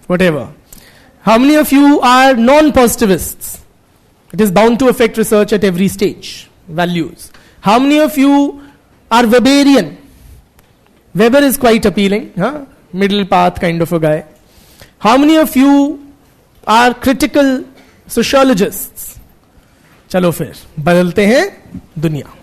S1: Whatever. How many of you are non-positivists? It is bound to affect research at every stage. Values. How many of you are Weberian? Weber is quite appealing. Huh? Middle path kind of a guy. How many of you are critical sociologists? चलो फिर बदलते हैं दुनिया.